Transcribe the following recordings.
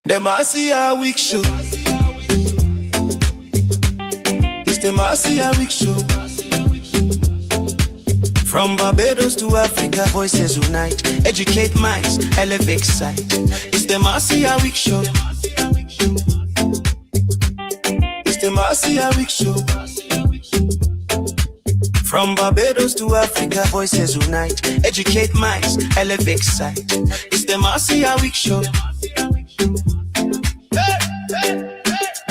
The Marcia Weekes Show. It's the Marcia Weekes Show. From Barbados to Africa, voices unite. Educate minds, elevate sight. It's the Marcia Weekes Show. It's the Marcia Weekes Show. From Barbados to Africa, voices unite. Educate minds, elevate sight. It's the Marcia Weekes Show.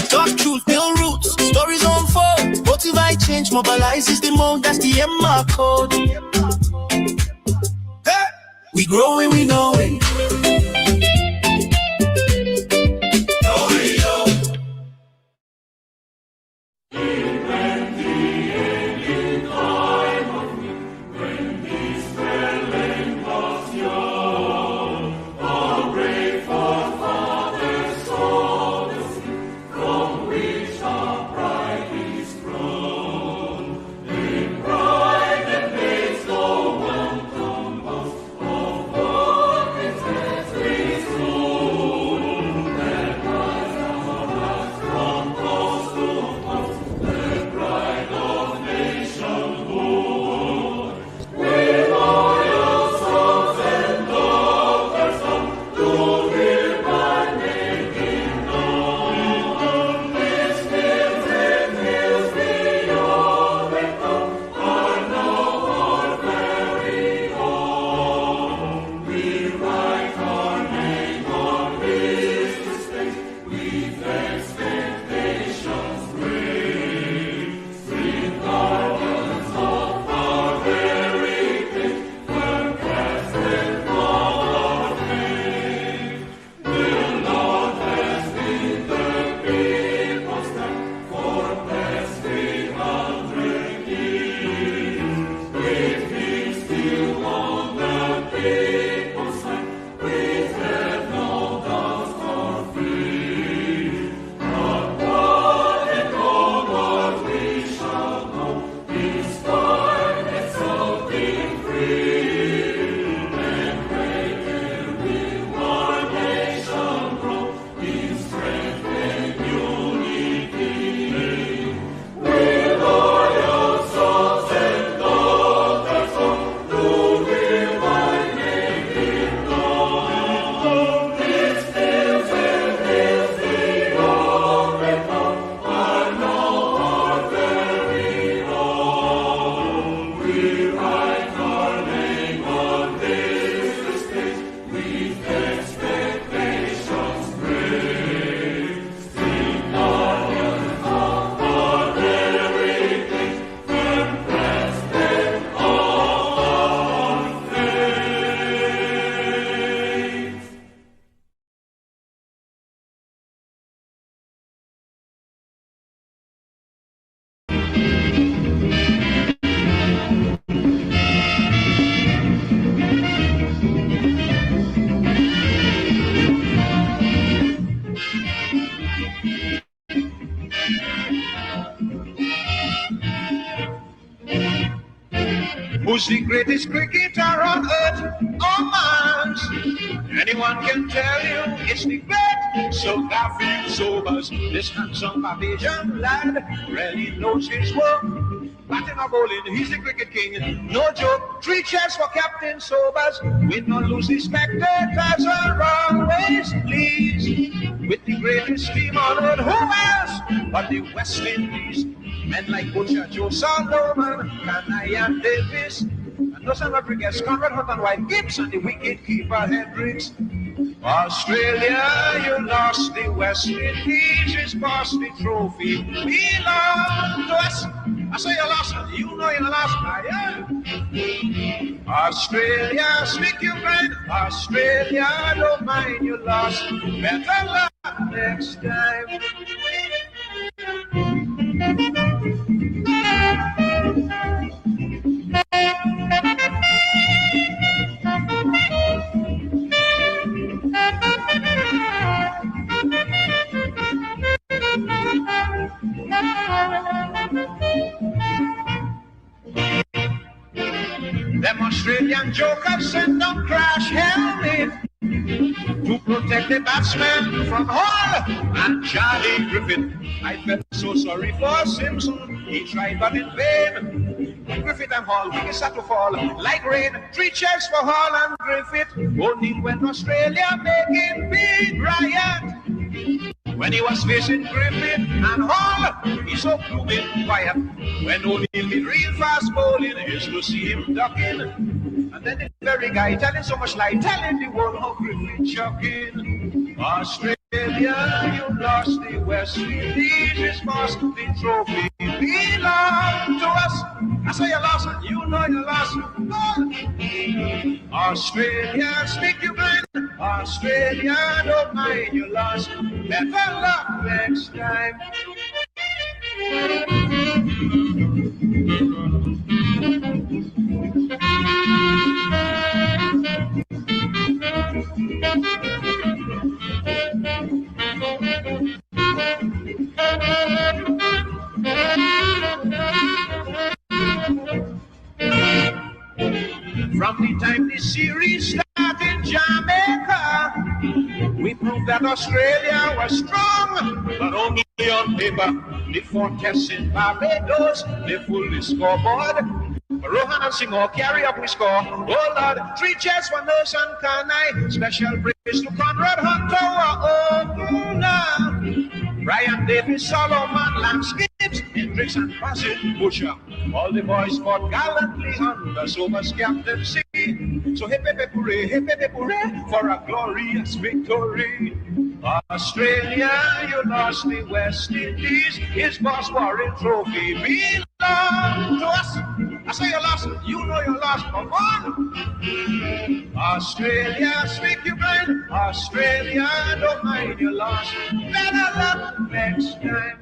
Talk truth, build roots, stories unfold. Motivate change, mobilizes the mode, that's the MR code. Hey! We growing, we know it. Who's the greatest cricketer on earth? Oh, Mars. Anyone can tell you it's the great Sir Garfield Sobers. This handsome Barbadian lad really knows his work. Batting or bowling, he's the cricket king. No joke. 3 cheers for Captain Sobers. We don't lose the spectators are always pleased with the greatest team on earth. Who else but the West Indies? Men like Butcher, Joe Solomon, Canaya Davis, and those Rodriguez, Conrad Hunt and White Gibbs, and the wicket keeper Hendricks. Australia, you lost. The West Indies is past the trophy. Belong to us. I say you lost, and you know you lost, yeah. Australia, stick your mind. Australia, don't mind you lost. Better luck next time. Them Australian jokers send down crash helmet to protect the batsman from Hall and Charlie Griffith. I felt so sorry for Simpson. He tried but in vain. Griffith and Hall, we start to fall like rain. 3 checks for Hall and Griffith. Only when Australia making big riot. When he was facing Griffith and Hall, he's so gloomy and quiet. When O'Neill did real fast bowling, is to see him ducking. And then the very guy telling so much lie, telling the world how Griffith chucking. Australia, you lost the West Indies, it's lost the trophy belong to us. I say you lost it, you know you lost it. Australia, speak you blind. Australia, don't mind you lost. Better luck next time. From the time the series started in Jamaica, we proved that Australia was strong, but only on paper. The 4 tests in Barbados, they full the scoreboard. Rohan and Singh carry up we score. Oh Lord, 3 cheers for Notion Kanai. Special praise to Conrad Hunter. Oh, no. Brian Davis, Solomon, Lance Gibbs, Hendricks and Bassett Busher. All the boys fought gallantly under Sobers' captaincy. So hip hip hooray for a glorious victory. Australia, you lost the West Indies. His boss warring trophy belong to us. I say you lost it, you know you lost. Come on. Australia, speak you blind. Australia, don't mind you lost. Better luck next time.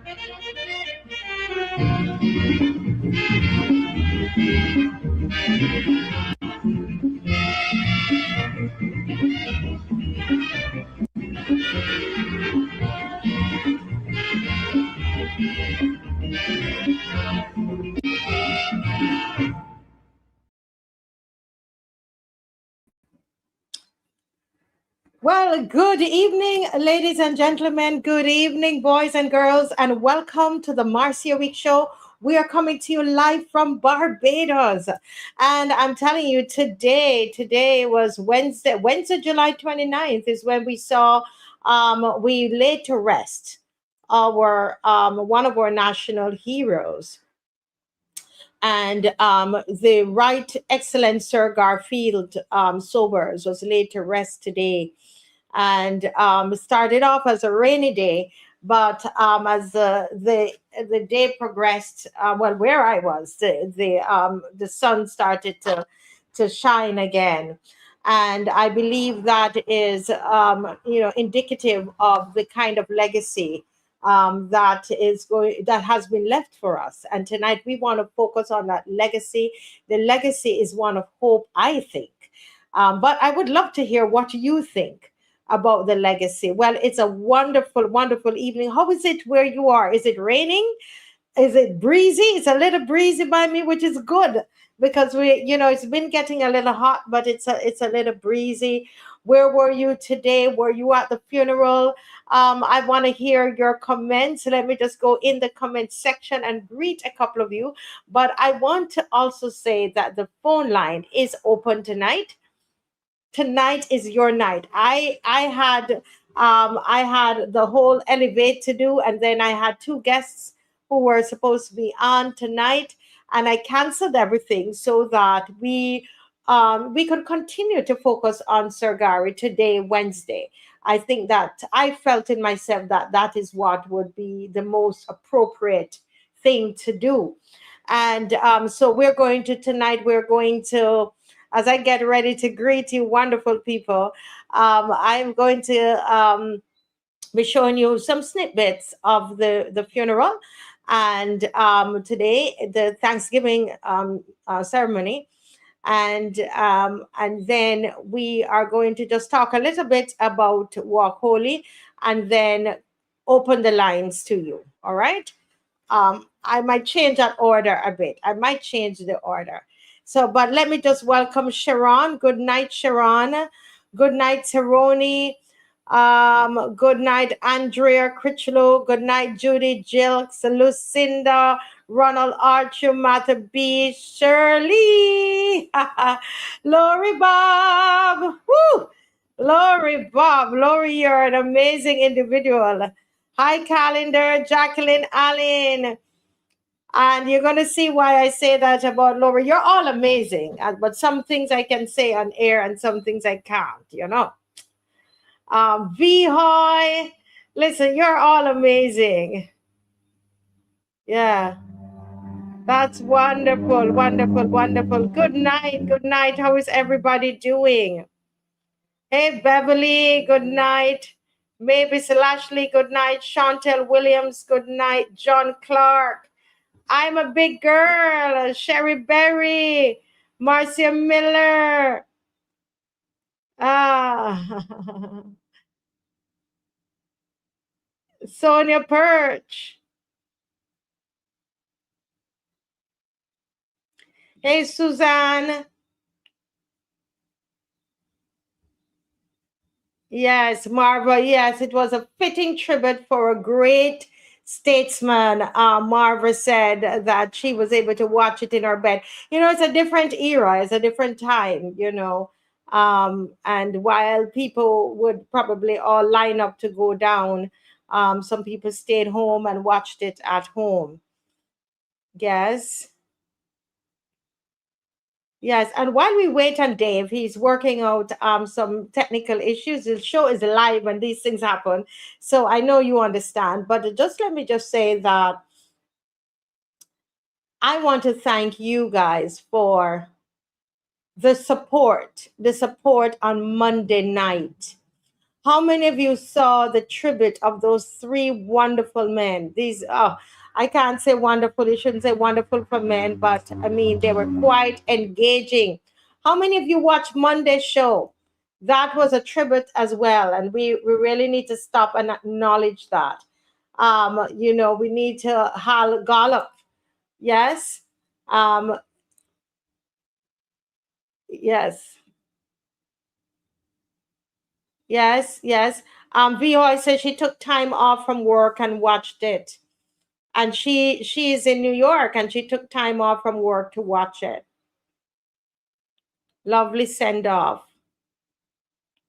Well, good evening, ladies and gentlemen. Good evening, boys and girls, and welcome to the Marcia Weekes Show. We are coming to you live from Barbados. And I'm telling you, today was Wednesday, July 29th is when we saw, we laid to rest our one of our national heroes. And the Right Excellent Sir Garfield Sobers was laid to rest today. And started off as a rainy day, but as the day progressed, where I was, the sun started to shine again, and I believe that is indicative of the kind of legacy that has been left for us. And tonight we want to focus on that legacy. The legacy is one of hope, I think, but I would love to hear what you think about the legacy. Well, it's a wonderful, wonderful evening. How is it where you are? Is it raining? Is it breezy? It's a little breezy by me, which is good because it's been getting a little hot, but it's a little breezy. Where were you today? Were you at the funeral? I want to hear your comments. Let me just go in the comment section and greet a couple of you. But I want to also say that the phone line is open tonight. Tonight is your night. I had the whole elevate to do, and then I had 2 guests who were supposed to be on tonight, and I canceled everything so that we could continue to focus on Sir Gary today, Wednesday. I think that I felt in myself that is what would be the most appropriate thing to do. And so we're going to, as I get ready to greet you, wonderful people, I'm going to be showing you some snippets of the funeral and today, the Thanksgiving ceremony. And then we are going to just talk a little bit about Walk Holy and then open the lines to you. All right. I might change that order a bit. I might change the order. So, but let me just welcome Sharon. Good night, Sharon. Good night, Teroni. Good night, Andrea Critchlow. Good night, Judy Jilks, Lucinda, Ronald Archer, Martha B, Shirley, Lori Bob. Woo! Lori Bob. Lori, you're an amazing individual. Hi, Calendar, Jacqueline Allen. And you're going to see why I say that about Lori. You're all amazing. But some things I can say on air and some things I can't, you know. V-Hoy, listen, you're all amazing. Yeah, that's wonderful, wonderful, wonderful. Good night, good night. How is everybody doing? Hey, Beverly, good night. Mavis Lashley, good night. Chantel Williams, good night. John Clark, I'm a big girl. Sherry Berry, Marcia Miller. Ah, Sonia Perch. Hey, Suzanne. Yes, Marva. Yes, it was a fitting tribute for a great statesman. Marva said that she was able to watch it in her bed. You know, it's a different era, it's a different time, you know. And while people would probably all line up to go down, some people stayed home and watched it at home. Yes. Yes, and while we wait on Dave, he's working out some technical issues. The show is live when these things happen, so I know you understand. But just let me just say that I want to thank you guys for the support on Monday night. How many of you saw the tribute of those three wonderful men? These, I can't say wonderful, you shouldn't say wonderful for men, but I mean, they were quite engaging. How many of you watched Monday's show? That was a tribute as well, and we really need to stop and acknowledge that. You know, we need to Hal Gollop. Yes. Um, yes. Yes, yes. Vio said she took time off from work and watched it. And she is in New York and she took time off from work to watch it. Lovely send off.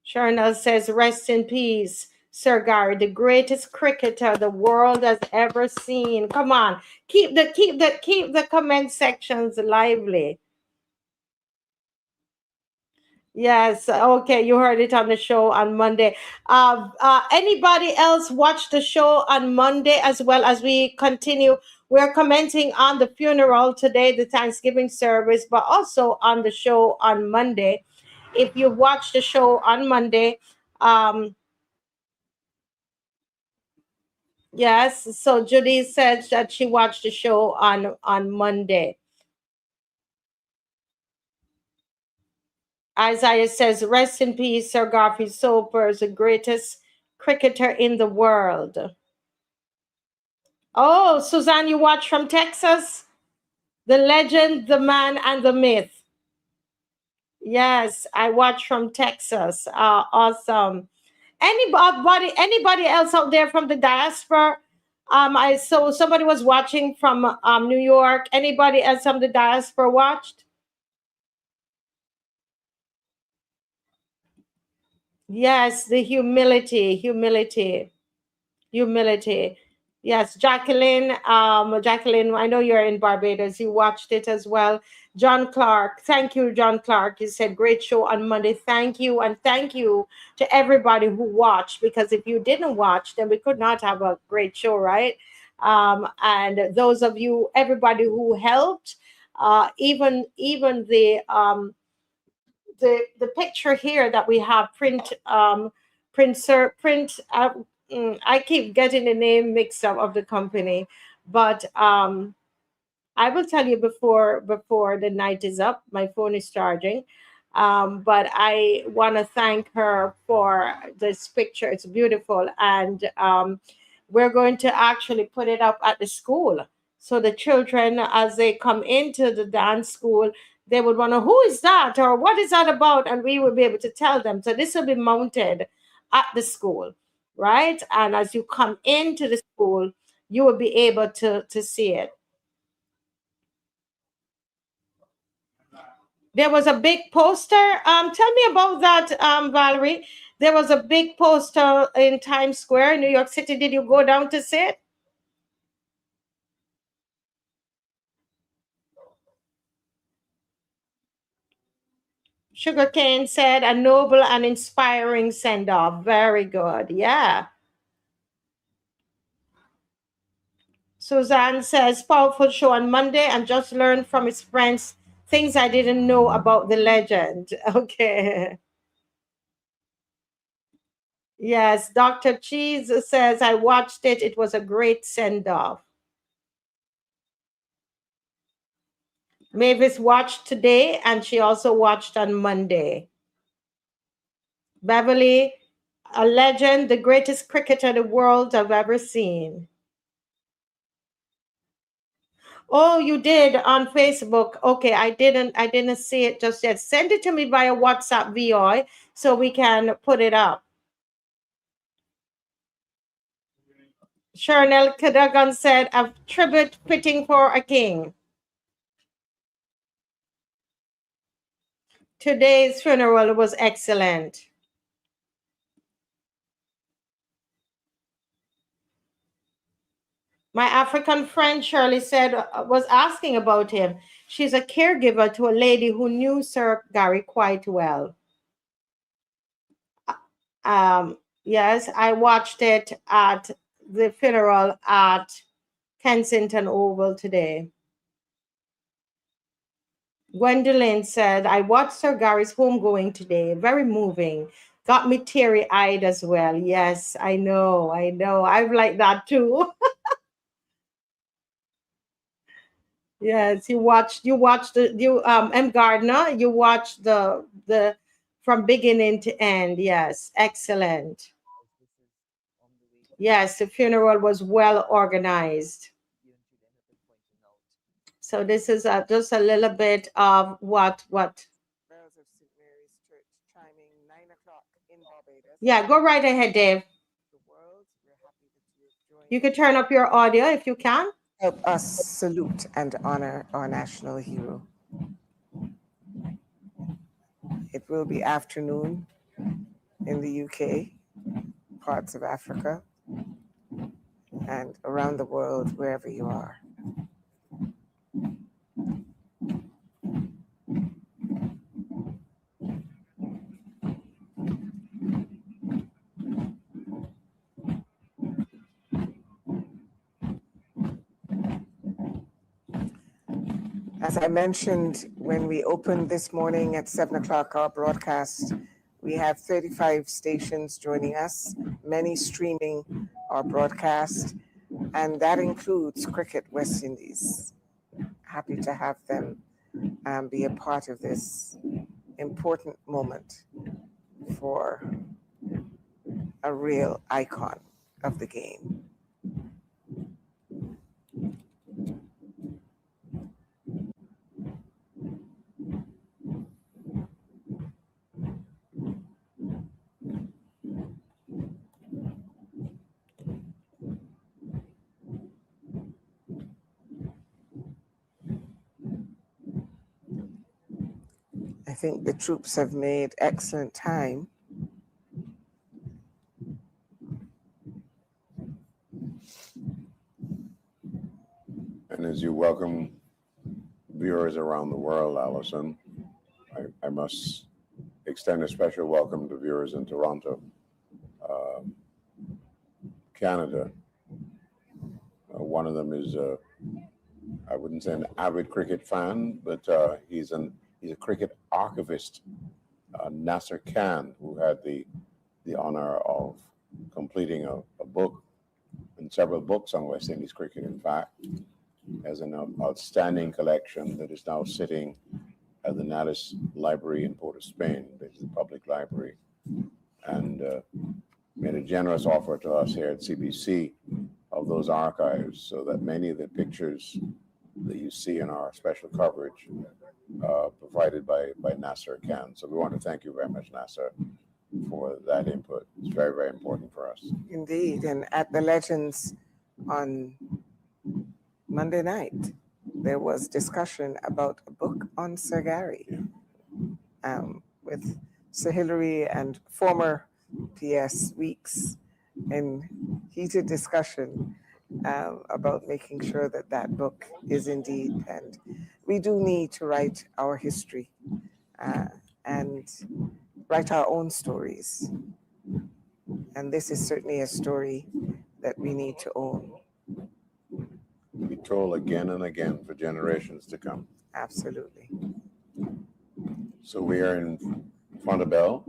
Sharnel says, rest in peace, Sir Gary, the greatest cricketer the world has ever seen. Come on, keep the comment sections lively. Yes, okay, you heard it on the show on Monday. Anybody else watch the show on Monday as well as we continue? We're commenting on the funeral today, the Thanksgiving service, but also on the show on Monday. If you watch the show on Monday, yes, so Judy said that she watched the show on Monday. Isaiah says, rest in peace, Sir Garfield Sobers, the greatest cricketer in the world. Oh, Suzanne, you watch from Texas? The legend, the man, and the myth. Yes, I watch from Texas. Awesome. Anybody else out there from the diaspora? I saw somebody was watching from New York. Anybody else from the diaspora watched? Yes, the humility. Yes, Jacqueline. Jacqueline, I know you're in Barbados. You watched it as well. John Clark, thank you, John Clark. You said great show on Monday. Thank you, and thank you to everybody who watched. Because if you didn't watch, then we could not have a great show, right? And those of you, everybody who helped, even the picture here that we have print. I keep getting the name mixed up of the company, but I will tell you before the night is up. My phone is charging. But I want to thank her for this picture. It's beautiful, and we're going to actually put it up at the school. So the children, as they come into the dance school, they would want to, who is that or what is that about? And we will be able to tell them. So this will be mounted at the school, right? And as you come into the school, you will be able to see it. There was a big poster. Tell me about that, Valerie. There was a big poster in Times Square, New York City. Did you go down to see it? Sugarcane said, a noble and inspiring send off. Very good. Yeah. Suzanne says, powerful show on Monday and just learned from his friends things I didn't know about the legend. Okay. Yes. Dr. Cheese says, I watched it. It was a great send off. Mavis watched today and she also watched on Monday. Beverly, a legend, the greatest cricketer the world I've ever seen. Oh, you did on Facebook. Okay, I didn't see it just yet. Send it to me via WhatsApp VOI so we can put it up. Charnel Cadogan said, a tribute fitting for a king. Today's funeral was excellent. My African friend Shirley said, was asking about him. She's a caregiver to a lady who knew Sir Gary quite well. Yes, I watched it at the funeral at Kensington Oval today. Gwendolyn said, I watched Sir Gary's homegoing today. Very moving. Got me teary-eyed as well. Yes, I know. I'm like that too. Yes, you watched M. Gardner, you watched the from beginning to end. Yes, excellent. Yes, the funeral was well organized. So this is just a little bit of what. Bells of St. Mary's Church chiming 9 o'clock in Barbados. Yeah, go right ahead, Dave. The world, we're happy that you've joined. You could turn up your audio if you can. Help us salute and honor our national hero. It will be afternoon in the UK, parts of Africa, and around the world, wherever you are. As I mentioned when we opened this morning at 7 o'clock our broadcast, we have 35 stations joining us, many streaming our broadcast, and that includes Cricket West Indies. Happy to have them be a part of this important moment for a real icon of the game. I think the troops have made excellent time. And as you welcome viewers around the world, Allison, I must extend a special welcome to viewers in Toronto, Canada. One of them is, I wouldn't say an avid cricket fan, but he's a cricket archivist, Nasser Khan, who had the honor of completing a book and several books on West Indies cricket, in fact, as an outstanding collection that is now sitting at the Nalis Library in Port of Spain. This is a public library, and made a generous offer to us here at CBC of those archives, so that many of the pictures that you see in our special coverage provided by Nasser Khan. So we want to thank you very much, Nasser, for that input. It's very, very important for us. Indeed. And at the Legends on Monday night, there was discussion about a book on Sir Gary with Sir Hilary and former PS Weekes in heated discussion about making sure that that book is indeed, and we do need to write our history and write our own stories. And this is certainly a story that we need to own. Be told again and again for generations to come. Absolutely. So we are in Fontebelle,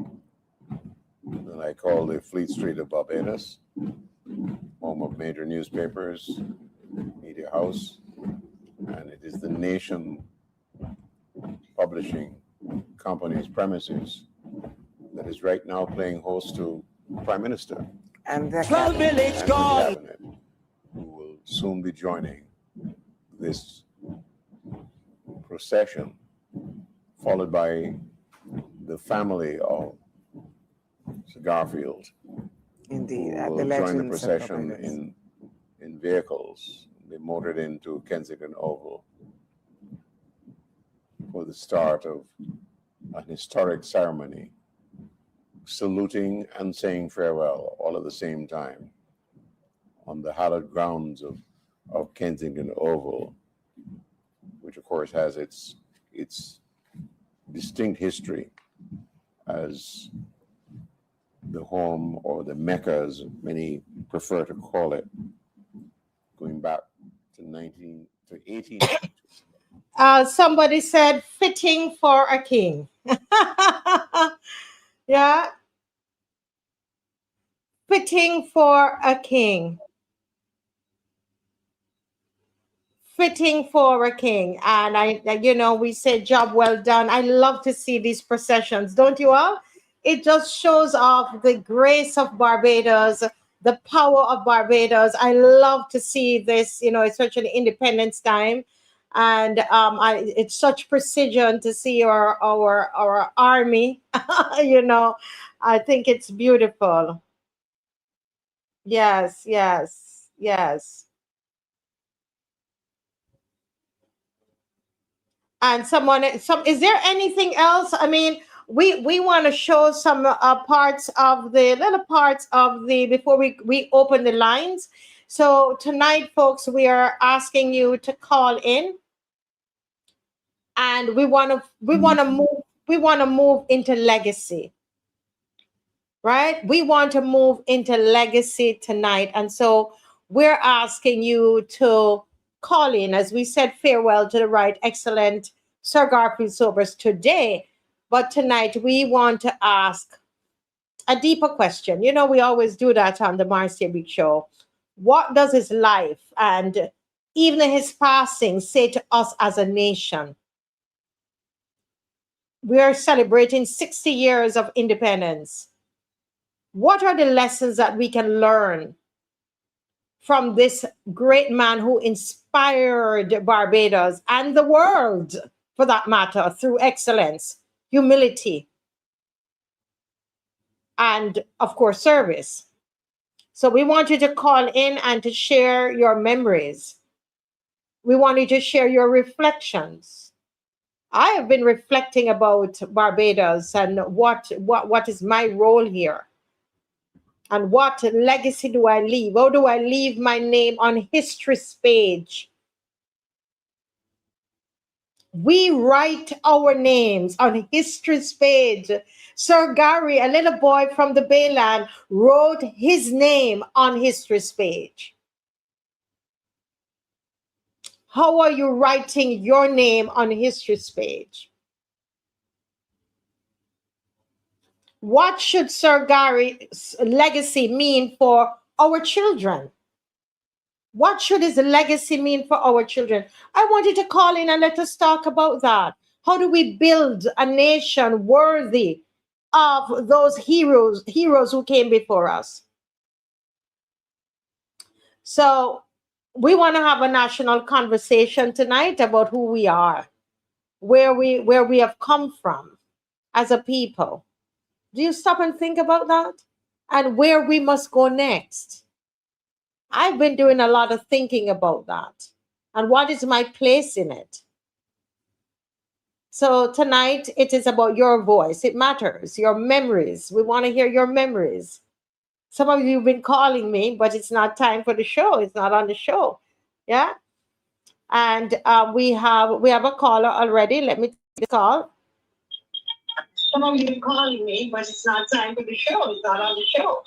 that I call the Fleet Street of Barbados, home of major newspapers, media house, and it is the Nation Publishing Company's premises that is right now playing host to Prime Minister And the Village and gone. the cabinet, who will soon be joining this procession, followed by the family of Sir Garfield, indeed, who at the will join the Legends of procession Barbados. in vehicles. They motored into Kensington Oval for the start of an historic ceremony, saluting and saying farewell all at the same time on the hallowed grounds of Kensington Oval, which of course has its distinct history as the home or the Mecca, as many prefer to call it, going back to 18. Somebody said, fitting for a king. Yeah, fitting for a king. Fitting for a king. And we say job well done. I love to see these processions, don't you all? It just shows off the grace of Barbados, the power of Barbados. I love to see this, especially Independence time. And it's such precision to see our army. I think it's beautiful. Yes, yes, yes. And is there anything else? I mean, we want to show some little parts of the before we open the lines. So tonight, folks, we are asking you to call in, and we want to move into legacy, right? We want to move into legacy tonight, and so we're asking you to call in as we said farewell to the right excellent Sir Garfield Sobers today. But tonight we want to ask a deeper question. We always do that on the Marcia Weekes Show. What does his life and even his passing say to us as a nation? We are celebrating 60 years of independence. What are the lessons that we can learn from this great man who inspired Barbados and the world, for that matter, through excellence, humility, and, of course, service? So we want you to call in and to share your memories. We want you to share your reflections. I have been reflecting about Barbados and what is my role here. And what legacy do I leave? How do I leave my name on history's page? We write our names on history's page. Sir Gary, a little boy from the Bayland, wrote his name on history's page. How are you writing your name on history's page? What should Sir Gary's legacy mean for our children? What should his legacy mean for our children? I want you to call in and let us talk about that. How do we build a nation worthy of those heroes who came before us? So we want to have a national conversation tonight about who we are, where we have come from as a people. Do you stop and think about that? And where we must go next? I've been doing a lot of thinking about that. And what is my place in it? So tonight it is about your voice. It matters. Your memories. We want to hear your memories. Some of you have been calling me, but it's not time for the show. It's not on the show. Yeah. And we have a caller already. Let me take the call. Some of you have been calling me, but it's not time for the show. It's not on the show.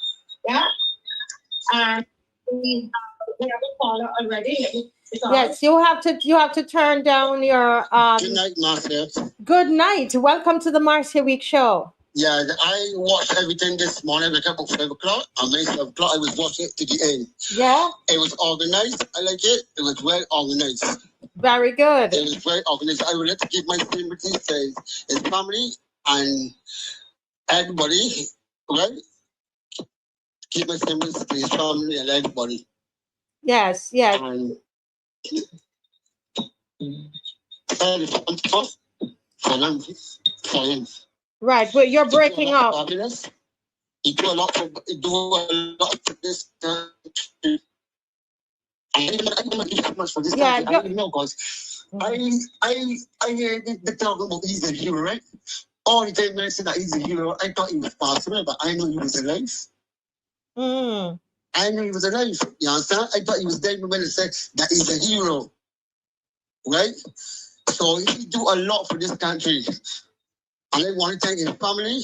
Yeah. And we have a caller already. Let me Yes, you have to turn down your Good night, Marcia. Good night. Welcome to the Marcia Weekes Show. Yeah, I watched everything this morning, like about 5 o'clock. And by 5 o'clock, I was watching it to the end. Yeah. It was organized. I like it. It was well organized. Very good. It was very organized. I would like to give my sympathy to his family and everybody, right? Give my sympathy to his family and everybody. Yes, yes. And for him. Right, but you're breaking up. He do a lot for this country. I don't give so much for this country. I don't know, because I hear the talking about he's a hero, right? All the time when I said that he's a hero, I thought he was possible, but I know he was alive. I knew he was alive. You understand? I thought he was dead when I said that he's a hero. Right? So he do a lot for this country. And I want to thank his family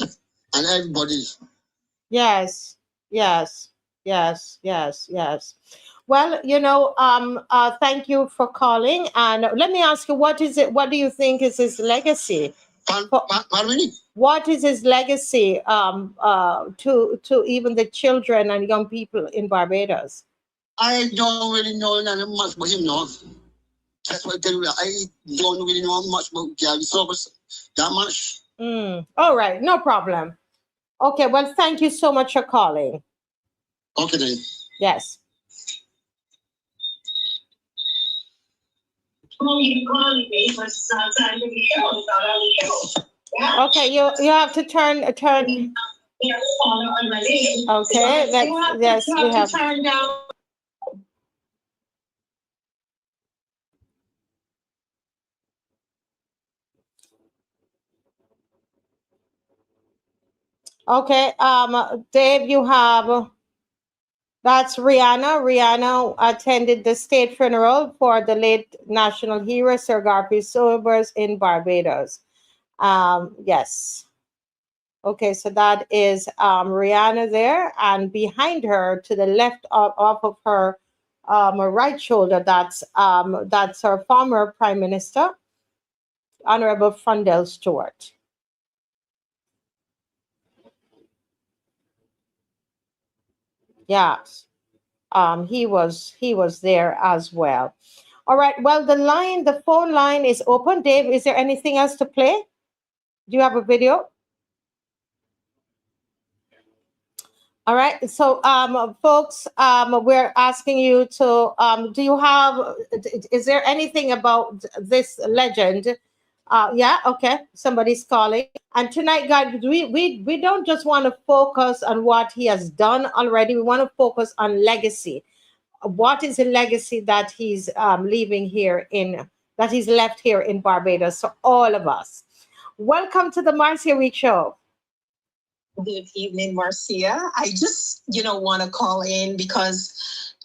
and everybody. Yes, yes, yes, yes, yes. Well, thank you for calling. And let me ask you, what do you think is his legacy? What is his legacy to even the children and young people in Barbados? I don't really know much about him, no. That's what I tell you. I don't really know much about Gary Sobers, that much. All right, no problem. Okay, well, thank you so much for calling. Okay, then. Yes. Okay, you have to turn. Okay, yes, we have. Turn down. Okay, Dave, that's Rihanna. Rihanna attended the state funeral for the late national hero, Sir Garfield Sobers, in Barbados. Yes. Okay, so that is Rihanna there, and behind her, to the left off of her right shoulder, that's our former Prime Minister, Honorable Frondell Stewart. Yeah, he was there as well. All right. Well, the phone line is open. Dave, is there anything else to play? Do you have a video? All right. So, folks, we're asking you to. Is there anything about this legend? Yeah. Okay. Somebody's calling. And tonight, guys, we don't just want to focus on what he has done already. We want to focus on legacy. What is the legacy that he's leaving here that he's left here in Barbados? So all of us. Welcome to the Marcia Weekes Show. Good evening, Marcia. I just, want to call in because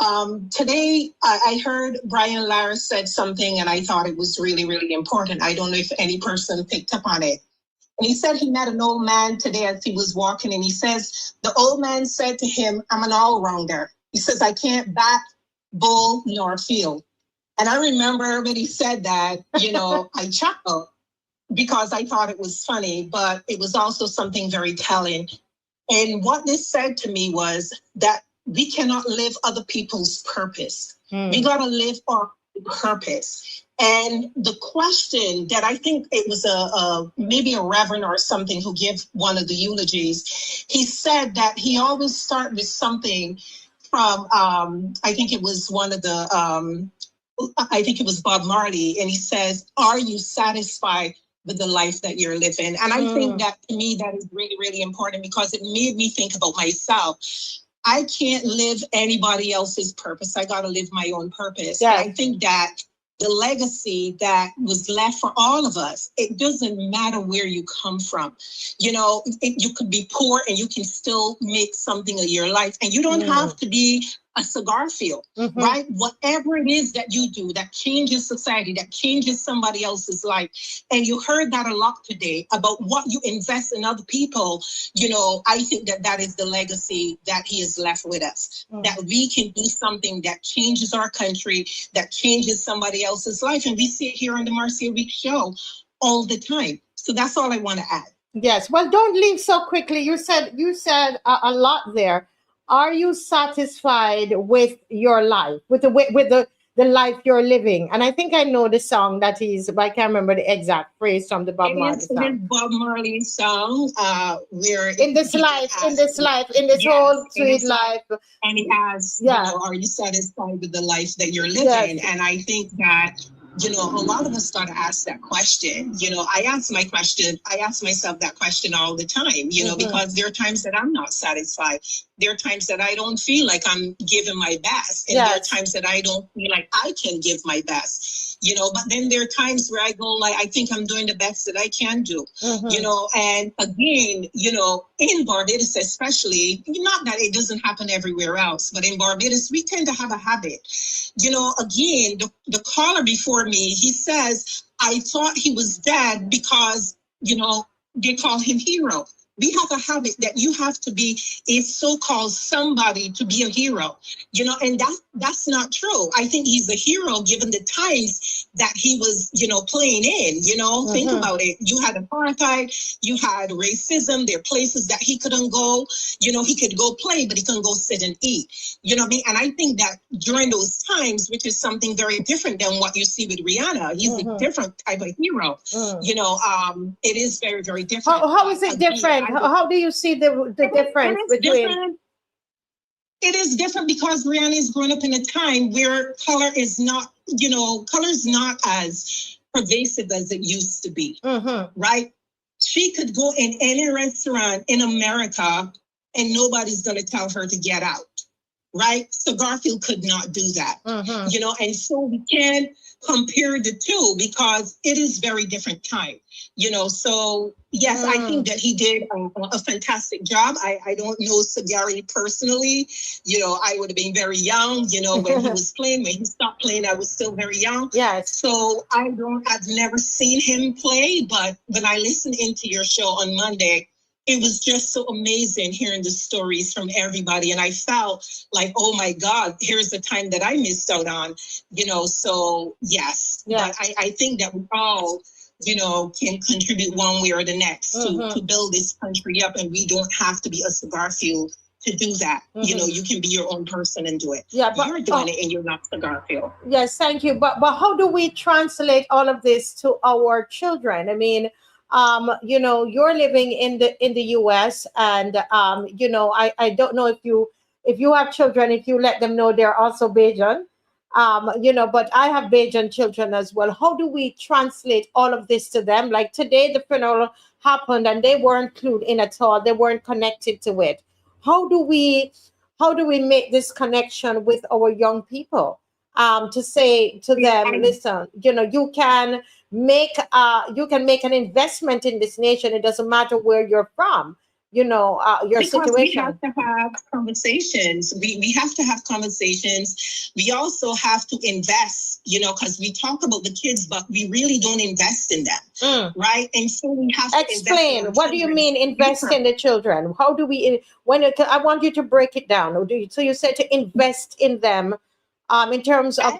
today I heard Brian Lara said something and I thought it was really, really important. I don't know if any person picked up on it. And he said he met an old man today as he was walking, and he says, the old man said to him, I'm an all-rounder. He says, I can't bat, bowl, nor field. And I remember when he said that, I chuckled, because I thought it was funny, but it was also something very telling. And what this said to me was that we cannot live other people's purpose. We got to live our purpose. And the question that I think it was maybe a reverend or something who gave one of the eulogies, he said that he always start with something from, I think it was I think it was Bob Marley. And he says, are you satisfied with the life that you're living. And I think that to me, that is really, really important because it made me think about myself. I can't live anybody else's purpose. I got to live my own purpose. Yes. And I think that the legacy that was left for all of us, it doesn't matter where you come from. You know, you could be poor and you can still make something of your life. And you don't have to be a Sir Garfield, right? Whatever it is that you do that changes society, that changes somebody else's life. And you heard that a lot today about what you invest in other people. You know, I think that that is the legacy that he has left with us, that we can do something that changes our country, that changes somebody else's life. And we see it here on the Marcia Weekes Show all the time. So that's all I want to add. Yes. Well, don't leave so quickly. You said a lot there. Are you satisfied with your life, with the life you're living? And I think I know the song that is, but I can't remember the exact phrase from the Bob Marley song. It is Bob Marley song, where in this whole sweet life. And he asks, you know, are you satisfied with the life that you're living? And I think that, you know, a lot of us got to ask that question. You know, I ask myself that question all the time, you know, because there are times that I'm not satisfied. There are times that I don't feel like I'm giving my best. And there are times that I don't feel like I can give my best, you know, but then there are times where I go like, I think I'm doing the best that I can do, you know, and again, you know, in Barbados, especially, not that it doesn't happen everywhere else, but in Barbados, we tend to have a habit, you know, again, the caller before me, he says, I thought he was dead because, you know, they call him hero. We have a habit that you have to be a so-called somebody to be a hero, you know, and that's not true. I think he's a hero given the times that he was, you know, playing in, you know, think about it. You had apartheid, you had racism. There are places that he couldn't go, you know, he could go play, but he couldn't go sit and eat, you know what I mean? And I think that during those times, which is something very different than what you see with Rihanna, he's a different type of hero, you know, it is very, very different. How is it different? How do you see the difference between? It is different because Rihanna is growing up in a time where color is not, you know, color is not as pervasive as it used to be, right? She could go in any restaurant in America and nobody's going to tell her to get out, right? So Garfield could not do that, you know, and so we can't compare the two because it is very different time, you know. So yes, I think that he did a fantastic job. I don't know Sir Gary personally, you know. I would have been very young, you know, when he was playing. When he stopped playing, I was still very young. Yes. So I've never seen him play, but when I listened into your show on Monday, it was just so amazing hearing the stories from everybody. And I felt like, oh my God, here's the time that I missed out on, you know. So yes, but I think that we all, you know, can contribute one way or the next to build this country up. And we don't have to be a Sir Garfield to do that. You know, you can be your own person and do it. Yeah, but you're doing it and you're not Sir Garfield. Yes, thank you. But how do we translate all of this to our children? I mean, you know, you're living in the US, and you know, I don't know if you have children, if you let them know they're also Bajan, you know, but I have Bajan children as well. How do we translate all of this to them? Like today, the funeral happened and they weren't clued in at all. They weren't connected to it. How do we make this connection with our young people? To say to them, listen, you know, you can make an investment in this nation. It doesn't matter where you're from, you know, your because situation. We have to have conversations. We have to have conversations. We also have to invest, you know, because we talk about the kids, but we really don't invest in them, right? And so we have to explain. What do you mean invest in the children? How do we? I want you to break it down. So you said to invest in them. In terms of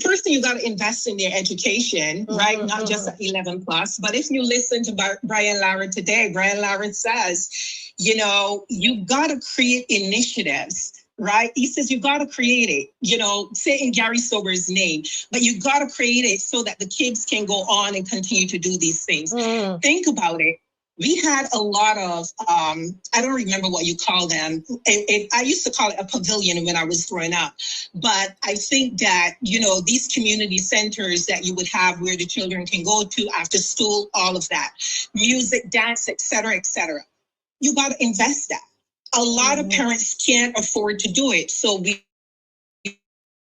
first thing, you got to invest in their education, right? Not just at 11 plus. But if you listen to Brian Lara today, Brian Lara says, you know, you got to create initiatives, right? He says you got to create it, you know, say in Gary Sobers' name, but you got to create it so that the kids can go on and continue to do these things. Think about it. we had a lot of, I don't remember what you call them. I used to call it a pavilion when I was growing up. But I think that, these community centers that you would have where the children can go to after school, all of that, music, dance, et cetera, you got to invest that. A lot of parents can't afford to do it. So we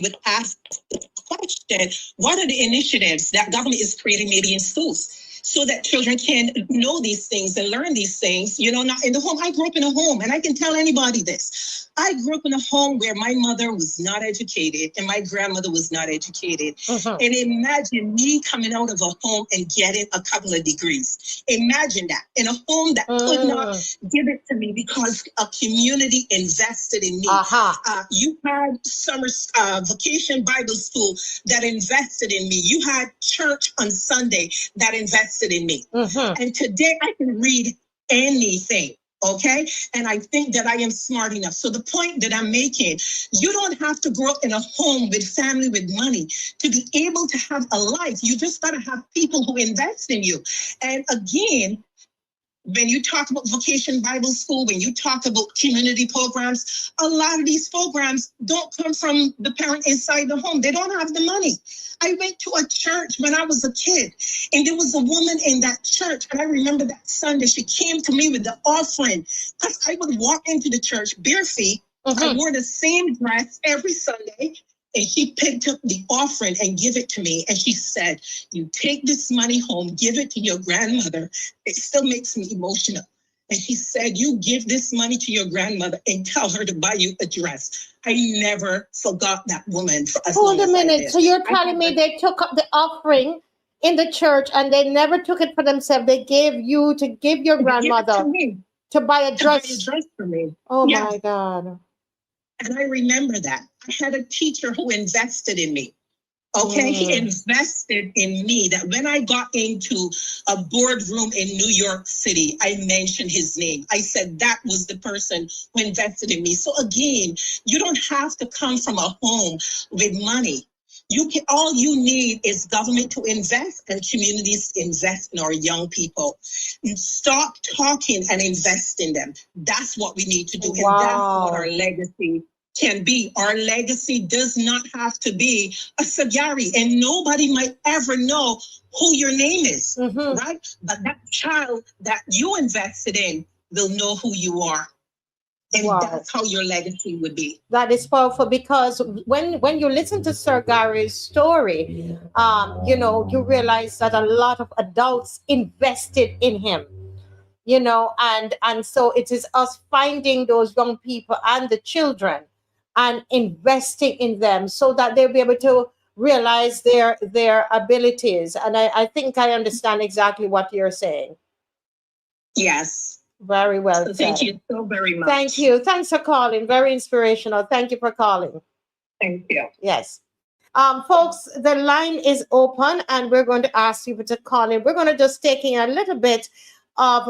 would ask the question, what are the initiatives that government is creating maybe in schools so that children can know these things and learn these things? Not in the home. I grew up in a home, and I can tell anybody this. I grew up in a home where my mother was not educated and my grandmother was not educated. And imagine me coming out of a home and getting a couple of degrees. Imagine that, in a home that could not give it to me because a community invested in me. You had summer vacation Bible school that invested in me. You had church on Sunday that invested in me. And today I can read anything. Okay. And I think that I am smart enough. So the point that I'm making, you don't have to grow up in a home with family with money to be able to have a life. You just got to have people who invest in you. And again, when you talk about Vacation Bible School, when you talk about community programs, a lot of these programs don't come from the parent inside the home. They don't have the money. I went to a church when I was a kid, and there was a woman in that church. And I remember that Sunday, she came to me with the offering, because I would walk into the church bare feet. I wore the same dress every Sunday. And she picked up the offering and give it to me. And she said, you take this money home, give it to your grandmother. It still makes me emotional. And she said, you give this money to your grandmother and tell her to buy you a dress. I never forgot that woman. For as Hold long a as minute. So you're telling me they took up the offering in the church and they never took it for themselves. They gave you to give your grandmother to buy a dress for me. Oh my God. And I remember that. I had a teacher who invested in me. Okay, he invested in me that when I got into a boardroom in New York City, I mentioned his name. I said that was the person who invested in me. So again, you don't have to come from a home with money. All you need is government to invest and communities to invest in our young people. Stop talking and invest in them. That's what we need to do. And that's what our legacy can be. Our legacy does not have to be a Sagari, and nobody might ever know who your name is, right? But that child that you invested in will know who you are. And that's how your legacy would be. That is powerful, because when you listen to Sir Gary's story, you realize that a lot of adults invested in him, and so it is us finding those young people and the children and investing in them so that they'll be able to realize their abilities. And I think I understand exactly what you're saying. Yes. Very well. So thank you so very much. Thank you. Thanks for calling. Very inspirational. Thank you for calling. Thank you. Yes. Folks, the line is open and we're going to ask people to call in. We're going to just take in a little bit of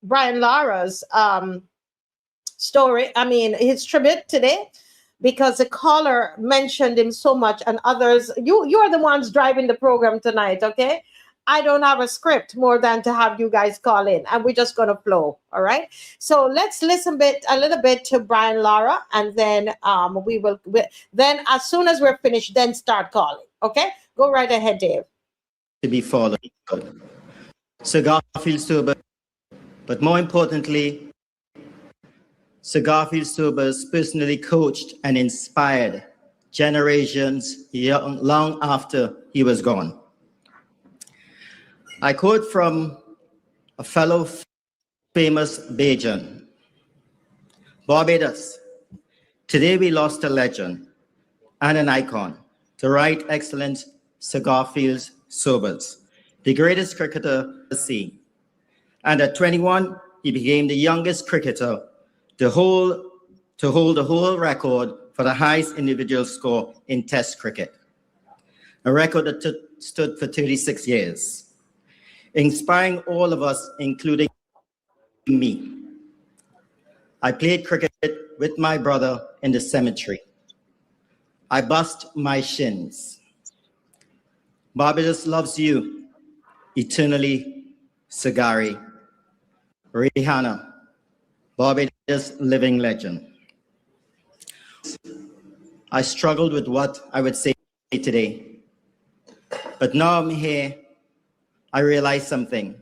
Brian Lara's story. I mean, his tribute today, because the caller mentioned him so much, and others. You're the ones driving the program tonight, okay? I don't have a script more than to have you guys call in, and we're just going to flow. All right. So let's listen a little bit to Brian Lara, and then then as soon as we're finished, then start calling. Okay. Go right ahead, Dave. To be followed. Sir Garfield Sobers, but more importantly, Sir Garfield Sobers personally coached and inspired generations long after he was gone. I quote from a fellow famous Bajan: Barbados, today we lost a legend and an icon, the right excellent Sir Garfield Sobers, the greatest cricketer to see. And at 21, he became the youngest cricketer to hold the whole record for the highest individual score in Test cricket, a record that stood for 36 years. Inspiring all of us, including me. I played cricket with my brother in the cemetery. I bust my shins. Barbados loves you eternally, Sir Rihanna, Barbados living legend. I struggled with what I would say today, but now I'm here, I realize something.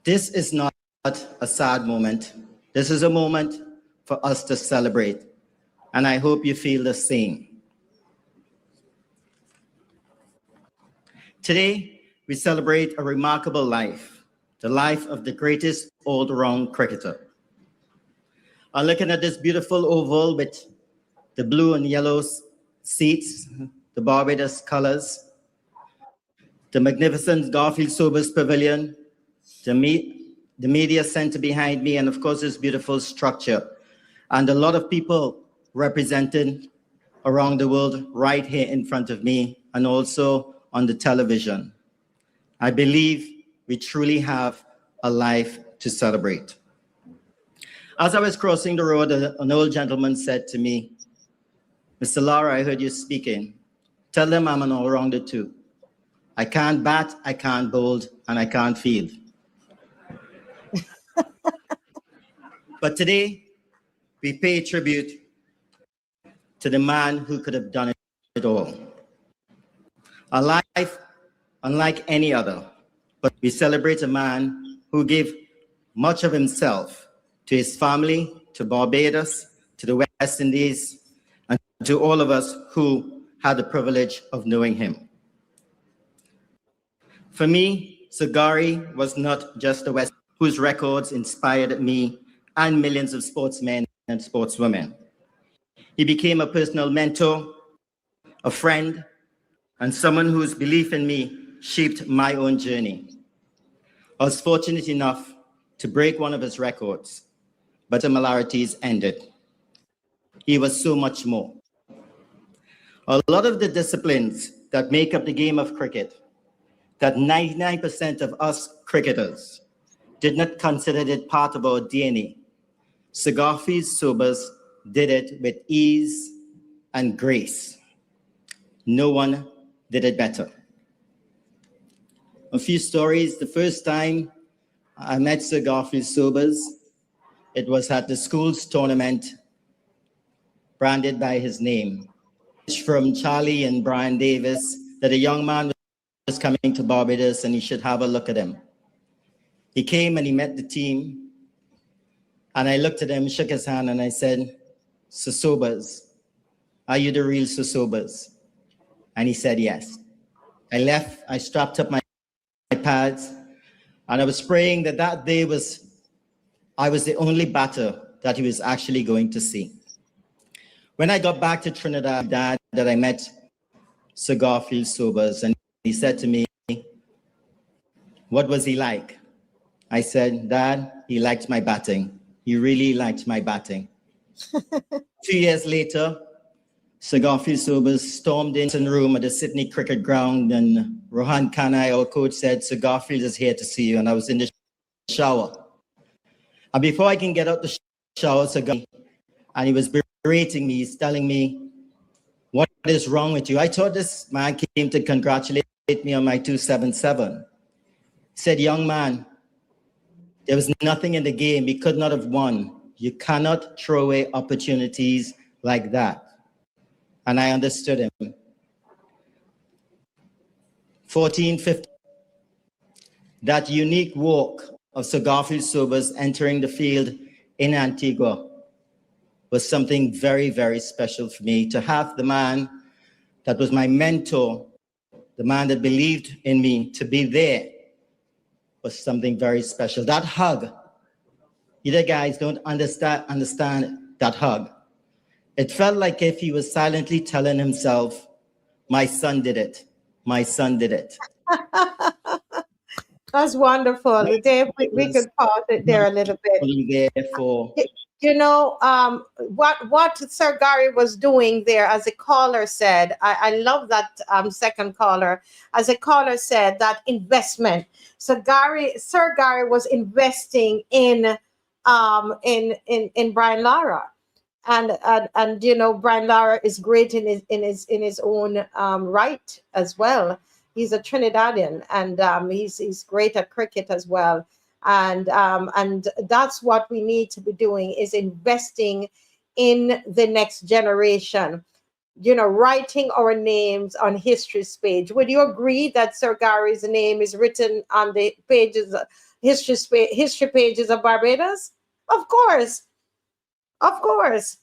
This is not a sad moment. This is a moment for us to celebrate, and I hope you feel the same. Today, we celebrate a remarkable life, the life of the greatest all-round cricketer. I'm looking at this beautiful oval with the blue and yellow seats, the Barbados colors, the magnificent Garfield Sobers Pavilion, the media center behind me, and of course, this beautiful structure, and a lot of people represented around the world right here in front of me, and also on the television. I believe we truly have a life to celebrate. As I was crossing the road, an old gentleman said to me, "Mr. Lara, I heard you speaking. Tell them I'm an all-rounder too. I can't bat, I can't bowl, and I can't field." But today, we pay tribute to the man who could have done it all. A life unlike any other, but we celebrate a man who gave much of himself to his family, to Barbados, to the West Indies, and to all of us who had the privilege of knowing him. For me, Sir Gary was not just a West whose records inspired me and millions of sportsmen and sportswomen. He became a personal mentor, a friend, and someone whose belief in me shaped my own journey. I was fortunate enough to break one of his records, but similarities ended. He was so much more. A lot of the disciplines that make up the game of cricket, that 99% of us cricketers did not consider it part of our DNA, Sir Garfield Sobers did it with ease and grace. No one did it better. A few stories. The first time I met Sir Garfield Sobers, it was at the school's tournament, branded by his name. From Charlie and Brian Davis, that a young man was coming to Barbados and he should have a look at him. He came and he met the team, and I looked at him, shook his hand, and I said, "Sir Sobers, are you the real Sir Sobers?" And he said, "Yes." I left, I strapped up my pads, and I was praying that that day I was the only batter that he was actually going to see. When I got back to Trinidad, that I met Sir Garfield Sobers, and he said to me, "What was he like?" I said, "Dad, he liked my batting. He really liked my batting." 2 years later, Sir Garfield Sobers stormed into the room at the Sydney Cricket Ground, and Rohan Kanai, our coach, said, "Sir Garfield is here to see you." And I was in the shower. And before I can get out the shower, Sir Garfield, and he was berating me, he's telling me, "What is wrong with you?" I thought this man came to congratulate me on my 277. He said, "Young man, there was nothing in the game. We could not have won. You cannot throw away opportunities like that." And I understood him. 14, 15, that unique walk of Sir Garfield Sobers entering the field in Antigua was something very, very special for me. To have the man that was my mentor, the man that believed in me, to be there was something very special. That hug, you guys don't understand that hug. It felt like if he was silently telling himself, "My son did it. My son did it." That's wonderful. Dave, we could pause it there a little bit. Therefore, you know, what Sir Gary was doing there, as a caller said, I love that second caller, as a caller said, that investment. Sir Gary was investing in Brian Lara. And you know, Brian Lara is great in his own right as well. He's a Trinidadian, and he's great at cricket as well. And that's what we need to be doing, is investing in the next generation. You know, writing our names on history's page. Would you agree that Sir Gary's name is written on the pages, history pages of Barbados? Of course, of course.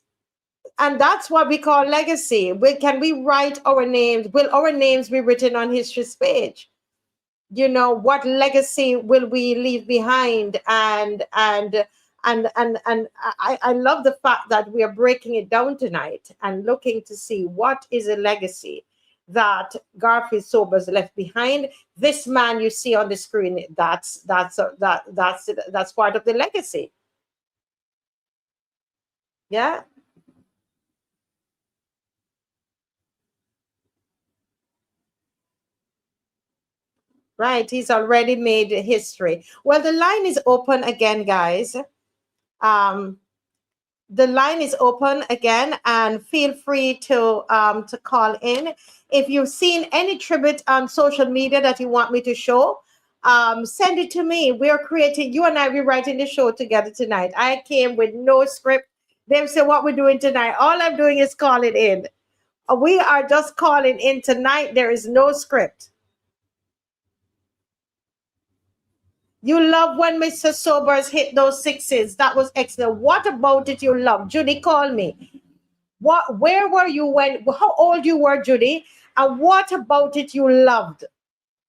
And that's what we call legacy. Can we write our names? Will our names be written on history's page? You know, what legacy will we leave behind? And I love the fact that we are breaking it down tonight and looking to see what is a legacy that Garfield Sobers left behind. This man you see on the screen, that's part of the legacy. Yeah. Right, he's already made history. Well, the line is open again, guys. The line is open again, and feel free to call in. If you've seen any tribute on social media that you want me to show, send it to me. We're creating, you and I, we're writing the show together tonight. I came with no script. They say what we're doing tonight. All I'm doing is calling in. We are just calling in tonight. There is no script. You love when Mr. Sobers hit those sixes. That was excellent. What about it you love? Judy, call me. Where were you how old you were, Judy? And what about it you loved?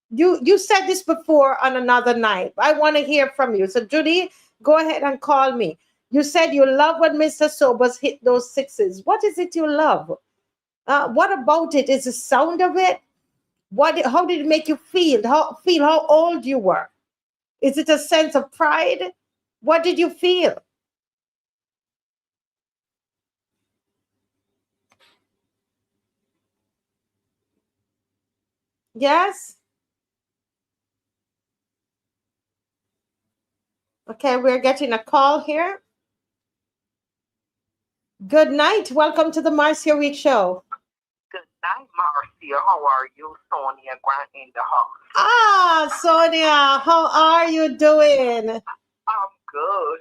You said this before on another night. I want to hear from you. So, Judy, go ahead and call me. You said you love when Mr. Sobers hit those sixes. What is it you love? What about it? Is the sound of it? How did it make you feel? How old you were? Is it a sense of pride? What did you feel? Yes? Okay, we're getting a call here. Good night. Welcome to the Marcia Weekes Show. Good night, Marcia. How are you? Sonia Grant in the house. Ah, Sonia, how are you doing? I'm good.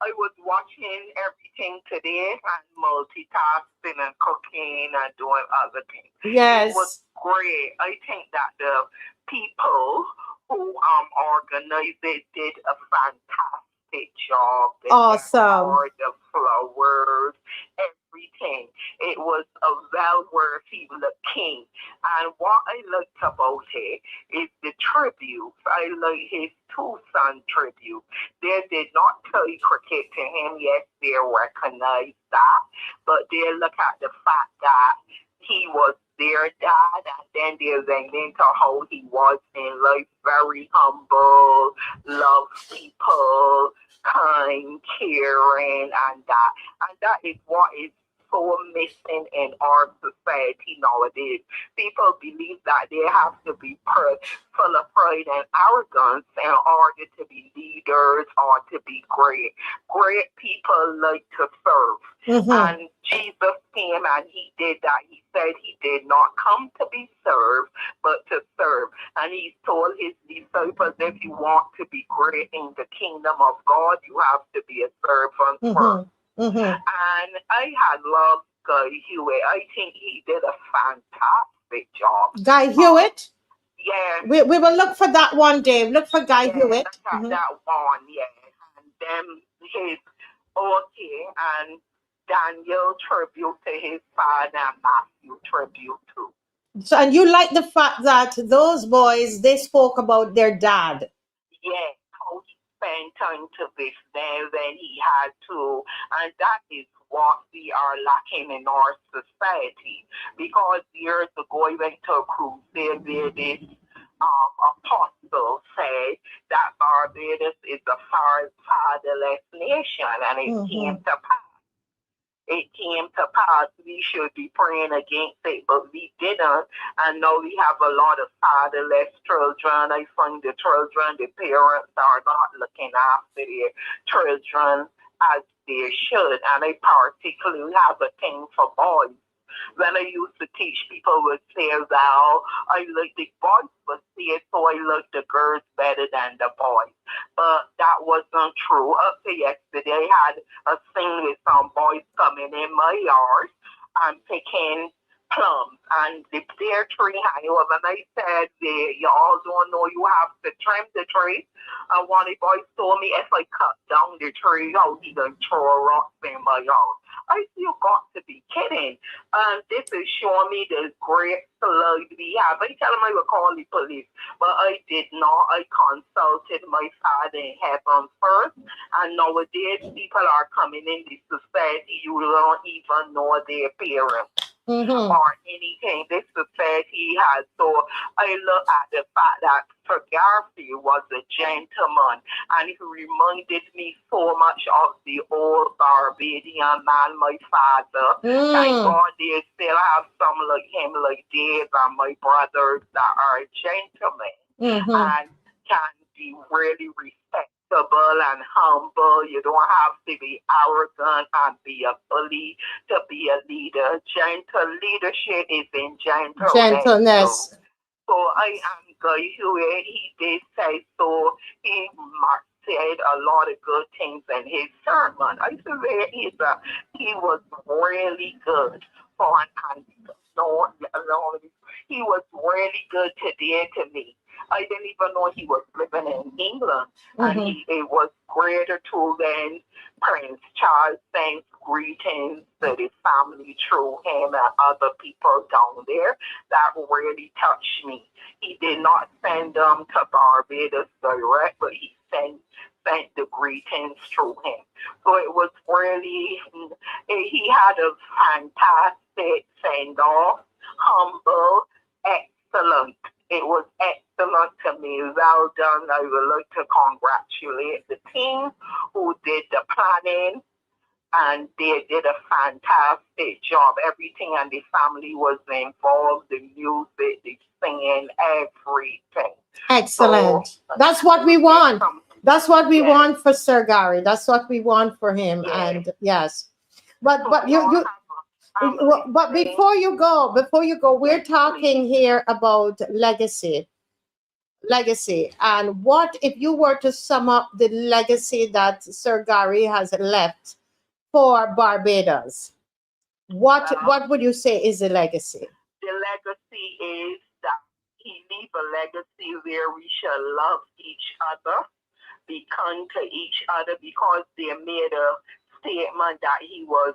I was watching everything today and multitasking and cooking and doing other things. Yes. It was great. I think that the people who organized it did a fantastic job. They awesome. The flowers, everything. It was a well-worthy looking. And what I liked about it is the tribute. I like his two son tribute. They did not play cricket to him. Yes, they recognized that. But they look at the fact that he was their dad, and then they went into how he was in life, very humble, love people, kind, caring, and that is what is so missing in our society nowadays. People believe that they have to be full of pride and arrogance in order to be leaders or to be great. Great people like to serve. Mm-hmm. And Jesus came and he did that. He said he did not come to be served, but to serve. And he told his disciples, if you want to be great in the kingdom of God, you have to be a servant first. Mm-hmm. And I had loved Guy Hewitt. I think he did a fantastic job. Guy Hewitt? Yeah. We will look for that one, Dave. Look for Guy Hewitt. That one, yeah. And then his and Daniel tribute to his father and Matthew tribute too. So, and you like the fact that those boys, they spoke about their dad. Yeah, how he spent time to visit them when he had to. And that is what we are lacking in our society. Because years ago, I went to a crusade where this apostle said that Barbados is a fatherless nation, and it came to pass. It came to pass. We should be praying against it, but we didn't. And now we have a lot of fatherless children. I find the children, the parents are not looking after their children as they should. And I particularly have a thing for boys. When I used to teach, people would say, well, I like the boys would say it, so I like the girls better than the boys. But that wasn't true. Up to yesterday, I had a scene with some boys coming in my yard and picking plums, and the pear tree high over. And I said, y'all don't know you have to trim the tree. And one of the boys told me if I cut down the tree, how he gonna throw rocks in my yard. I said, you got to be kidding. And this is showing me the great slug we have. I tell him I would call the police, but I did not. I consulted my Father in heaven first. And nowadays, people are coming in the society, you don't even know their parents. Or anything this society has. So I look at the fact that Sir Garfield was a gentleman, and he reminded me so much of the old Barbadian man, my father. Thank God they still have some like him, like Dave and my brothers that are gentlemen and can be really respectable and humble. You don't have to be arrogant and be a bully to be a leader. Gentle leadership is in gentleness. So I am going to he did say so. He said a lot of good things in his sermon. I said he was really good for an he was really good today to me. I didn't even know he was living in England. And it was greater to when Prince Charles sends greetings to the family through him and other people down there. That really touched me. He did not send them to Barbados direct, but he sent the greetings through him. So it was really, he had a fantastic send-off, humble, excellent. It was excellent to me. Well done. I would like to congratulate the team who did the planning, and they did a fantastic job. Everything, and the family was involved, the music, the singing, everything. Excellent. So, that's what we want. That's what we want for Sir Gary. That's what we want for him. And yes, but but before you go, we're talking here about legacy. And what if you were to sum up the legacy that Sir Gary has left for Barbados? What would you say is the legacy? The legacy is that he leave a legacy where we shall love each other, be kind to each other, because they made a statement that he was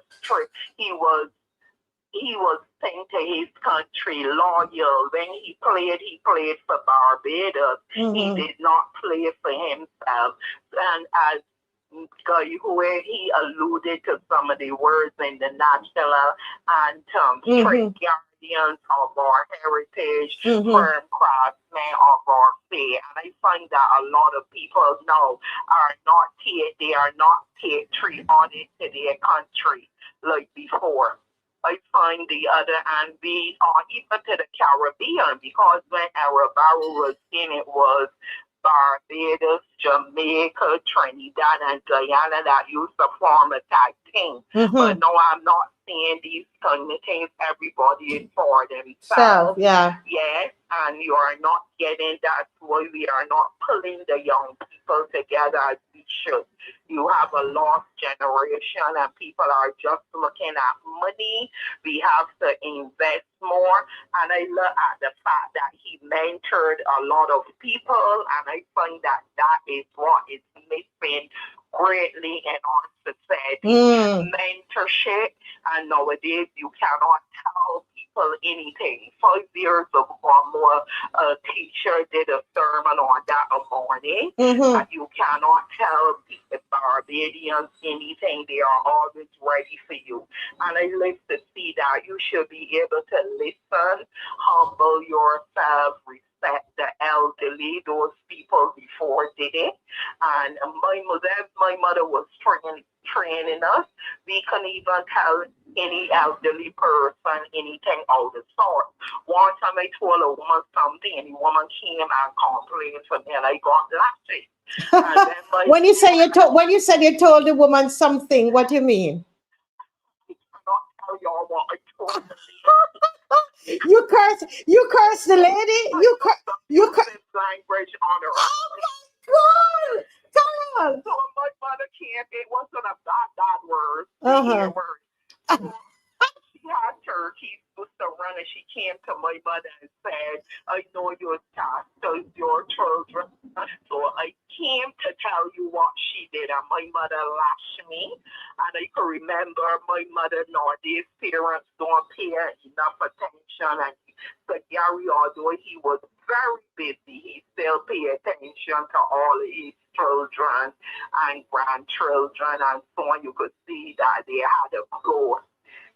saying to his country, loyal. When he played for Barbados. He did not play for himself. And as where he alluded to some of the words in the national anthem, strict guardians of our heritage, firm craftsmen of our faith. And I find that a lot of people now they are not patriotic to their country like before. I find the other, and we are even to the Caribbean, because when our barrel was in, it was Barbados, Jamaica, Trinidad, and Guyana that used to form a tag team. But no, I'm not seeing these kind of things. Everybody is for themselves. Yes, and you are not getting that. Why we are not pulling the young people together as we should. You have a lost generation, and people are just looking at money. We have to invest more. And I look at the fact that he mentored a lot of people, and I find that is what is missing greatly in our society. Mentorship, and nowadays you cannot tell people anything. 5 years ago or more, a teacher did a sermon on that morning, and you cannot tell the Barbadians anything. They are always ready for you. And I like to see that you should be able to listen, humble yourself, respect the elderly, those people before did it. And my mother was training us. We couldn't even tell any elderly person anything of the sort. One time I told a woman something, and the woman came and complained to me, and I got lashes. When you said you told the woman something, what do you mean? I cannot tell y'all what I You curse the lady. You curse language on her. Oh my God! Come on. So my mother can't. It wasn't a bad word. Word. She had turkeys supposed to run, and she came to my mother and said, "I know your tasks, your children." So I came to tell you what she did, and my mother lashed me. And I can remember my mother nowadays parents don't pay enough attention, and but Gary, although he was very busy, he still paid attention to all his children and grandchildren, and so on. You could see that they had a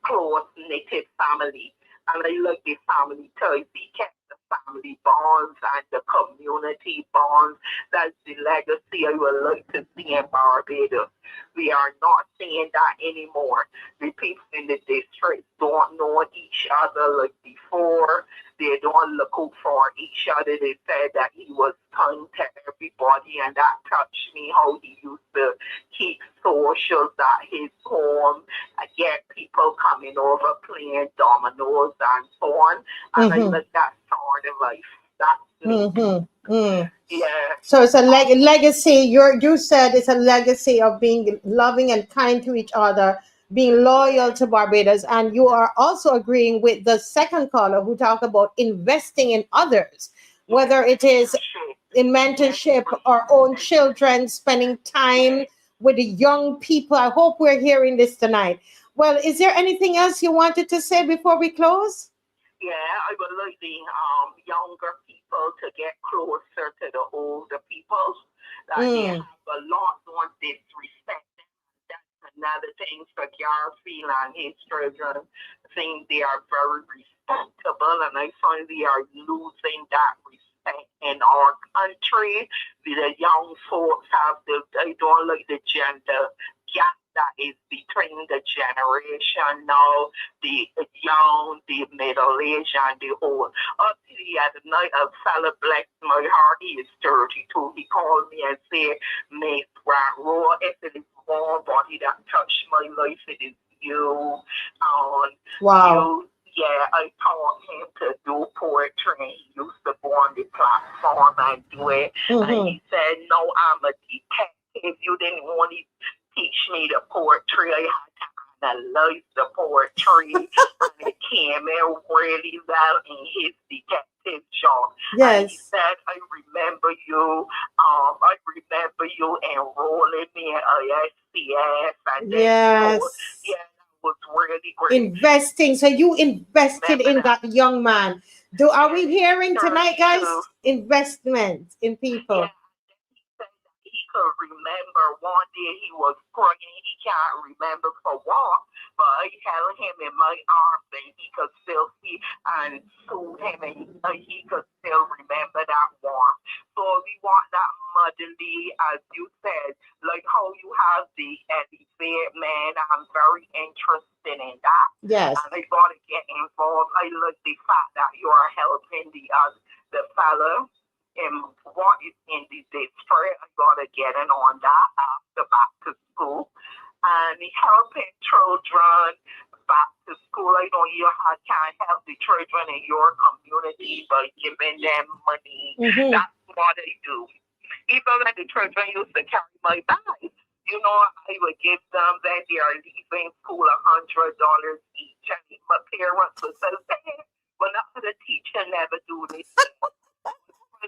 close-knitted family. And I like the family ties. He kept the family bonds and the community bonds. That's the legacy I would like to see in Barbados. We are not seeing that anymore. The people in the district don't know each other like before. They don't look out for each other. They said that he was kind to everybody, and that touched me, how he used to keep socials at his home and get people coming over playing dominoes and so on. And I like that sort of life. That's yeah. So it's a legacy. You said it's a legacy of being loving and kind to each other, being loyal to Barbados, and you are also agreeing with the second caller who talked about investing in others, whether it is in mentorship or own children, spending time with the young people. I hope we're hearing this tonight. Well, is there anything else you wanted to say before we close? Yeah, I would like the younger people to get closer to the older people. That they have a lot more disrespect. That's another thing for Garfield and his children. I think they are very respectable, and I find we are losing that respect in our country. The young folks they don't like the gender gap that is between the generation now, the young, the middle-aged, and the old. Up to the other night, a fella blessed my heart. He is 32. He called me and said, "Miss Grant Roy, if it is one body that touched my life, it is you." Wow. Yeah, I taught him to do poetry, and he used to go on the platform and do it. And he said, "No, I'm a detective. You didn't want to teach me the poetry. I had to analyze the poetry." And it came in really well in his detective job. Yes. And he said, I remember you enrolling me in ISCS. And then was really great. Investing. So you invested in that young man. Are we hearing tonight, guys? Investment in people. Yeah. He could remember one day he was praying. He can't remember for what, but I held him in my arms and he could still see and soothe him, and he could still remember that warmth. So we want that motherly, as you said, like how you have the elevate man. I'm very interested in that. Yes. And I got to get involved. I like the fact that you are helping the fellow. What is in the district, I gotta get in on that after back to school. And helping children back to school. I know you can help the children in your community by giving them money. That's what I do. Even when the children used to carry my bag, I would give them when they are leaving school $100 each. And my parents would say, "Hey, well, not the teacher never do this."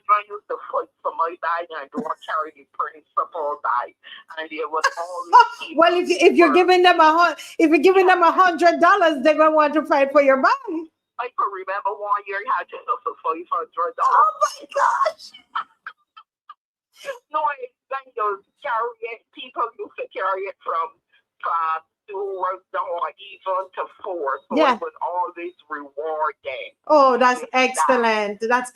I used to fight for my bag and don't carry the principal bag, and there was always well, if you're giving them $100, they're gonna want to fight for your bag. I can remember one year I had to for $500. Oh my gosh! No, when you carry it, people used to carry it from 2 or even to 4. So it was always rewarding. Oh, that's excellent. That's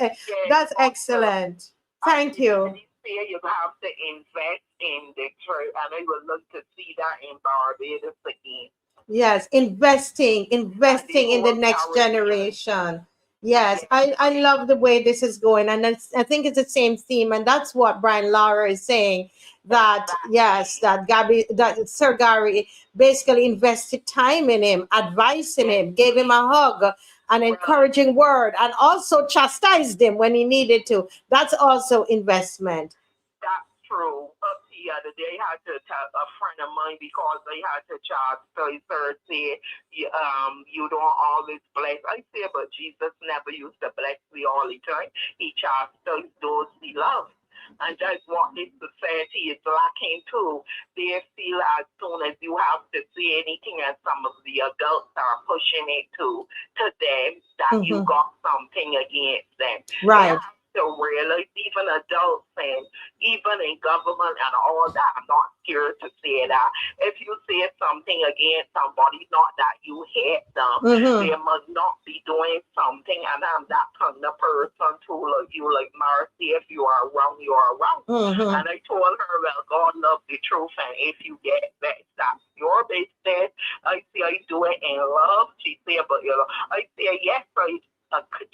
excellent. Thank you. You have to invest in the church, and I would love to see that in Barbados again. Yes, investing in the next generation. Yes, I love the way this is going, and I think it's the same theme, and that's what Brian Lauer is saying. that yes, that Sir Gary basically invested time in him, advising him, gave him a hug, an encouraging word, and also chastised him when he needed to. That's also investment. That's true. Up the other day, I had to tell a friend of mine because they had to charge. So he said, you don't always bless. I say, but Jesus never used to bless me all the time. He chastised those he loves. And that's what this society is lacking too. They feel as soon as you have to say anything, and some of the adults are pushing it to them, that you got something against them. Right. To realize even adults and even in government and all that, I'm not scared to say that. If you say something against somebody, not that you hate them, they must not be doing something. And I'm that kind of person too, like you, like Marcy, if you are wrong, you are wrong. And I told her, well, God loves the truth, and if you get that, that's your business. I say I do it in love. She said, but I say yes,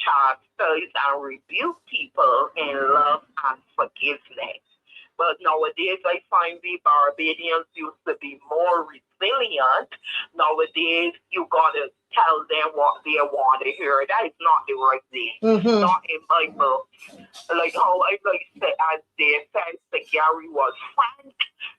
chastise and rebuke people in love and forgiveness. But nowadays, I find the Barbadians used to be more resilient. Nowadays, you got to tell them what they want to hear. That is not the right thing. Not in my book. Like how I said, as they said, Gary was frank.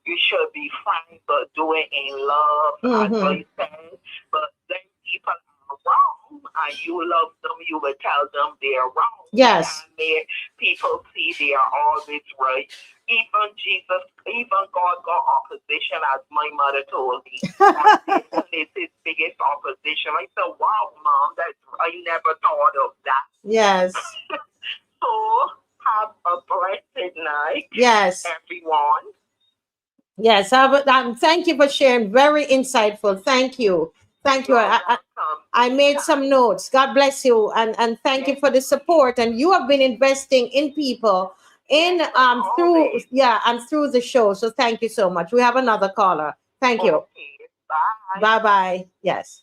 You should be frank, but do it in love, as I said. But then people are wrong, and you love them, you will tell them they're wrong. Yes. And people see they are always right. Even God got opposition, as my mother told me. That is his biggest opposition. I said, wow, Mom, I never thought of that. Yes. So have a blessed night. Yes. Everyone. Yes. Thank you for sharing. Very insightful. Thank you. Thank you. I made some notes. God bless you. And thank you for the support. And you have been investing in people through the show. So thank you so much. We have another caller. Thank you. Okay, bye. Bye-bye. Yes.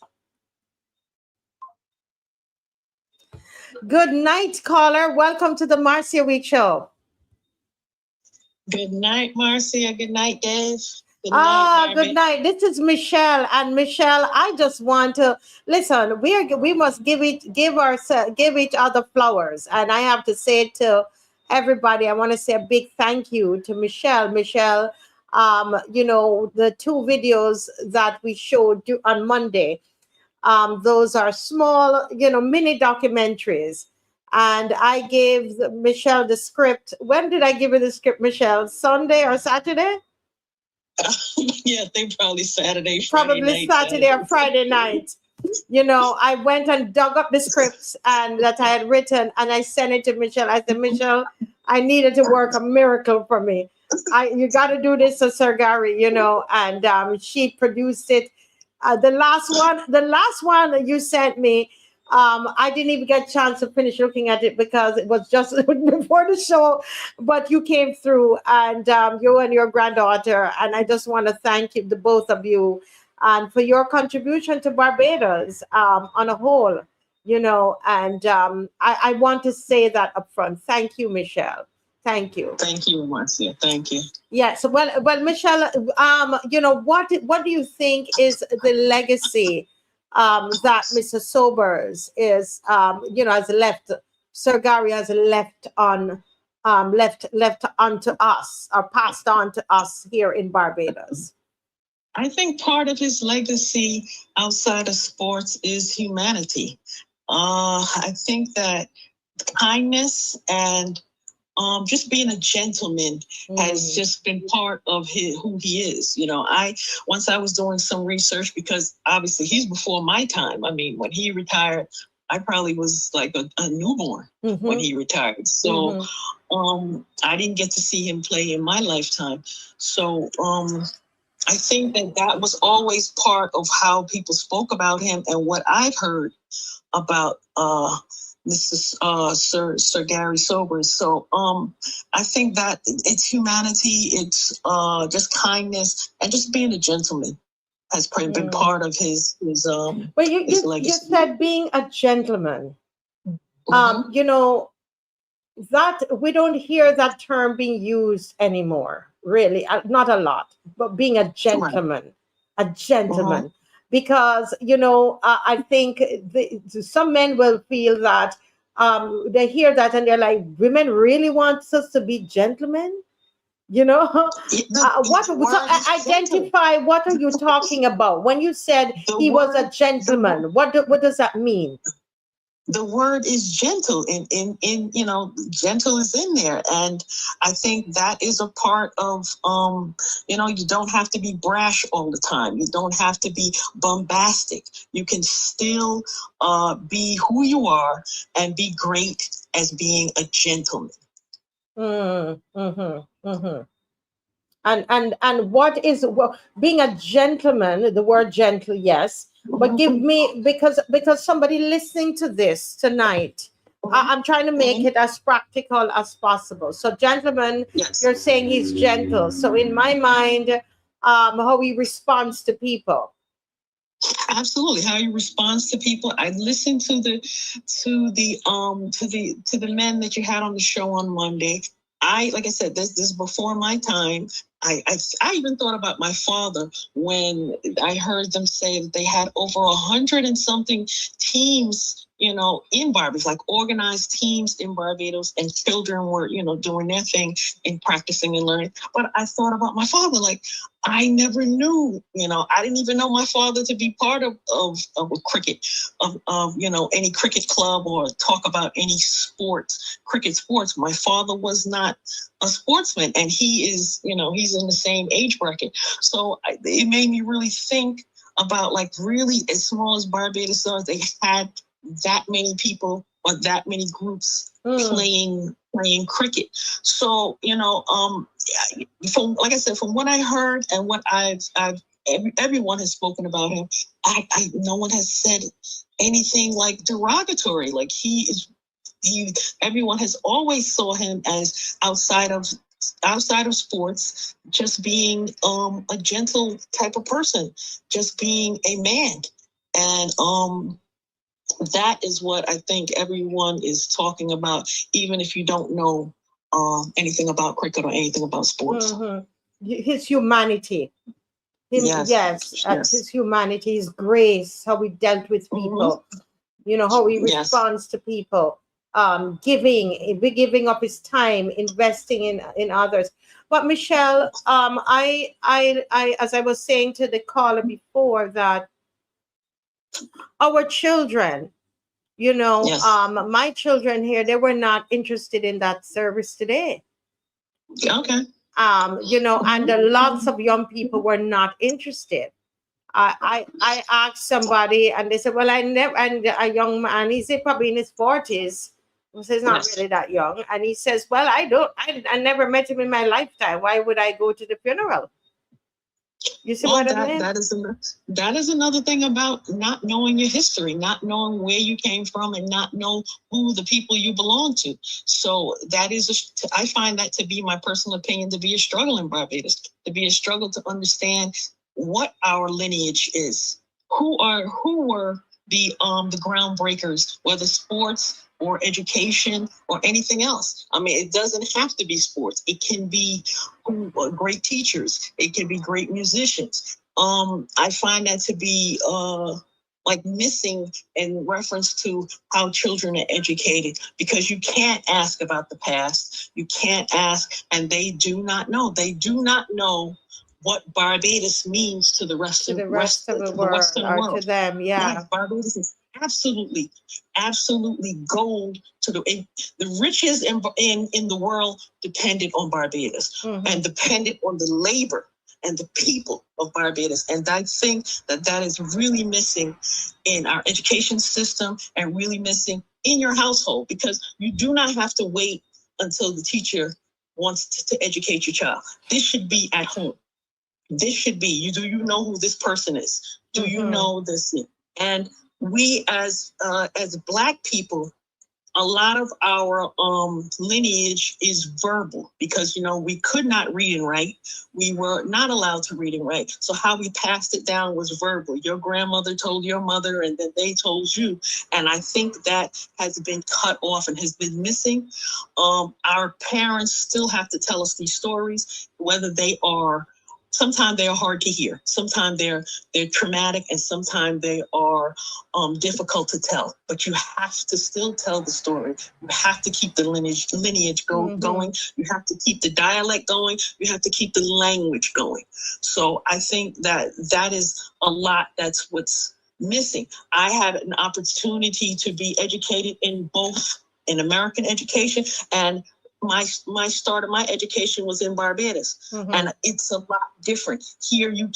Good night, caller. Welcome to the Marcia Weekes Show. Good night, Marcia. Good night, Dave. Good night, good night. This is Michelle, and Michelle, I just want to listen. We must give each other flowers, and I have to say to everybody, I want to say a big thank you to Michelle. Michelle, the 2 videos that we showed on Monday, those are small, mini documentaries. And I gave Michelle the script. When did I give her the script, Michelle? Sunday or Saturday? Yeah, I think probably Saturday. Probably Saturday or Friday night. I went and dug up the scripts that I had written, and I sent it to Michelle. I said, Michelle, I needed to work a miracle for me. You got to do this to Sir Gary, and she produced it. The last one that you sent me, I didn't even get a chance to finish looking at it because it was just before the show, but you came through, and you and your granddaughter, and I just want to thank you, the both of you, and for your contribution to Barbados on a whole, and I want to say that up front. Thank you, Michelle. Thank you. Thank you, Marcia. Thank you. Yes. Well, Michelle, what do you think is the legacy that Mr. Sobers has left, Sir Gary has left onto us, or passed on to us here in Barbados? I think part of his legacy outside of sports is humanity. I think that kindness and just being a gentleman has just been part of who he is. Once I was doing some research, because obviously he's before my time. I mean, when he retired, I probably was like a newborn when he retired. So I didn't get to see him play in my lifetime. So I think that was always part of how people spoke about him and what I've heard about Sir Gary Sobers. So I think that it's humanity, it's just kindness, and just being a gentleman has been part of his But you legacy. said being a gentleman. That we don't hear that term being used anymore. really, not a lot, but being a gentleman, a gentleman. Because, you know, I think some men will feel that they hear that and they're like, women really want us to be gentlemen? You know, identify, what are you talking about? When you said he was a gentleman, what does that mean? The word is gentle, in you know, gentle is in there, and I think that is a part of you know, you don't have to be brash all the time, you don't have to be bombastic, you can still be who you are and be great as being a gentleman. And what is, well, being a gentleman, the word gentle, yes, but give me, because somebody listening to this tonight, I'm trying to make it as practical as possible. So gentleman, you're saying he's gentle. So in my mind, how he responds to people. Absolutely, how he responds to people. I listened to the men that you had on the show on Monday. Like I said, this is before my time. I even thought about my father when I heard them say that they had over 100 and something teams, you know, in Barbados, like organized teams in Barbados, and children were, you know, doing their thing and practicing and learning. But I thought about my father, like, I never knew, you know, I didn't even know my father to be part of a cricket, of you know, any cricket club or talk about any sports, cricket sports. My father was not a sportsman, and he is, you know, he's in the same age bracket. So it made me really think about, like, really, as small as Barbados was, they had that many people or that many groups playing cricket. So, you know, from, like I said, from what I heard and what everyone has spoken about him, no one has said anything like derogatory. Like, everyone has always saw him as outside of sports, just being a gentle type of person, just being a man. And that is what I think everyone is talking about, even if you don't know anything about cricket or anything about sports. His humanity. His humanity, his grace, how he dealt with people, you know, how he responds to people, giving up his time, investing in others. But Michelle, I as I was saying to the caller before, that our children, you know, my children here, they were not interested in that service today. Okay. You know, and lots of young people were not interested. I asked somebody, and they said, well, I never, and a young man, he's probably in his 40s, he says not really that young, and he says, well, I never met him in my lifetime. Why would I go to the funeral? You see what I mean? That is another thing about not knowing your history, not knowing where you came from, and not know who the people you belong to. So that is, I find that to be my personal opinion, to be a struggle in Barbados, to be a struggle to understand what our lineage is, who were the groundbreakers, whether sports or education or anything else. I mean, it doesn't have to be sports. It can be great teachers. It can be great musicians. I find that to be like missing in reference to how children are educated, because you can't ask about the past. You can't ask, and they do not know. They do not know what Barbados means to the rest of the Western world. To them, yeah. Barbados is absolutely gold to the riches in the world depended on Barbados, and depended on the labor and the people of Barbados. And I think that is really missing in our education system, and really missing in your household, because you do not have to wait until the teacher wants to educate your child. This should be at home. This should be, do you know who this person is? Do you know this? And we as Black people, a lot of our lineage is verbal because, we could not read and write. We were not allowed to read and write. So how we passed it down was verbal. Your grandmother told your mother and then they told you. And I think that has been cut off and has been missing. Our parents still have to tell us these stories, whether sometimes they are hard to hear. Sometimes they're traumatic and sometimes they are difficult to tell. But you have to still tell the story. You have to keep the lineage going. You have to keep the dialect going. You have to keep the language going. So I think that is a lot. That's what's missing. I had an opportunity to be educated in American education, and my start of my education was in Barbados. And it's a lot different. Here in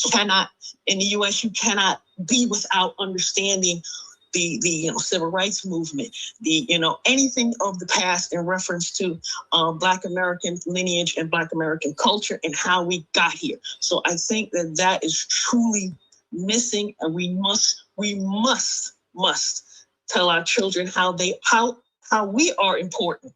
the US, you cannot be without understanding the civil rights movement, anything of the past in reference to Black American lineage and Black American culture and how we got here. So I think that is truly missing, and we must tell our children how we are important.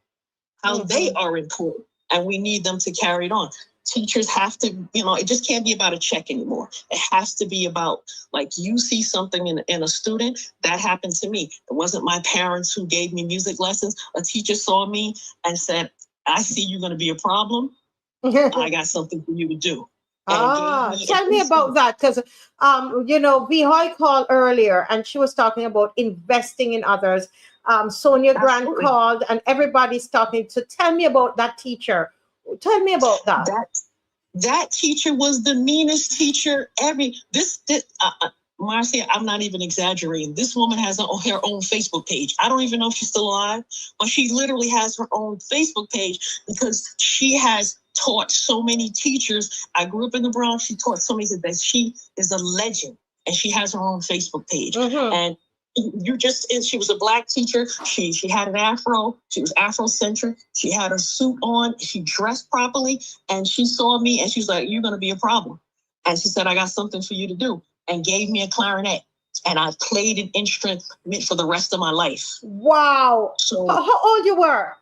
How they are important, and we need them to carry it on. Teachers have to, it just can't be about a check anymore. It has to be about, like, you see something in a student. That happened to me. It wasn't my parents who gave me music lessons. A teacher saw me and said, I see you're going to be a problem. I got something for you to do. Tell me about that, because Vihoy called earlier and she was talking about investing in others. Sonia Grant called and everybody's talking. So tell me about that teacher. Tell me about that. That teacher was the meanest teacher Marcia, I'm not even exaggerating. This woman has her own Facebook page. I don't even know if she's still alive, but she literally has her own Facebook page because she has taught so many teachers. I grew up in the Bronx. She taught so many that she is a legend, and she has her own Facebook page. And she was a Black teacher. She had an afro. She was Afrocentric. She had her suit on. She dressed properly, and she saw me and she's like, "You're going to be a problem." And she said, "I got something for you to do," and gave me a clarinet. And I played an instrument for the rest of my life. Wow. So how old you were?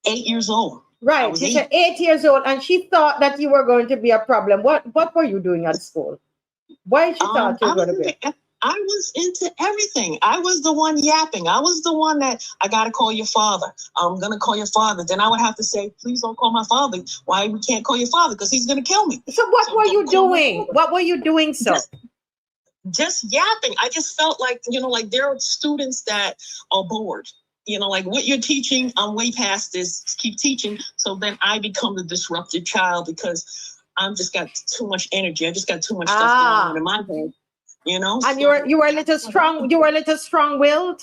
8 years old. Right. She said 8 years old, and she thought that you were going to be a problem. What were you doing at school? Why she thought you were going to be? I was into everything. I was the one yapping. I was the one that, I got to call your father. I'm going to call your father. Then I would have to say, please don't call my father. Why we can't call your father? Because he's going to kill me. So what were you doing? What were you doing, so? Just yapping. I just felt like, like there are students that are bored. Like what you're teaching, I'm way past this. Keep teaching. So then I become the disruptive child because I'm just got too much energy. I just got too much stuff going on in my head. And you were a little strong. You were a little strong-willed.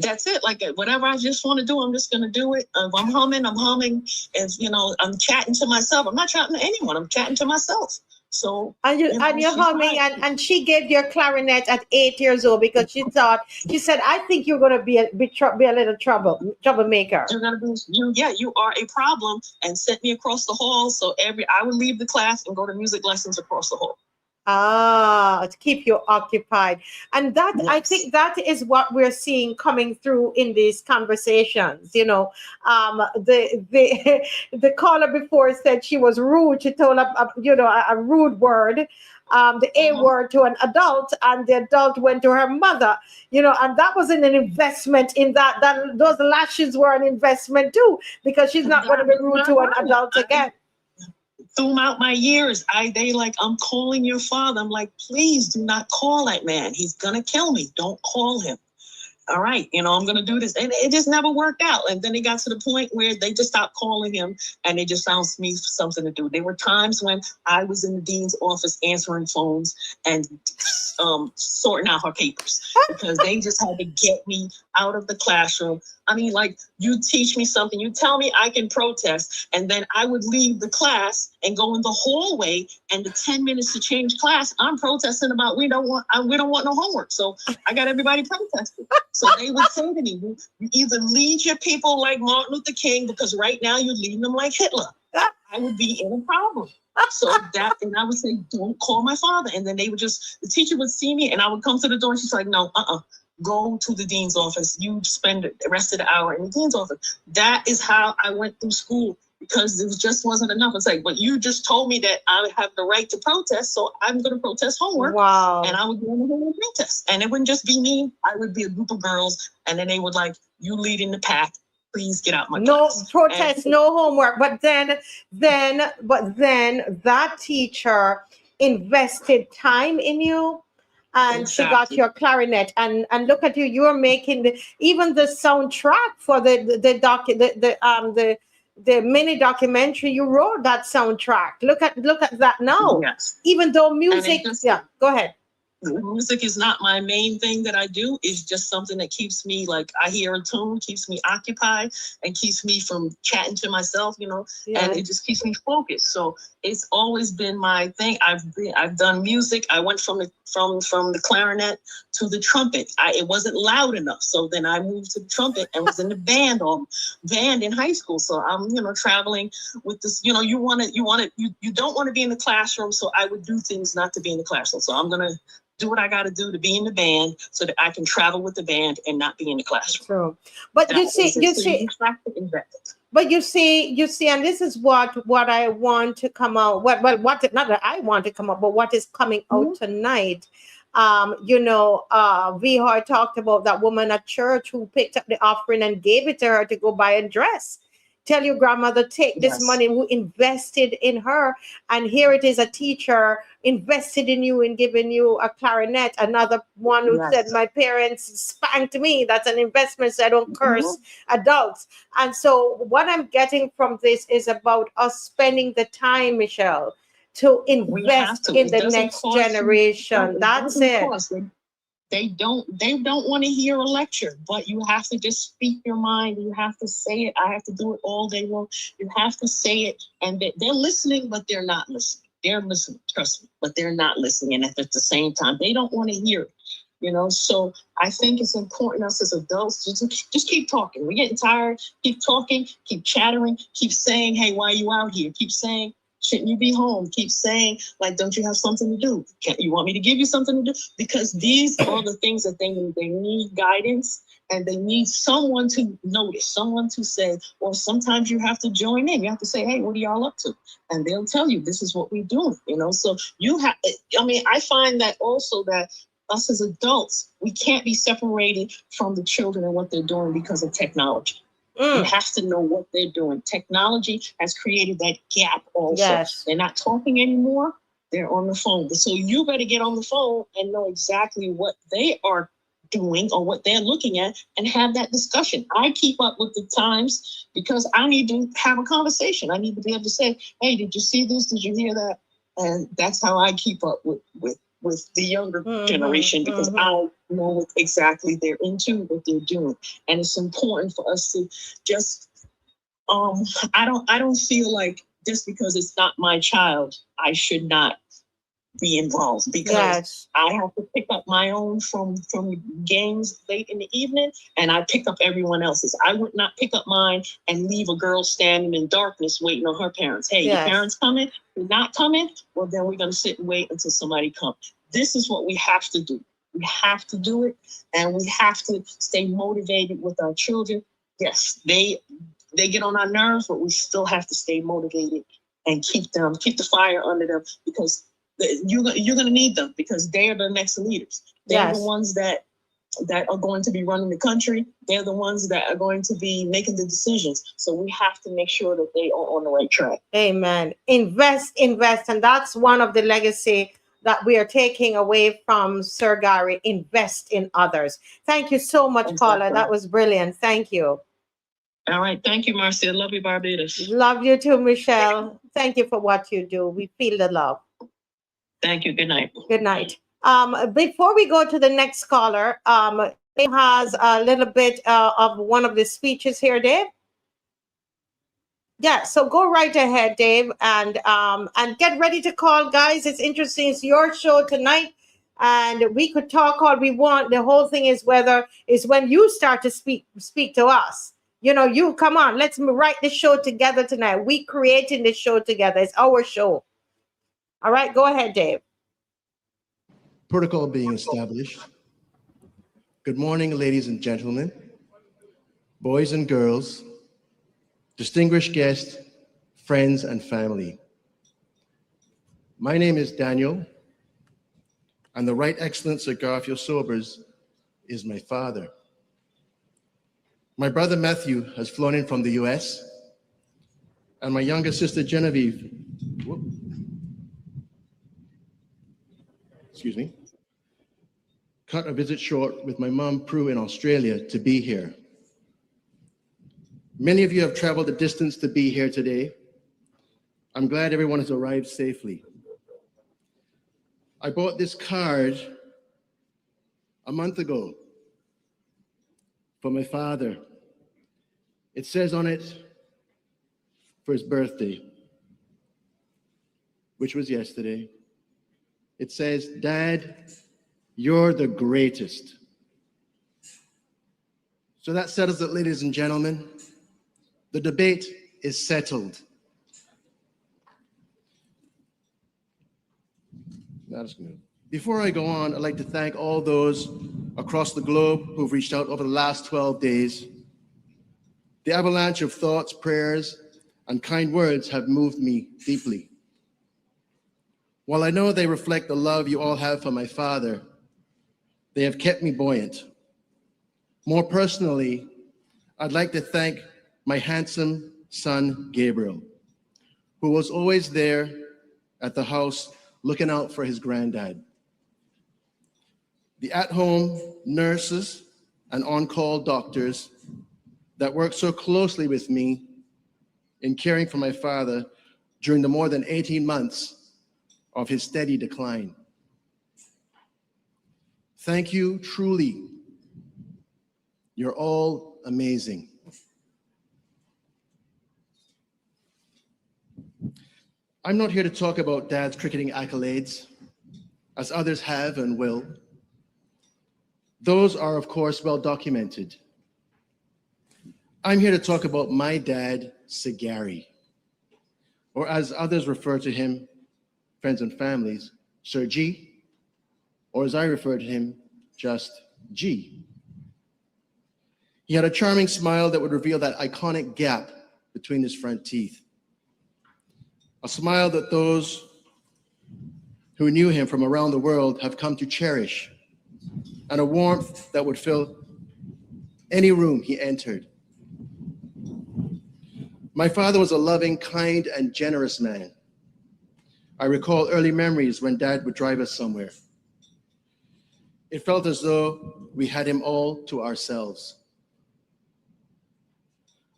That's it. Like whatever I just want to do, I'm just going to do it. If I'm humming. If I'm chatting to myself. I'm not chatting to anyone. I'm chatting to myself. So you're humming, and she gave you a clarinet at 8 years old because she said, I think you're going to be a little troublemaker. You're going to be, you are a problem, and sent me across the hall. So I would leave the class and go to music lessons across the hall. To keep you occupied. And that, yes. I think that is what we're seeing coming through in these conversations. The caller before said she was rude. She told a rude word, the A word to an adult, and the adult went to her mother, and that was an investment in that those lashes were an investment too, because she's not going to be rude to an adult again. Throughout my years, they like, I'm calling your father. I'm like, please do not call that man. He's going to kill me. Don't call him. All right, I'm going to do this. And it just never worked out. And then it got to the point where they just stopped calling him and they just found me something to do. There were times when I was in the dean's office answering phones and sorting out her papers because they just had to get me out of the classroom. I mean, like, you teach me something, you tell me I can protest, and then I would leave the class and go in the hallway, and the 10 minutes to change class, I'm protesting about we don't want no homework. So I got everybody protesting. So they would say to me, you either lead your people like Martin Luther King, because right now you're leading them like Hitler. I would be in a problem. So and I would say, don't call my father. And then the teacher would see me, and I would come to the door, and she's like, no, go to the dean's office. You spend the rest of the hour in the dean's office. That is how I went through school, because it just wasn't enough. It's like, but you just told me that I have the right to protest, so I'm going to protest homework. Wow. And I would go on the homework protest. And it wouldn't just be me. I would be a group of girls, and then they would like, you leading the pack. Please get out my class. Protest, no homework. But then that teacher invested time in you, and she got your clarinet. And look at you, you're making even the soundtrack for the mini documentary. You wrote that soundtrack. Look at that now. Yes. Even though music, go ahead. Music is not my main thing that I do. It's just something that keeps me, like, I hear a tune, keeps me occupied, and keeps me from chatting to myself, and it just keeps me focused. So it's always been my thing. I've done music. I went from the clarinet to the trumpet. It wasn't loud enough, so then I moved to the trumpet and was in the band in high school. So I'm traveling with this. You don't want to be in the classroom, so I would do things not to be in the classroom. So I'm gonna do what I got to do to be in the band so that I can travel with the band and not be in the classroom. True. But you see, and this is what I want to come out. Not that I want to come up, but what is coming out tonight. Vihar talked about that woman at church who picked up the offering and gave it to her to go buy a dress. Tell your grandmother, take this money, who invested in her. And here it is, a teacher invested in you and giving you a clarinet. Another one who said, my parents spanked me. That's an investment, so I don't curse adults. And so what I'm getting from this is about us spending the time, Michelle, to invest in the next generation. That's it. They don't want to hear a lecture, but you have to just speak your mind. You have to say it. I have to do it all day long. You have to say it. And they're listening, but they're not listening. They're listening, trust me, but they're not listening. And at the same time, they don't want to hear it. So I think it's important us as adults just keep talking. We're getting tired. Keep talking, keep chattering, keep saying, hey, why are you out here? Keep saying, shouldn't you be home? Keep saying, like, don't you have something to do? You want me to give you something to do? Because these are the things that they need. They need guidance, and they need someone to notice, someone to say, or sometimes you have to join in. You have to say, hey, what are y'all up to? And they'll tell you, this is what we're doing, So you have, I find that also that us as adults, we can't be separated from the children and what they're doing because of technology. You have to know what they're doing. Technology has created that gap also. Yes. They're not talking anymore. They're on the phone. So you better get on the phone and know exactly what they are doing or what they're looking at and have that discussion. I keep up with the times because I need to have a conversation. I need to be able to say, hey, did you see this? Did you hear that? And that's how I keep up with the younger generation, because I know what exactly they're into, what they're doing. And it's important for us to just, I don't feel like just because it's not my child, I should not be involved, because I have to pick up my own from games late in the evening, and I pick up everyone else's. I would not pick up mine and leave a girl standing in darkness waiting on her parents. Hey, your parents coming? You're not coming? Well, then we're going to sit and wait until somebody comes. This is what we have to do. We have to do it, and we have to stay motivated with our children. Yes, they get on our nerves, but we still have to stay motivated and keep the fire under them, because you're going to need them, because they're the next leaders. They're the ones that are going to be running the country. They're the ones that are going to be making the decisions. So we have to make sure that they are on the right track. Amen. Invest. And that's one of the legacy that we are taking away from Sir Gary. Invest in others. Thank you so much, Paula. That was brilliant. Thank you. All right. Thank you, Marcia. Love you, Barbados. Love you too, Michelle. Thank you for what you do. We feel the love. Thank you. Good night. Good night. Before we go to the next caller, Dave has a little bit of one of the speeches here, Dave. Yeah, so go right ahead, Dave, and get ready to call, guys. It's interesting. It's your show tonight, and we could talk all we want. The whole thing is when you start to speak to us. You come on. Let's write the show together tonight. We creating this show together. It's our show. All right, go ahead, Dave. Protocol being established. Good morning, ladies and gentlemen, boys and girls, distinguished guests, friends and family. My name is Daniel, and the Right Excellent Sir Garfield Sobers is my father. My brother Matthew has flown in from the US, and my younger sister Genevieve, cut a visit short with my mom Prue in Australia to be here. Many of you have traveled the distance to be here today. I'm glad everyone has arrived safely. I bought this card a month ago for my father. It says on it, for his birthday, which was yesterday, it says, "Dad, you're the greatest." So that settles it, ladies and gentlemen. The debate is settled. Before I go on, I'd like to thank all those across the globe who've reached out over the last 12 days. The avalanche of thoughts, prayers, and kind words have moved me deeply. While I know they reflect the love you all have for my father, they have kept me buoyant. More personally, I'd like to thank my handsome son, Gabriel, who was always there at the house looking out for his granddad. The at-home nurses and on-call doctors that worked so closely with me in caring for my father during the more than 18 months of his steady decline. Thank you, truly. You're all amazing. I'm not here to talk about Dad's cricketing accolades, as others have and will. Those are, of course, well documented. I'm here to talk about my dad, Sir Gary, or as others refer to him, friends and families, Sir G, or as I refer to him, just G. He had a charming smile that would reveal that iconic gap between his front teeth. A smile that those who knew him from around the world have come to cherish, and a warmth that would fill any room he entered. My father was a loving, kind, and generous man. I recall early memories when Dad would drive us somewhere. It felt as though we had him all to ourselves.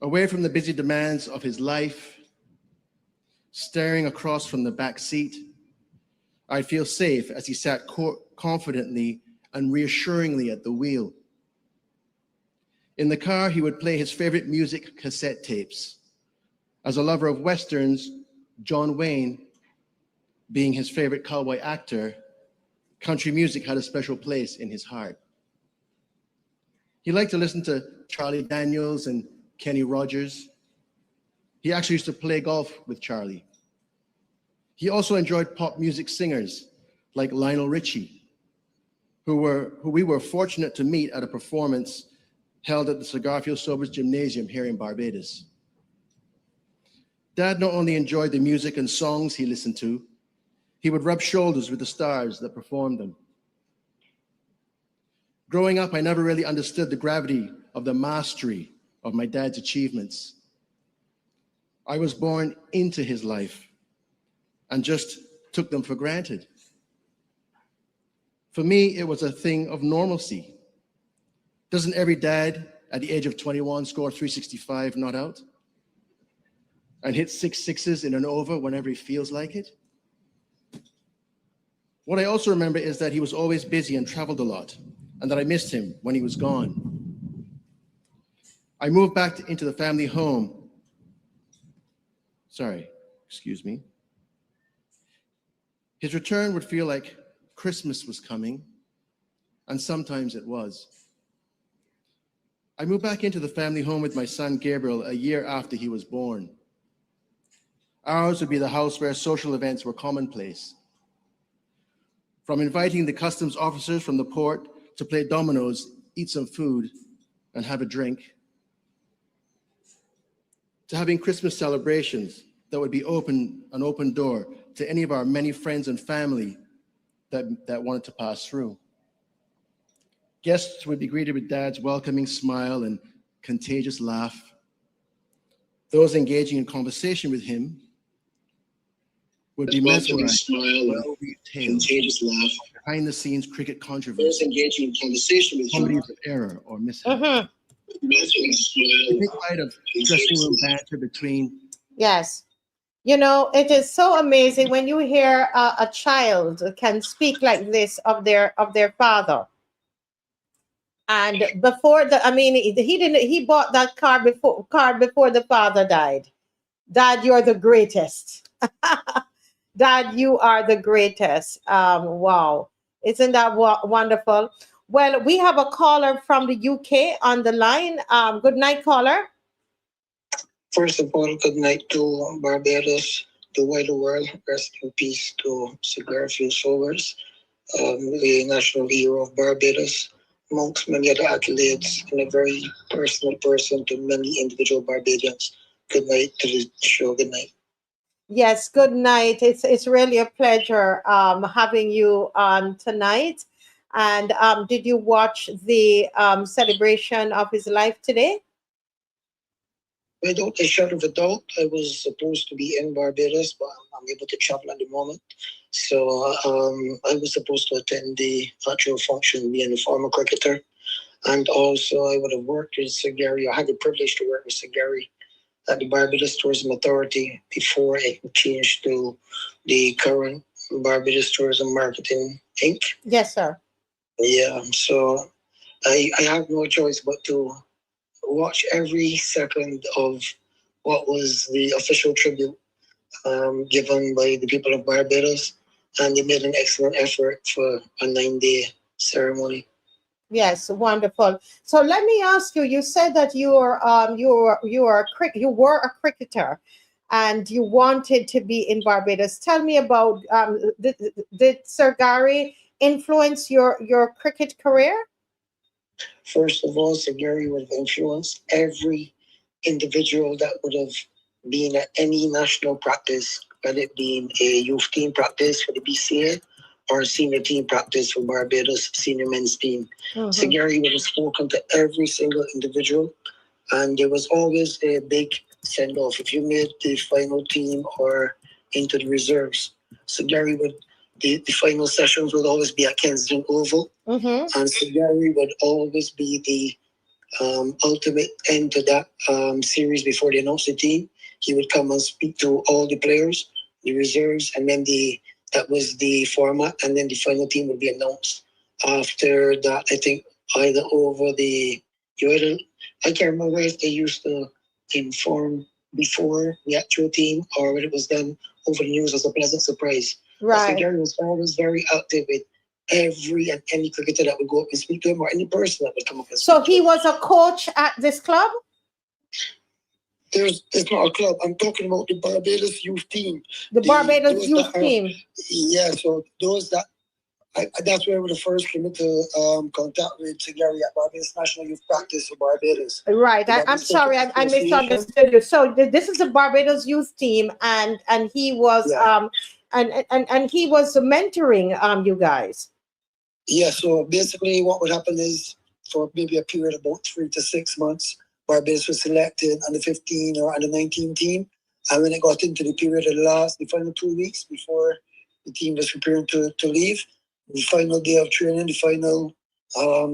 Away from the busy demands of his life, staring across from the back seat, I'd feel safe as he sat confidently and reassuringly at the wheel. In the car, he would play his favorite music cassette tapes. As a lover of Westerns, John Wayne being his favorite cowboy actor, country music had a special place in his heart. He liked to listen to Charlie Daniels and Kenny Rogers. He actually used to play golf with Charlie. He also enjoyed pop music singers like Lionel Richie, who we were fortunate to meet at a performance held at the Sir Garfield Sobers Gymnasium here in Barbados. Dad not only enjoyed the music and songs he listened to, he would rub shoulders with the stars that performed them. Growing up, I never really understood the gravity of the mastery of my dad's achievements. I was born into his life and just took them for granted. For me, it was a thing of normalcy. Doesn't every dad at the age of 21 score 365 not out and hit 6 sixes in an over whenever he feels like it? What I also remember is that he was always busy and traveled a lot, and that I missed him when he was gone. I moved back into the family home. His return would feel like Christmas was coming, and sometimes it was. I moved back into the family home with my son Gabriel a year after he was born. Ours would be the house where social events were commonplace. From inviting the customs officers from the port to play dominoes eat some food, and have a drink, to having Christmas celebrations that would be an open door to any of our many friends and family that wanted to pass through. Guests would be greeted with Dad's welcoming smile and contagious laugh. Those engaging in conversation with him would be mesmerized by well-weaved tales, behind-the-scenes cricket controversy, those engaging in conversation with comedies of error or mishap. A big fight of dressing room banter between. Yes. You know, it is so amazing when you hear a child can speak like this of their father. And before he bought that card before the father died. Dad, you're the greatest. Dad, you are the greatest. Wow. Isn't that wonderful? Well, we have a caller from the UK on the line. Good night, caller. First of all, good night to Barbados, the wider world. Rest in peace to Sir Garfield Sobers, the national hero of Barbados, amongst many other accolades, and a very personal person to many individual Barbadians. Good night to the show. Good night. Yes, good night. It's really a pleasure having you on tonight. And did you watch the celebration of his life today? Without a shadow of a doubt, I was supposed to be in Barbados, but I'm able to travel at the moment. So I was supposed to attend the actual function, being a former cricketer. And also I would have worked with Sir Gary. I had the privilege to work with Sir Gary at the Barbados Tourism Authority before it changed to the current Barbados Tourism Marketing Inc. Yes, sir. Yeah, so I have no choice but to watch every second of what was the official tribute given by the people of Barbados, and they made an excellent effort for a 9-day ceremony. Yes, wonderful. So let me ask you. You said that you were a cricketer, and you wanted to be in Barbados. Tell me about did Sir Gary influence your cricket career? First of all, Sir Gary would have influenced every individual that would have been at any national practice, whether it be a youth team practice for the BCA or a senior team practice for Barbados senior men's team. Mm-hmm. Sir Gary would have spoken to every single individual, and there was always a big send-off if you made the final team or into the reserves. Sir Gary would. The final sessions would always be at Kensington Oval. Mm-hmm. And Sir Gary would always be the ultimate end to that series before they announced the team. He would come and speak to all the players, the reserves, and then that was the format, and then the final team would be announced. After that, I think either over I can't remember if they used to inform before the actual team or whether it was done over the news as a pleasant surprise. Right. So Gary was always very active with every and any cricketer that would go up and speak to him, or any person that would come up and speak to him. So he was a coach at this club? It's not a club. I'm talking about the Barbados youth team. The Barbados youth team. Yeah, so those that's where we first came into contact with Sir Gary at Barbados National Youth Practice for Barbados. Right. I'm sorry, I misunderstood you. So this is the Barbados youth team, and he was and he was mentoring you guys. Yeah. So basically, what would happen is for maybe a period of about 3 to 6 months, Barbados was selected under 15 or under 19 team, and when it got into the period of the final 2 weeks before the team was preparing to leave. The final day of training, the final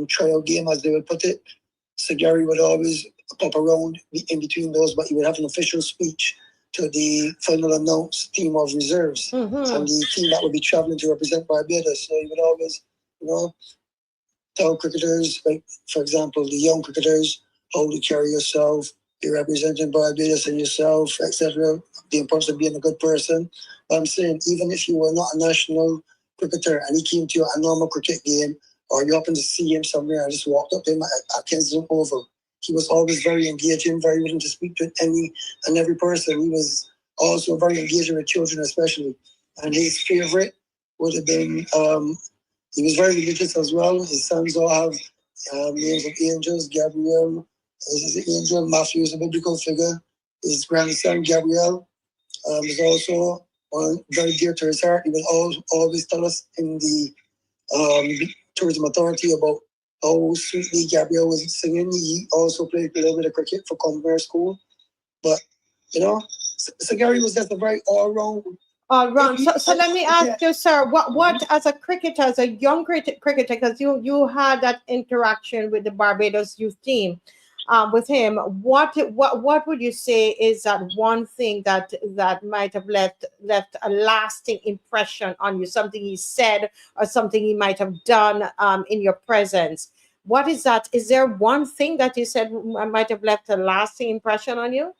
trial game, as they would put it, Sir Gary would always pop around in between those, but he would have an official speech to the final announced team of reserves, mm-hmm. and the team that would be traveling to represent Barbados. So he would always, tell cricketers, like, for example, the young cricketers, how to carry yourself, you're representing Barbados and yourself, etc. The importance of being a good person. But I'm saying, even if you were not a national cricketer and he came to a normal cricket game, or you happen to see him somewhere, I just walked up to him at Kensington Oval. He was always very engaging, very willing to speak to any and every person. He was also very engaging with children, especially. And his favorite would have been, he was very religious as well. His sons all have names of angels. Gabriel is the angel. Matthew is a biblical figure. His grandson, Gabriel, is also one very dear to his heart. He will always tell us in the tourism authority about how sweetly Gabriel was singing. He also played a little bit of cricket for Conver School. But, you know, Sir Gary was just a very all-round. All-round. So let me ask you, sir, what as a cricketer, as a young cricketer, because you had that interaction with the Barbados youth team, with him, what would you say is that one thing that might have left a lasting impression on you? Something he said or something he might have done in your presence. What is that? Is there one thing that you said might have left a lasting impression on you?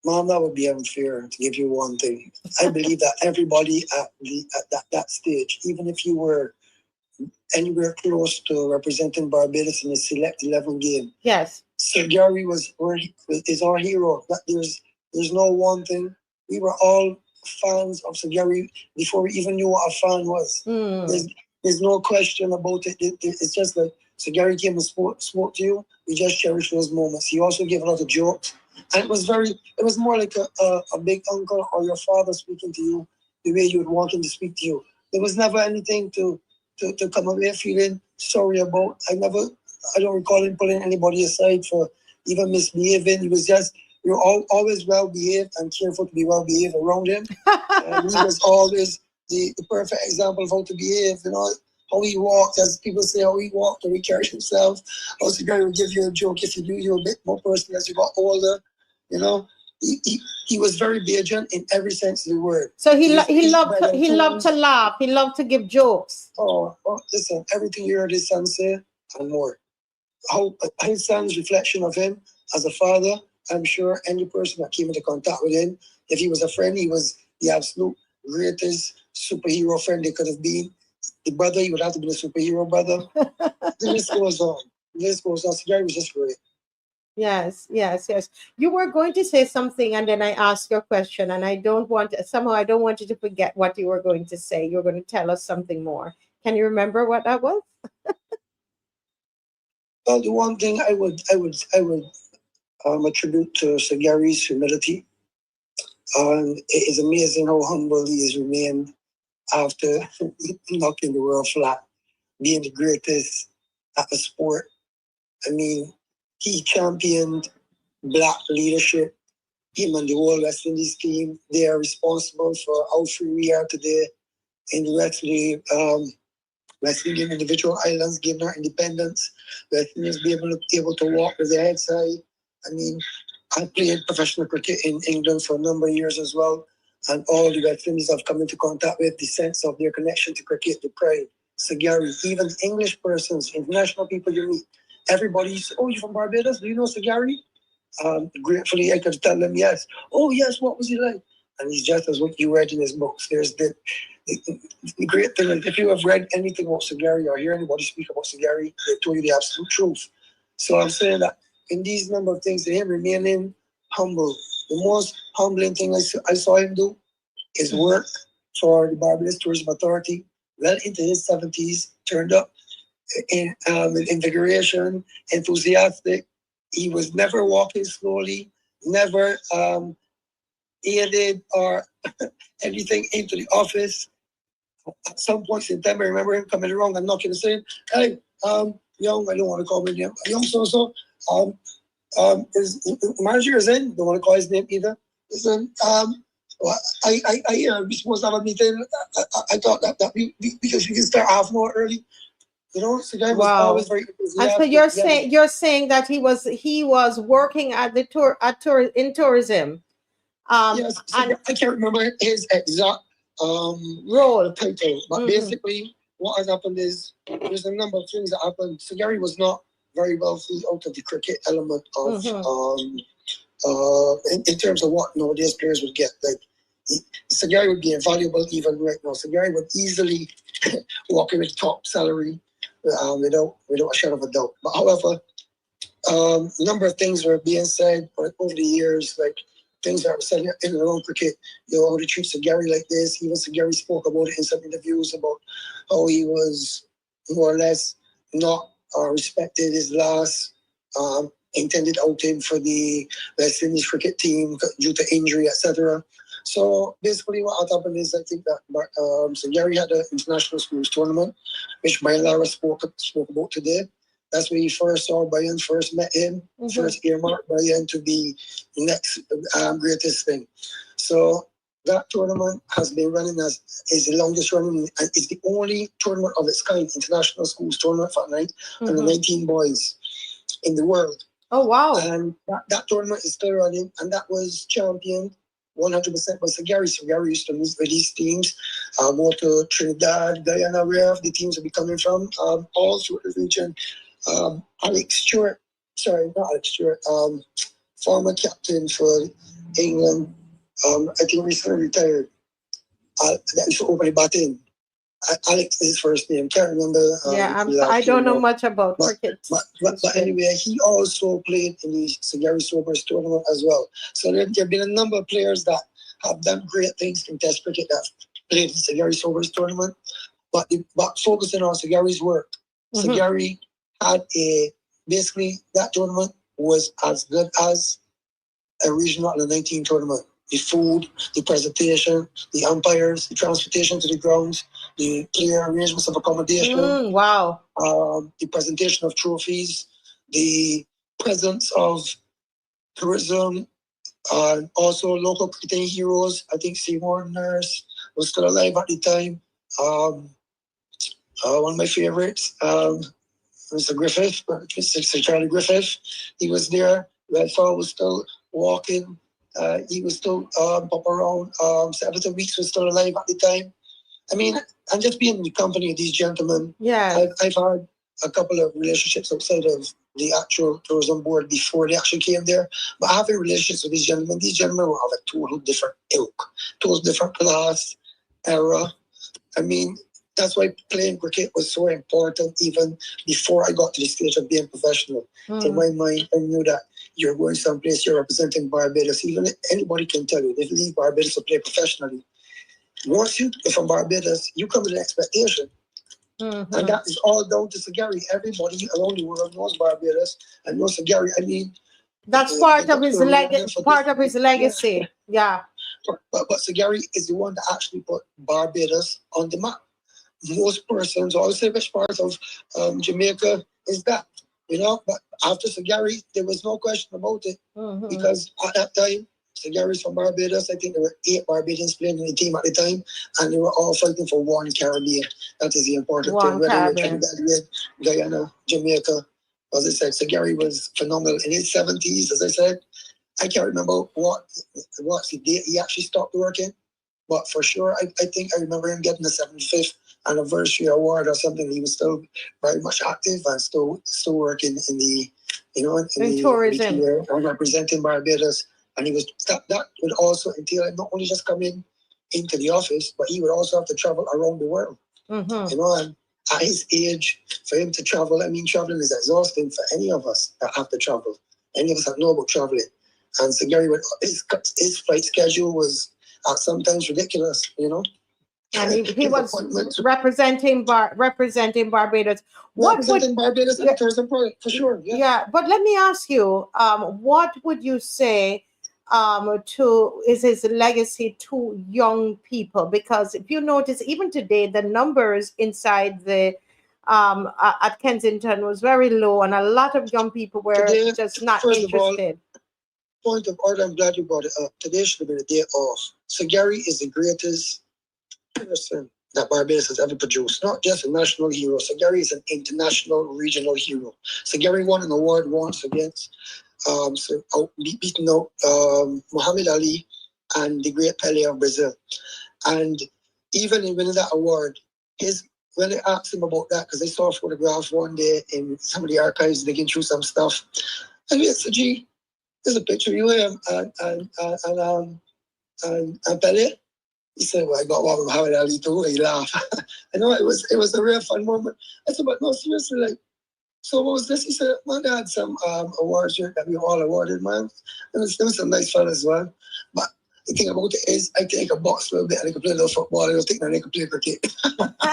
Mom, that would be unfair to give you one thing. I believe that everybody at that stage, even if you were anywhere close to representing Barbados in the Select 11 game, yes, Sir Gary is our hero. There's no one thing. We were all fans of Sir Gary before we even knew what a fan was. There's no question about it. It's just like Sir Gary came and spoke to you. We just cherish those moments. He also gave a lot of jokes. And it was more like a big uncle or your father speaking to you, the way you would want him to speak to you. There was never anything to come away feeling sorry about. I don't recall him pulling anybody aside for even misbehaving. He was just, you're always well behaved and careful to be well behaved around him. And he was always the perfect example of how to behave, you know, how he walked, as people say, how he walked, how he carried himself. Also, guy would give you a joke if you knew you were a bit more personal as you got older. You know, he was very Bajan in every sense of the word. So he loved to laugh. He loved to give jokes. Oh, listen, everything you heard his son say and more. How his son's reflection of him as a father, I'm sure any person that came into contact with him, if he was a friend, he was the absolute greatest superhero friend they could have been. The brother, he would have to be the superhero brother. The list goes on. The list goes on. So Gary was just great. Yes. You were going to say something, and then I asked your question, and I don't want you to forget what you were going to say. You're going to tell us something more. Can you remember what that was? Well, the one thing I would attribute to Sir Gary's humility. It is amazing how humble he has remained after knocking the world flat, being the greatest at the sport. I mean, he championed black leadership. Him and the whole West Indies team, they are responsible for how free we are today in the rest of the West Indian individual islands, given our independence. West Indians be able to walk with their heads high. I mean, I played professional cricket in England for a number of years as well, and all the West Indies I've come into contact with, the sense of their connection to cricket, the pride. Sir Gary, even English persons, international people you meet, everybody's, oh, you're from Barbados? Do you know Sir Gary? Gratefully, I could tell them yes. Oh, yes, what was he like? And he's just as what you read in his books. There's the great thing is, if you have read anything about Sir Gary or hear anybody speak about Sir Gary, they told you the absolute truth. So I'm saying that in these number of things, him remaining humble. The most humbling thing I saw him do is work for the Barbados Tourism Authority, well into his 70s, turned up in invigoration, enthusiastic. He was never walking slowly, never aided or anything into the office. At some point in time, I remember him coming around and knocking and saying, hey, young, I don't want to call him young, so-so, is manager is in, don't want to call his name either. Listen, we're supposed to have a meeting. I thought that because we can start half an hour early. You know, so guy was always very enthusiastic. And so you're saying that he was working at in tourism. Yes, so I can't remember his exact role title, but basically what has happened is there's a number of things that happened. So Gary was not very wealthy out of the cricket element of in terms of what nowadays players would get. Like Sir Gary would be invaluable even right now. Sir Gary would easily walk in with top salary without a shadow of a doubt. But however, a number of things were being said over the years, like things that were said in and around cricket, you know, how to treat Sir Gary like this. Even Sir Gary spoke about it in some interviews about how he was more or less not respected his last intended outing for the West Indies cricket team due to injury, etc. So basically what happened is I think that Sir Gary had an international schools tournament, which Brian Lara spoke about today. That's where he first saw Brian, first met him, first earmarked Brian to be the next greatest thing. So that tournament has been running is the longest running, and it's the only tournament of its kind, international schools tournament for under 19 boys in the world. Oh, wow. And that tournament is still running, and that was championed 100% by Sir Gary. Sir Gary used to meet with these teams, go to Trinidad, Guyana, where the teams will be coming from, all through the region. Alex Stewart, sorry, not Alex Stewart, former captain for England, I think recently retired. That used to open the batting. Alex is his first name. Can't remember. I don't know much about cricket. But anyway, he also played in the Sir Garfield Sobers tournament as well. So there have been a number of players that have done great things in Test cricket that played in the Sir Garfield Sobers tournament. But focusing on Sir Gary's work, Sir Gary had basically that tournament was as good as a regional under 19 tournament. The food, the presentation, the umpires, the transportation to the grounds, the player arrangements of accommodation. Wow. The presentation of trophies, the presence of tourism, and also local cricketing heroes. I think Seymour Nurse was still alive at the time. One of my favorites, Mr. Griffith, Sir Charlie Griffith. He was there. Redfall was still walking. He was still pop around. Sir Everton Weekes was still alive at the time. I mean, I'm just being in the company of these gentlemen. Yeah. I've had a couple of relationships outside of the actual tourism board before they actually came there. But having relationships with these gentlemen were of a total different ilk, total different class, era. I mean, that's why playing cricket was so important even before I got to the stage of being professional. In my mind, I knew that you're going someplace, you're representing Barbados. Even anybody can tell you, they leave Barbados to play professionally. Once you from Barbados, you come with an expectation. And that is all down to Sir Gary. Everybody around the world knows Barbados and knows Sir Gary. I mean, that's part of his legacy. Yeah. But Sir Gary is the one that actually put Barbados on the map. Most persons always say which part of Jamaica is that, you know. But after Sir Gary, there was no question about it because at that time, Sir Gary's from Barbados. I think there were 8 Barbadians playing in the team at the time, and they were all fighting for one Caribbean. That is the important thing. Whether you're Trinidad, Guyana, Jamaica, as I said, Sir Gary was phenomenal in his 70s. As I said, I can't remember what's the date he actually stopped working, but for sure, I think I remember him getting the 75th anniversary award or something. He was still very much active and still working in the, in tourism, representing Barbados. And he was that would also entail not only just coming into the office, but he would also have to travel around the world. And at his age, for him to travel, I mean, traveling is exhausting for any of us that have to travel. Any of us that know about traveling. And so Gary, his flight schedule was sometimes ridiculous, And he was representing Barbados. Barbados at the tourism project, for sure. Yeah, but let me ask you, what would you say is his legacy to young people? Because if you notice, even today, the numbers inside the at Kensington was very low, and a lot of young people were just not interested. Point of order, I'm glad you brought it up. Today should have been a day off. So Gary is the greatest person that Barbados has ever produced, not just a national hero. So Gary is an international regional hero. So Gary won an award once against beating out Muhammad Ali and the great Pele of Brazil. And even in winning that award, when they asked him about that, because they saw a photograph one day in some of the archives digging through some stuff, and he said, "Gee, there's a picture of you and Pele." He said, "Well, I got one with Muhammad Ali too." He laughed. I know it was a real fun moment. I said, "But no, seriously, like, so what was this?" He said, "Man, they had some awards here that we all awarded, man. There was some nice fun as well." But the thing about it is, I take a box a little bit and I can play a little football, and I think I can play cricket.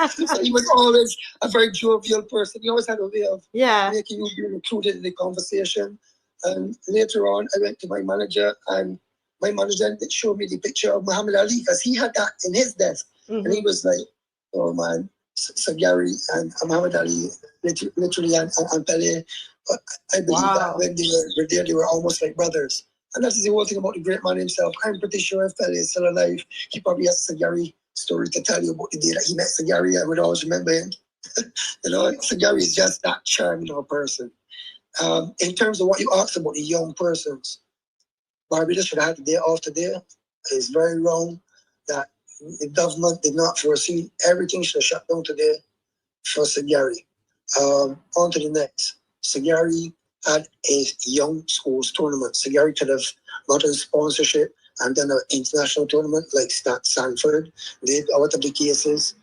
So he was always a very jovial person. He always had a way of making you be included in the conversation. And later on, I went to my manager, and my manager showed me the picture of Muhammad Ali, because he had that in his desk. And he was like, oh man, Sir Gary and Muhammad Ali, literally, and Pele. I believe that when they were there, they were almost like brothers. And that's the whole thing about the great man himself. I'm pretty sure if Pele is still alive, he probably has a Sir Gary story to tell you about the day that he met Sir Gary. I would always remember him. Sir Gary is just that charming of a person. In terms of what you asked about the young persons, Barbados should have had the day off today. It's very wrong that the government did not foresee. Everything should have shut down today for Sir Gary. On to the next. Sir Gary had a young schools tournament. Sir Gary could have gotten sponsorship and done an international tournament like Sanford did, out of the cases.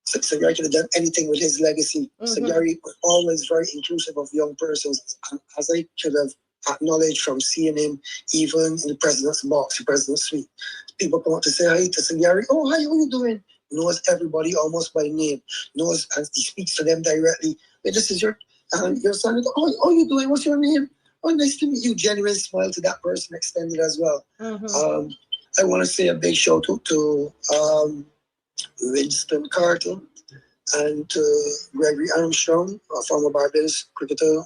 Sir Gary could have done anything with his legacy. Sir Gary was always very inclusive of young persons, as I could have acknowledged from seeing him even in the president's box, the president's suite. People come up to say hi to Sir Gary. Oh, hi, how are you doing? Knows everybody almost by name. Knows, and he speaks to them directly. Hey, this is your son. Oh, how are you doing? What's your name? Oh, nice to meet you. Genuine smile to that person extended as well. I want to say a big shout out to Winston Carter and Gregory Armstrong, a former Barbados cricketer,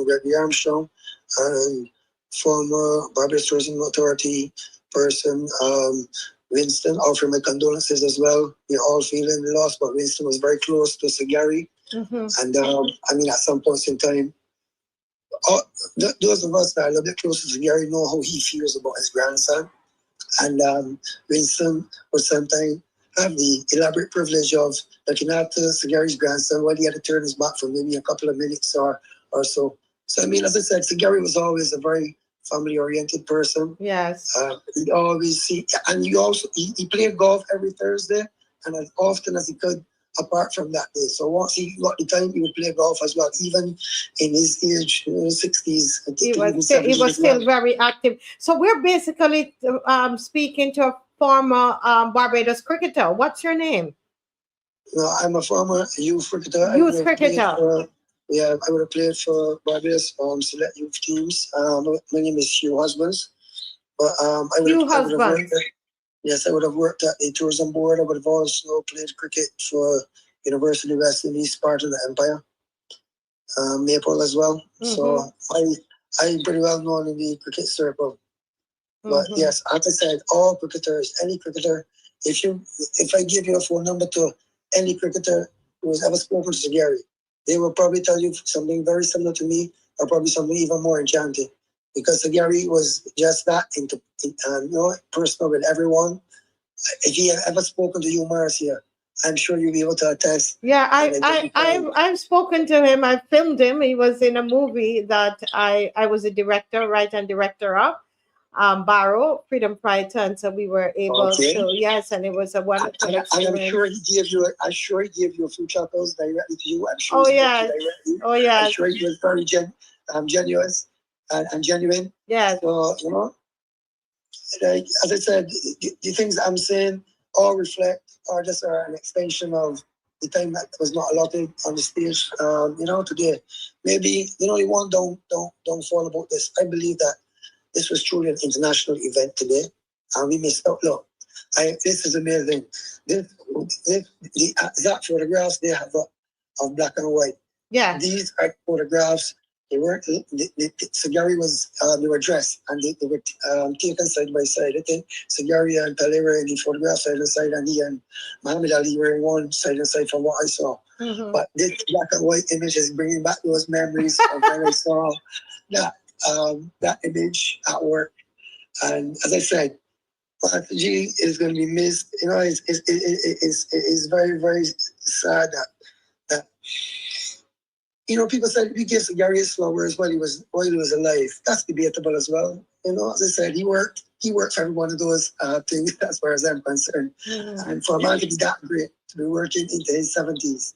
Gregory Armstrong, and former Barbados Tourism Authority person, Winston. Offer my condolences as well. We're all feeling the loss, but Winston was very close to Sir Gary. And I mean, at some points in time, those of us that are a little bit closer to Gary know how he feels about his grandson. And Winston would sometimes have the elaborate privilege of looking after Sir Gary's grandson while he had to turn his back for maybe a couple of minutes or so. So, I mean, as I said, Sir Gary was always a very family-oriented person. Yes. He'd always see, and he played golf every Thursday, and as often as he could, apart from that day. So once he got the time, he would play golf as well, even in his age, 60s. He was still very active. So we're basically speaking to a former Barbados cricketer. What's your name? No, I'm a former youth cricketer. Youth cricketer. I would have played for Barbados select youth teams. My name is Hugh Husbands. But Yes, I would have worked at the tourism board. I would have also played cricket for University of West Indies, part of the Empire, Maple as well. So I'm pretty well known in the cricket circle. But yes, as I said, all cricketers, any cricketer, if I give you a phone number to any cricketer who has ever spoken to Sir Gary, they will probably tell you something very similar to me, or probably something even more enchanting. Because Sir Gary was just that personal with everyone. If he had ever spoken to you, Marcia, I'm sure you'll be able to attest. Yeah, I've spoken to him. I filmed him. He was in a movie that I was a director, writer and director of, Barrow, Freedom Pride, and so we were able to, yes, and it was a wonderful experience. I'm sure he gave you a few chuckles directly to you. I'm sure I'm sure he was very genuine. And genuine. Yeah. So, like, as I said, the things that I'm saying all reflect or just are an extension of the time that was not allotted on the stage. Today, maybe the only one don't fall about this. I believe that this was truly an international event today, and we missed out. Look, this is amazing. That photographs they have of black and white. Yeah. These are photographs. They weren't. Sir Gary was. They were dressed and they were taken side by side. I think Sir Gary and Pele were in the photograph side by side, and he and Muhammad Ali were in one side by side from what I saw. But this black and white image is bringing back those memories of when I saw that image at work. And as I said, Martha G is going to be missed. It's very, very sad that. People said we gave Sir Gary his flowers while he was alive. That's debatable as well. As I said, he worked for every one of those things as far as I'm concerned. And for a man to be that great, to be working into his 70s,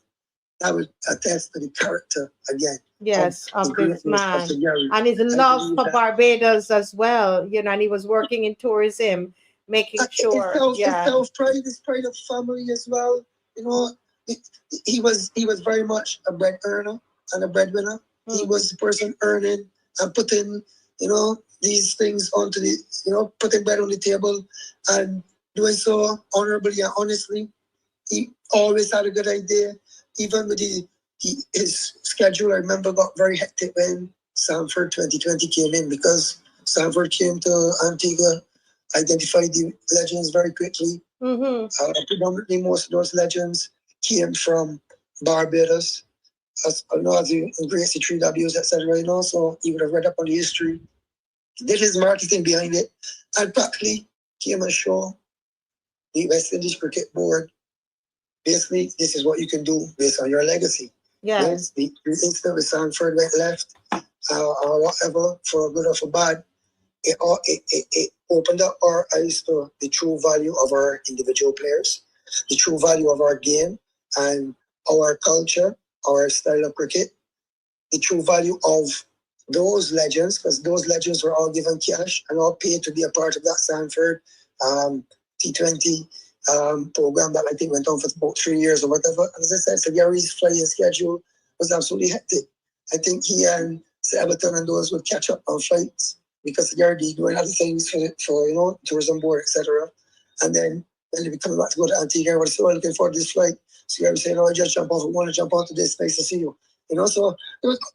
that would attest to the character again. Yes, of this man. And his love for Barbados as well, and he was working in tourism. making It's sure. self-pride, it's pride of family as well. You know, he was very much a bread earner and a breadwinner. He was the person earning and putting, you know, these things onto the, you know, putting bread on the table and doing so honorably and honestly. He always had a good idea, even with his schedule. I remember got very hectic when Sanford 2020 came in, because Sanford came to Antigua, identified the legends very quickly. Predominantly, most of those legends came from Barbados, as you know, as the Gracie the 3Ws, etc. You know, so he would have read up on the history, did his marketing behind it, and practically came and show the West Indies Cricket Board, basically, this is what you can do based on your legacy. Yes, the incident with Sanford went left, or whatever, for good or for bad. It opened up our eyes to the true value of our individual players, the true value of our game and our culture, our style of cricket, the true value of those legends, because those legends were all given cash and all paid to be a part of that Sanford T20 program that I think went on for about 3 years or whatever. And as I said, Sir Gary's flying schedule was absolutely hectic. I think he and Sir Everton and those would catch up on flights, because Sir Gary doing other things for you know, tourism board, etc. And then when they be coming back to go to Antigua, I was so looking forward to this flight. So Gary was saying, "Oh, I just jump off. I want to jump onto this. Nice to see you." You know, so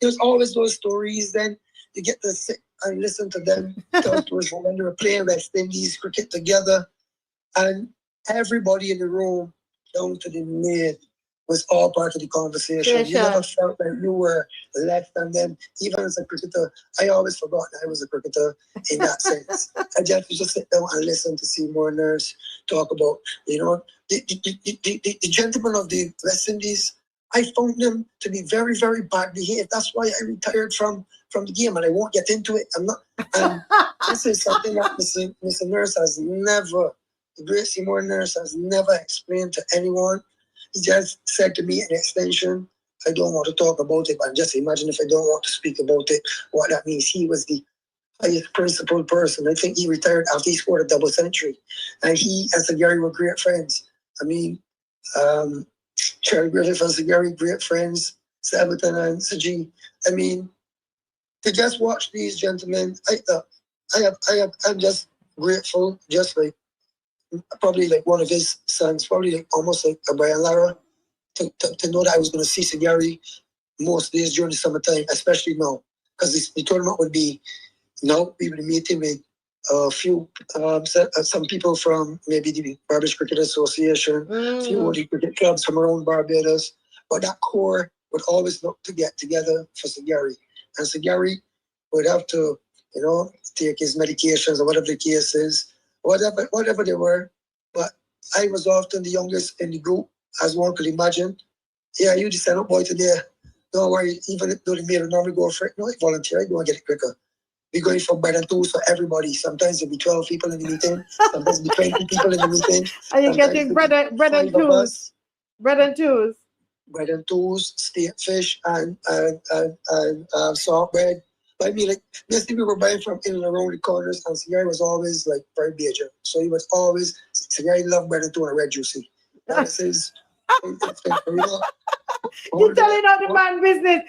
there's always those stories. Then you get to sit and listen to them tell stories when they were playing West Indies cricket together, and everybody in the room, down to the maid, was all part of the conversation. You never felt like you were left. And then, even as a cricketer, I always forgot that I was a cricketer in that sense. I just sit down and listen to Seymour Nurse talk about, you know, the gentlemen of the West Indies. I found them to be very, very bad behaved. That's why I retired from the game, and I won't get into it. I'm not. And this is something that Mr. Nurse has never, the great Seymour Nurse has never explained to anyone. He just said to me in extension, "I don't want to talk about it, but just imagine if I don't want to speak about it, what that means." He was the highest principled person. I think he retired after he scored a double century. And he and Sir Gary were great friends. I mean, Charlie Griffith and Sir Gary, great friends. Sir Everton and Sir G. I mean, to just watch these gentlemen, I'm just grateful, just like probably like one of his sons, probably like almost like a Brian Lara, to know that I was going to see Sir Gary most days during the summertime, especially now, because the tournament would be, now we will be meeting with a few, some people from maybe the Barbados Cricket Association, a few of the cricket clubs from around Barbados, but that core would always look to get together for Sir Gary. And Sir Gary would have to, you know, take his medications or whatever the case is, whatever they were. But I was often the youngest in the group, as one could imagine. "Yeah, you the stand-up boy today. Don't worry, even though the maid would normally go for it, no, I volunteer, I go and get it quicker." We're going for bread and toast for everybody. Sometimes there'll be 12 people in the meeting. Sometimes there'll be 20 people in the meeting. Are you getting bread and toast? Bread and toast. Bread and toast, steak, fish, and salt bread. But I mean, like, basically we were buying from in and around the corners, and Sir Gary was always like very major. So he was always, Sir Gary loved bread and toast and red juicy. And this is, You're telling out the man business.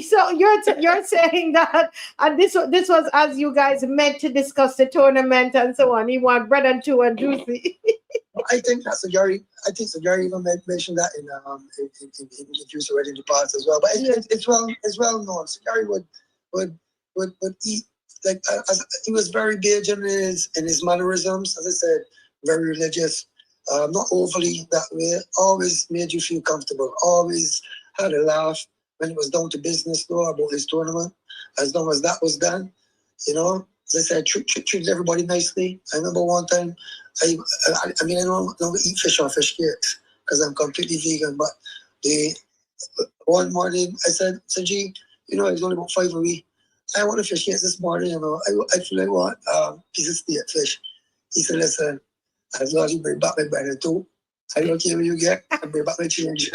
So you're saying that, and this was as you guys met to discuss the tournament and so on. He want bread and two and juicy. I think that's Sir Gary. I think Sir Gary even mentioned that in interviews already in the past as well. But it's well known. Sir Gary would eat like he was very big in his mannerisms. As I said, very religious. Not overly that way. Always made you feel comfortable. Always had a laugh when it was down to business though about his tournament. As long as that was done, you know, as I said, treated everybody nicely. I remember one time, I mean, I don't eat fish or fish cakes because I'm completely vegan. But one morning I said, "Sir G, you know, it's only about 5 a week. I want a fish cake this morning. You know, I feel like I want a piece of steak fish." He said, "Listen, as long as you bring back my bread and two, I don't care what you get, I bring back my change."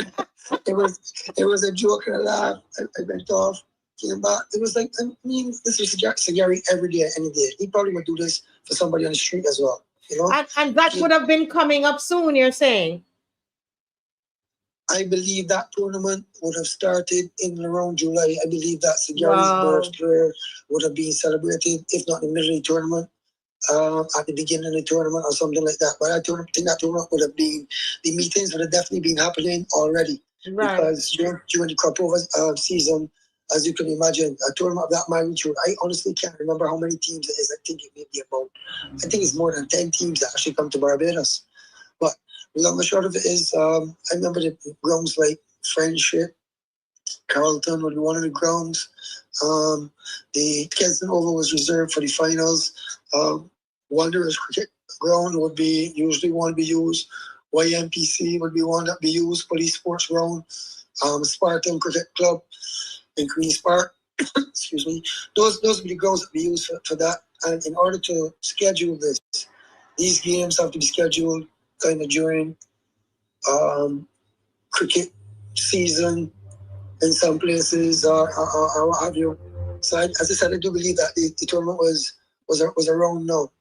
It was a joke and a laugh. I went off, came back. It was like, I mean, this was Sir Gary every day, any day. He probably would do this for somebody on the street as well. You know, and that would have been coming up soon, you're saying? I believe that tournament would have started in around July. I believe that Sir Gary's Wow. birthday would have been celebrated, if not in the middle of the tournament, at the beginning of the tournament or something like that. But I think that tournament would have been, the meetings would have definitely been happening already. Right. Because during the crop over season, as you can imagine, a tournament of that magnitude, I honestly can't remember how many teams it is. I think it may be about, I think it's more than 10 teams that actually come to Barbados. But the long and short of it is, I remember the grounds like Friendship, Carlton would be one of the grounds. The Kensington Oval was reserved for the finals. Wanderers Cricket Ground would be usually one to be used. YMPC would be one that be used. Police Sports Ground, Spartan Cricket Club in Queen's Park. Excuse me. Those would be the grounds that be used for that. And in order to schedule this, these games have to be scheduled kind of during cricket season in some places or what have you. So as I said, I do believe that the tournament was around now.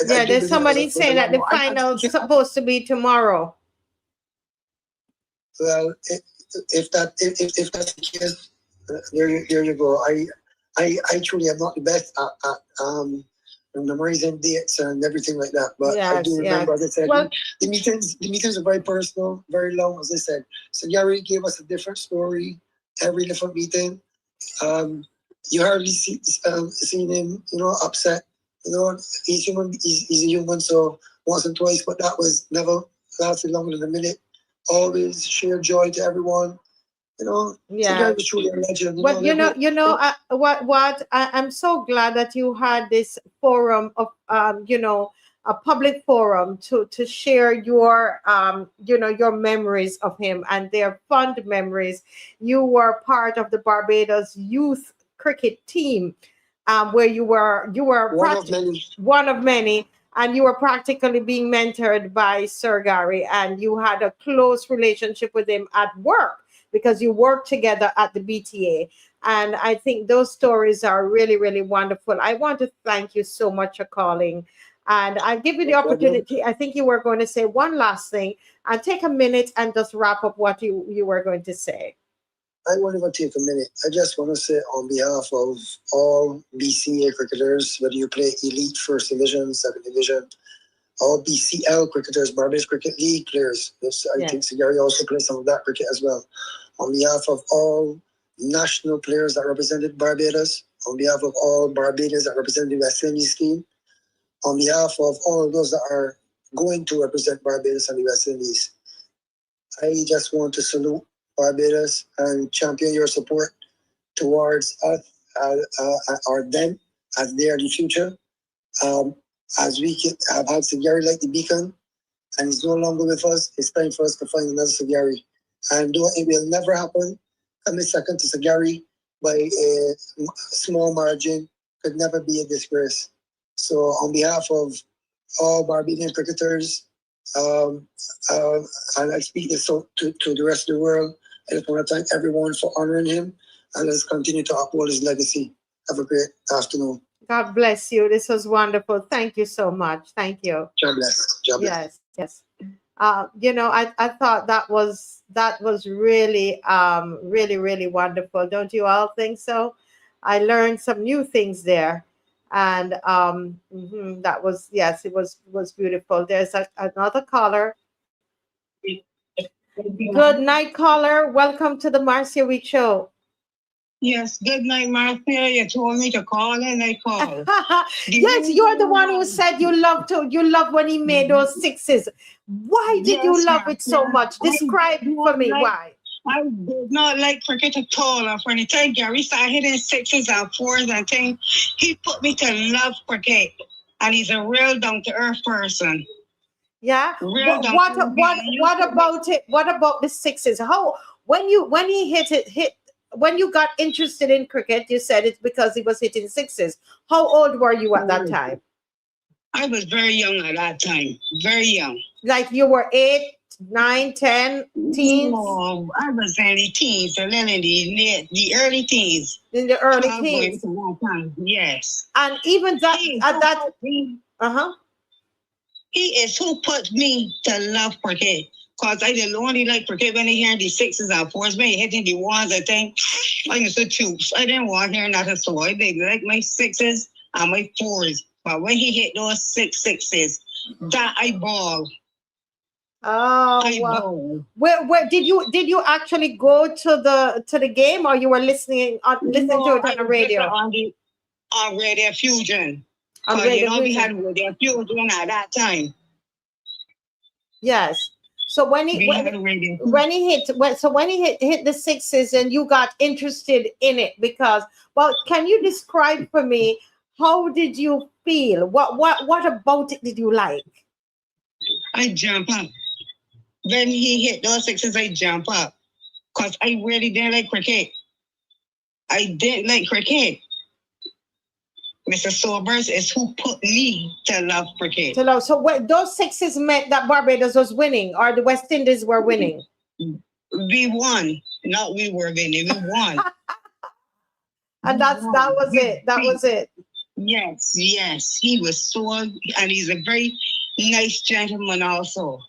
Yeah, there's somebody saying that the final's supposed to be tomorrow. Well, if that's the case, there you go. I truly am not the best at memorizing dates and everything like that. But I do remember, as I said, the meetings are very personal, very long, as I said. So Gary gave us a different story every different meeting. You hardly seen him, upset. He's human. He's a human. So once and twice, but that was never lasted longer than a minute. Always share joy to everyone. So Gary was truly a legend. But I'm so glad that you had this forum of a public forum to share your your memories of him, and their fond memories. You were part of the Barbados youth cricket team, where you were one of many, and you were practically being mentored by Sir Gary, and you had a close relationship with him at work, because you work together at the BTA. And I think those stories are really, really wonderful. I want to thank you so much for calling. And I'll give you the opportunity. I think you were going to say one last thing, and take a minute and just wrap up what you were going to say. I won't even take a minute. I just want to say on behalf of all BCA cricketers, whether you play elite, first division, second division, all BCL cricketers, Barbados Cricket League players. I think Sir Gary also plays some of that cricket as well. On behalf of all national players that represented Barbados, on behalf of all Barbadians that represented the West Indies team, on behalf of all of those that are going to represent Barbados and the West Indies, I just want to salute Barbados and champion your support towards us or them, as they are the future. As we have had Sir Gary like the beacon, and he's no longer with us, it's time for us to find another Sir Gary. And though it will never happen, coming second to Sir Gary by a small margin could never be a disgrace. So on behalf of all Barbadian cricketers, and I speak this to the rest of the world, I just want to thank everyone for honoring him, and let's continue to uphold his legacy. Have a great afternoon. God bless you. This was wonderful. Thank you so much. Thank you. God bless. God bless. Yes. I thought that was really, really, really wonderful. Don't you all think so? I learned some new things there, and that was, yes, it was beautiful. There's another caller. Good night, caller. Welcome to the Marcia Weekes Show. Yes, good night, Marcia. You told me to call and I called. Yes, you're the one who said you love when he made those sixes. Why did you love it so much? Describe for me why. I did not like cricket at all. And from the time Gary started hitting sixes and fours and things, he put me to love cricket. And he's a real down-to-earth person. Yeah. What about it? What about the sixes? When you got interested in cricket, you said it's because he was hitting sixes. How old were you at that time? I was very young at that time. Very young. Like you were 8, 9, 10, teens? No, I was in the teens, and then in the early teens. In the early teens? Yes. And even that, at that... Uh-huh. He is who put me to love cricket. Because I didn't only like cricket when I hear the sixes and fours, when he hitting the ones, I think, I used to choose. I didn't want to hear nothing, so I did like my sixes and my fours. But when he hit those sixes, that I ball. Oh, I wow. ball. Where did you actually go to the game, or you were listening to it on the radio? On Radio Fusion. On Because Radio we Fusion. had Radio Fusion at that time. Yes. So when he hit the sixes, and you got interested in it, because, well, can you describe for me, how did you feel? What about it did you like? I jump up. When he hit those sixes, I jump up. Because I really didn't like cricket. I didn't like cricket. Mr. Sobers is who put me to love cricket. So what, those sixes meant that Barbados was winning, or the West Indies were winning? We won. Not we were winning. We won. And that was it. That was it. Yes. He was so, and he's a very nice gentleman also.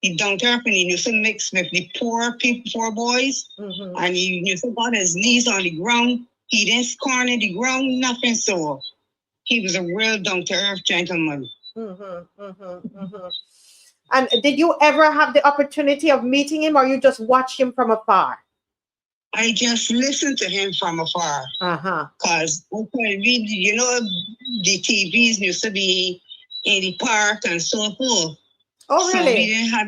He don't care when he used to mix with the poor boys, and he used to got his knees on the ground. He didn't scorn in the ground, nothing so. He was a real down-to-earth gentleman. And did you ever have the opportunity of meeting him, or you just watch him from afar? I just listened to him from afar. Because, the TVs used to be in the park and so forth. Oh, really? So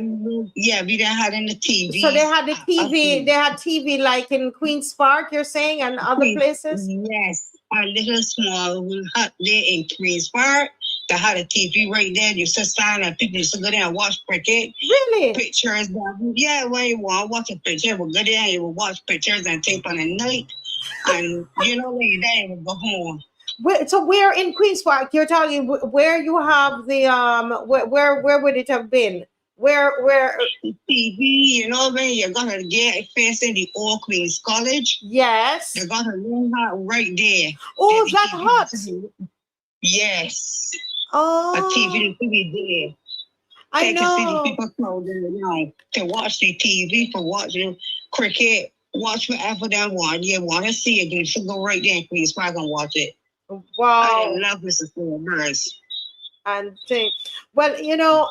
we didn't have any TV. So they had the TV. They had TV like in Queen's Park, you're saying, and other places. Yes, a little small hut there in Queen's Park. They had a TV right there. You sit down and people used to go there and watch cricket. Really? Pictures. Yeah, when you want to watch a picture, you will go there and you will watch pictures and tape on the night. And when you're there, you will go home. So where in Queen's Park, you're talking where you have the where would it have been? Where TV, when you're gonna get facing the old Queen's College. Yes. You're gonna learn that right there. Oh, that hot. Yes. Oh. A TV to be there. I know. To see the people crowding around to watch the TV, for watching cricket, watch whatever they want. You want to see it, you should go right there in Queen's Park and watch it. Wow. I love Mrs. Sobers. And well,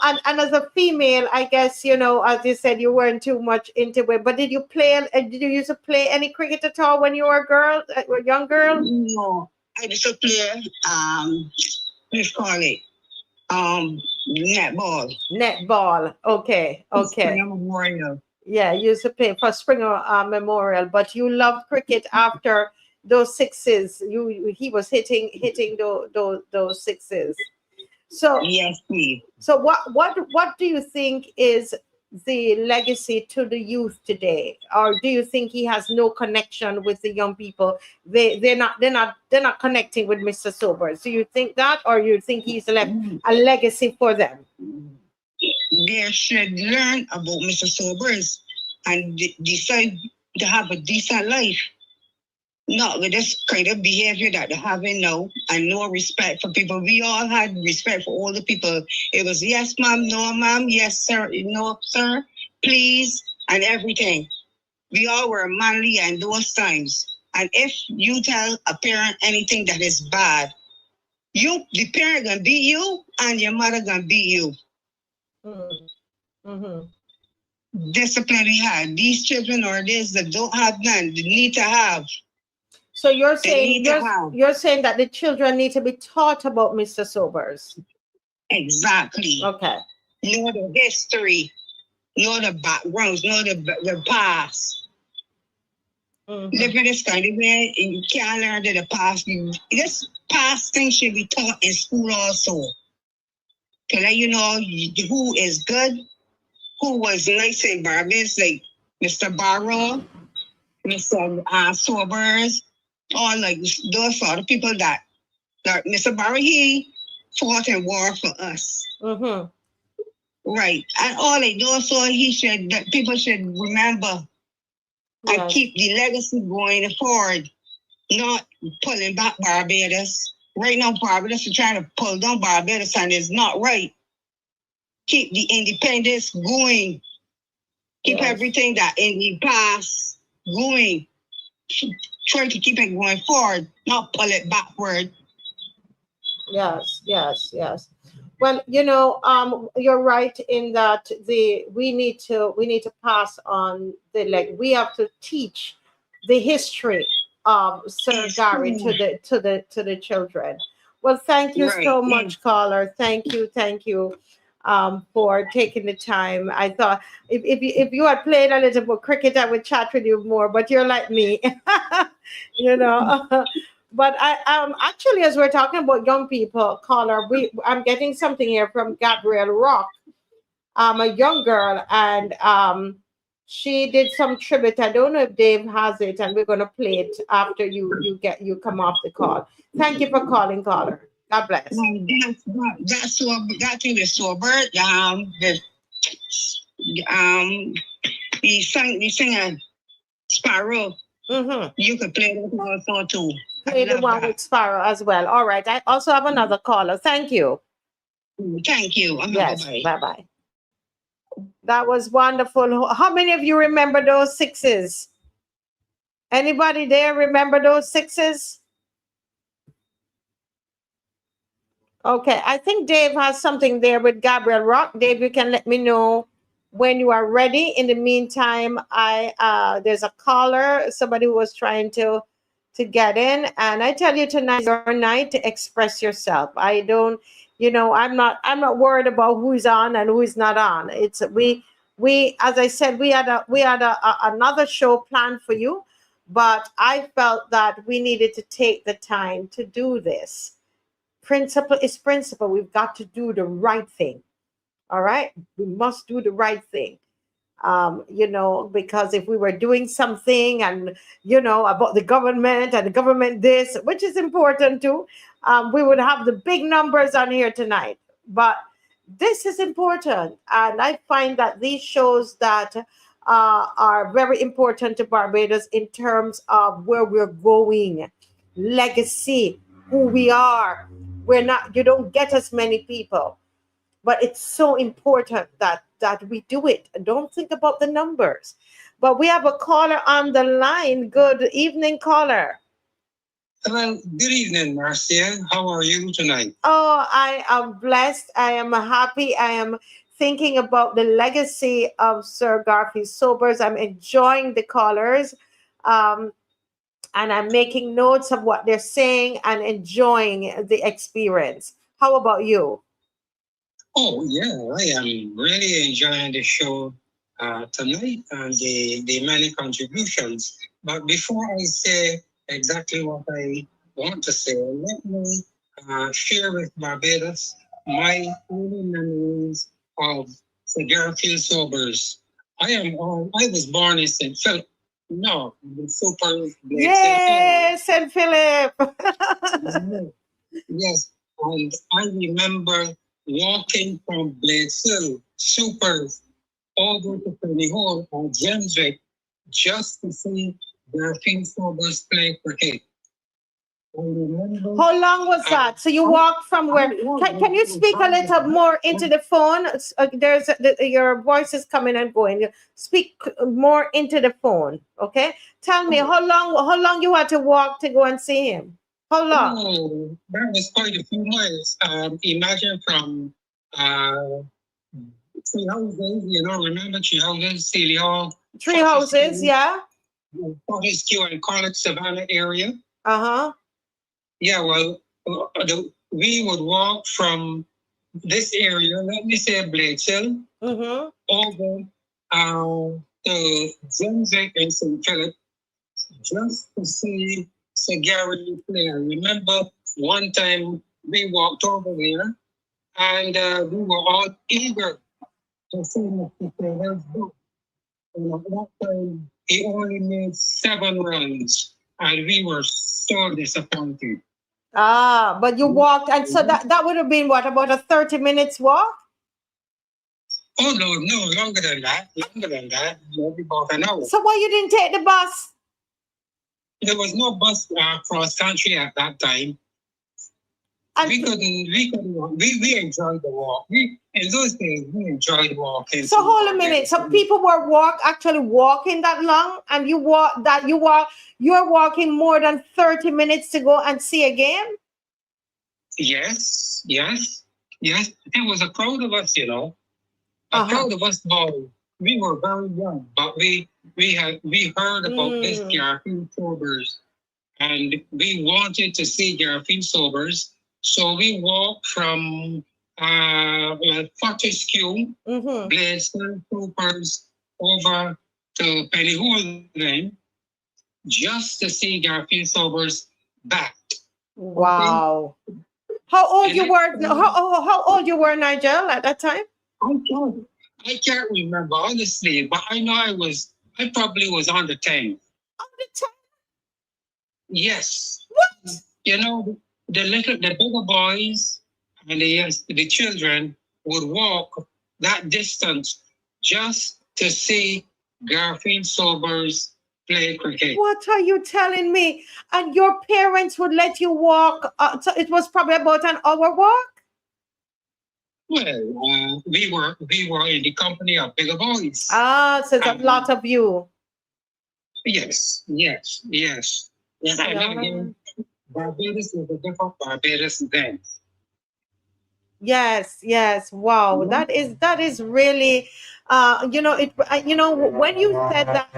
and as a female, I guess, as you said, you weren't too much into it. But did you used to play any cricket at all when you were a young girl? No, I used to play let's call it netball. Netball. Okay. Springer Memorial. Yeah, you used to play for Springer Memorial, but you loved cricket after those sixes. He was hitting those sixes. So yes, please. So what do you think is the legacy to the youth today, or do you think he has no connection with the young people? They're not connecting with Mr. Sobers. Do you think that, or you think he's left a legacy for them? They should learn about Mr. Sobers and decide to have a decent life. Not with this kind of behavior that they're having now, and no respect for people. We all had respect for all the people. It was yes, ma'am, no, ma'am, yes, sir, no, sir, please, and everything. We all were manly in those times. And if you tell a parent anything that is bad, the parent gonna beat you, and your mother gonna beat you. Discipline we had. These children or this that don't have none, they need to have. So you're saying that the children need to be taught about Mr. Sobers. Exactly. Okay. Know the history, know the backgrounds, know the past. Live in this kind of way, and you can't learn the past. This past thing should be taught in school also. To let you know who is good, who was nice in Barbados, like Mr. Barrow, Mr. Sobers. Or like those are the people that Mr. Barry, he fought in war for us. Right. And all they do, so people should remember and keep the legacy going forward, not pulling back Barbados. Right now, Barbados is trying to pull down Barbados, and it's not right. keep the independence going. Keep everything that in the past going. Try to keep it going forward, not pull it backward. Yes, yes, yes. Well, you're right in that we need to pass on we have to teach the history of Sir Gary to the children. Well, thank you so much, caller. Thank you for taking the time. I thought if you had played a little more cricket, I would chat with you more, but you're like me. But I actually, as we're talking about young people, caller, I'm getting something here from Gabrielle Rock, a young girl, and she did some tribute. I don't know if Dave has it, and we're gonna play it after you come off the call. Thank you for calling, caller. God bless. That thing is sober. The singer Sparrow. Mm-hmm. You could play that also too. Play the one with Sparrow as well. All right. I also have another caller. Thank you. Thank you. Yes. Bye-bye. That was wonderful. How many of you remember those sixes? Anybody there remember those sixes? Okay. I think Dave has something there with Gabriel Rock. Dave, you can let me know when you are ready. In the meantime, there's a caller, somebody who was trying to get in, and I tell you, tonight is your night to express yourself. I don't, I'm not worried about who's on and who's not on. It's we as I said, we had another show planned for you, but I felt that we needed to take the time to do this. Principle is principle. We've got to do the right thing. All right, we must do the right thing. Because if we were doing something and, about the government and the government this, which is important too, we would have the big numbers on here tonight. But this is important. And I find that these shows that are very important to Barbados in terms of where we're going, legacy, who we are. You don't get as many people. But it's so important that we do it. Don't think about the numbers. But we have a caller on the line. Good evening, caller. Well, good evening, Marcia. How are you tonight? Oh, I am blessed. I am happy. I am thinking about the legacy of Sir Garfield Sobers. I'm enjoying the callers. And I'm making notes of what they're saying and enjoying the experience. How about you? Oh, yeah, I am really enjoying the show tonight and the many contributions. But before I say exactly what I want to say, let me share with Barbados my early memories of Sir Garfield Sobers. I was born in St. Philip. No, the super. Yes, St. Philip. Yes, and I remember walking from Blades Hill, Supers, over to Penny Hall or Jemswick just to see Garfield Sobers play cricket. How long was that? So you walked from where? Can you speak a little more into the phone? Your voice is coming and going. Speak more into the phone, okay? Tell me how long you had to walk to go and see him. How long? Oh, that was quite a few miles. Imagine from Tree Houses, remember Tree Houses, Sealy Hall? Tree Houses, yeah. Fortescue and College Savannah area. Uh-huh. Yeah, well, we would walk from this area, let me say Blades Hill, over to Jemswick and St. Philip, just to see Sir Gary play. I remember one time we walked over there and we were all eager to see Mr. Taylor's book. And at that time, he only made 7 runs and we were so disappointed. Ah, but you walked, and so that would have been what, about a 30 minutes walk? Oh, no, longer than that. Maybe about an hour. So why you didn't take the bus? There was no bus cross country at that time. And we enjoyed the walk. In those days, we enjoyed walking. So hold a minute. So people were actually walking that long, and you're walking more than 30 minutes to go and see a game? Yes. There was a crowd of us, A crowd of us boys. We were very young, but we heard about this Garfield Sobers, and we wanted to see Garfield Sobers. So we walked from Fortescue, Gladstone, Troopers, over to Pennyholden, just to see Garfield Sobers back. Wow. How old you were? How old you were, Nigel, at that time? I can't remember honestly, but I know I probably was under 10. Under 10? Yes. What? The bigger boys and the children would walk that distance just to see Garfield Sobers play cricket. What are you telling me? And your parents would let you walk? So it was probably about an hour walk? Well, we were in the company of bigger boys. So it's a lot of you. Yes. And again, Barbados was a different Barbados then. Yes. Wow, that is really, when you said that,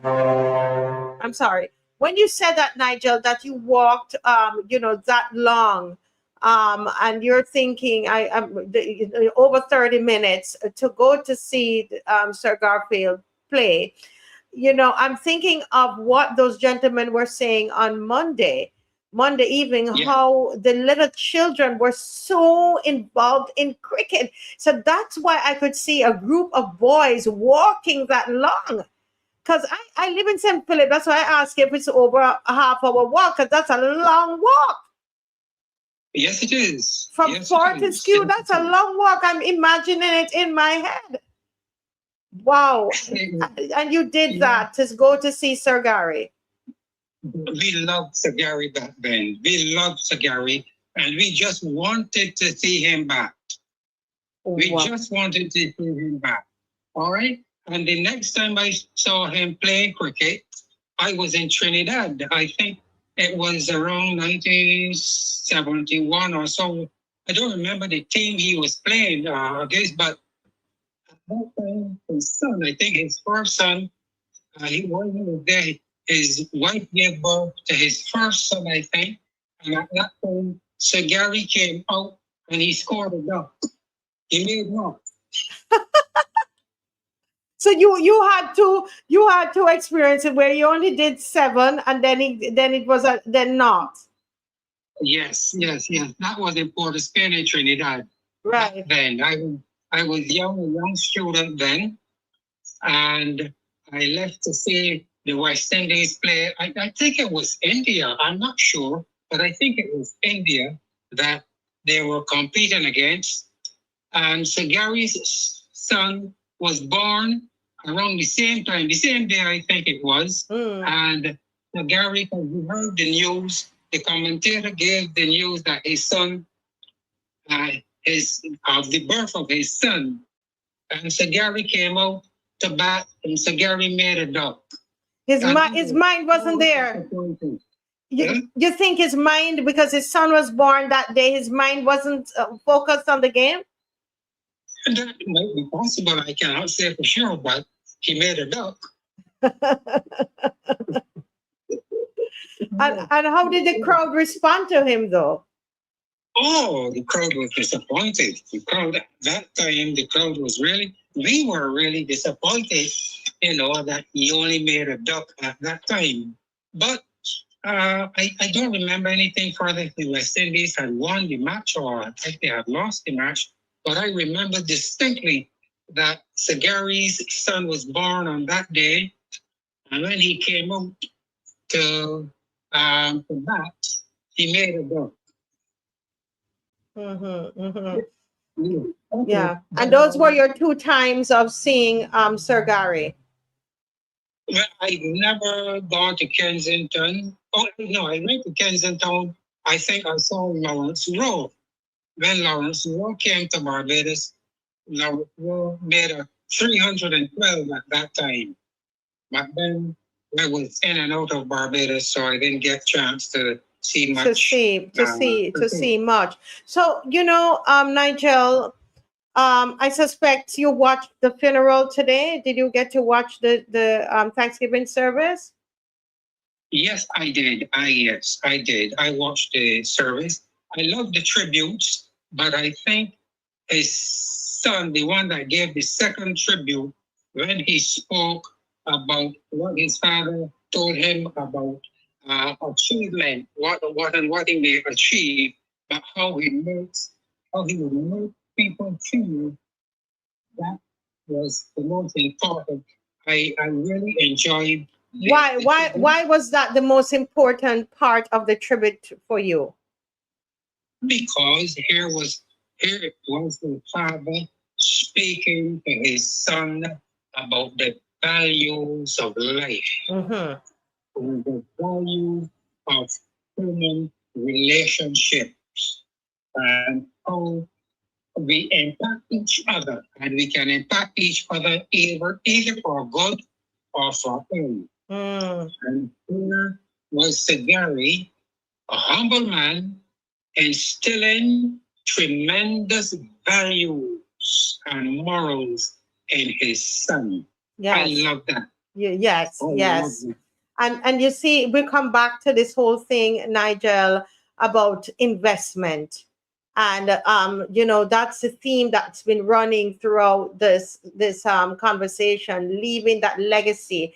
I'm sorry, when you said that, Nigel, that you walked, that long, and you're thinking, over 30 minutes to go to see Sir Garfield play. I'm thinking of what those gentlemen were saying on Monday evening, how the little children were so involved in cricket. So that's why I could see a group of boys walking that long. Because I live in St. Philip. That's why I asked if it's over a half-hour walk, because that's a long walk. Yes, it is. From Fortescue, that's a long walk. I'm imagining it in my head. Wow. And you did that to go to see Sir Gary. We loved Sir Gary back then. We loved Sir Gary, and we just wanted to see him back. We just wanted to see him back. All right? And the next time I saw him playing cricket, I was in Trinidad. I think it was around 1971 or so. I don't remember the team he was playing against, but at that time, his son, I think his first son, he was there. His wife gave birth to his first son, I think. And at that time, Sir Gary came out and he scored a duck. He made one. So you had to experience it where you only did 7 and then it was then not. Yes. That was in Port of Spain in Trinidad. Right. Then I was a young student then, and I left to see the West Indies play. I think it was India. I'm not sure, but I think it was India that they were competing against. And Sir Gary's son was born around the same time, the same day I think it was. And Sir Gary, we heard the news, the commentator gave the news that his son, the birth of his son. And Sir Gary came out to bat, and Sir Gary made a duck. His mind wasn't there. You think his mind, because his son was born that day, his mind wasn't focused on the game? That might be possible. I cannot say for sure, but he made a duck. And how did the crowd respond to him, though? Oh, the crowd was disappointed. The crowd at that time, we were really disappointed, that he only made a duck at that time. But I don't remember anything further. The West Indies had won the match, or I think they had lost the match. But I remember distinctly that Sir Gary's son was born on that day. And when he came out to bat, he made a duck. Yeah. And those were your 2 times of seeing Sir Gary. Well, I've never gone to Kensington. Oh, no, I went to Kensington. I think I saw Lawrence Rowe. When Lawrence Rowe came to Barbados, Lawrence Rowe made a 312 at that time. But then I was in and out of Barbados, so I didn't get a chance to see much. To see much. So, Nigel, I suspect you watched the funeral today. Did you get to watch the Thanksgiving service? Yes, I did. Yes, I did. I watched the service. I love the tributes, but I think his son, the one that gave the second tribute, when he spoke about what his father told him about achievement, what he may achieve, but how he would make people feel, that was the most important. I really enjoyed. Why was that the most important part of the tribute for you? Because here it was the father speaking to his son about the values of life, and the value of human relationships, and how we impact each other, and we can impact each other either for good or for ill. And here was Sir Gary, a humble man, instilling tremendous values and morals in his son. Yes. I love that. Yes. And you see, we come back to this whole thing, Nigel, about investment. And that's the theme that's been running throughout this conversation, leaving that legacy,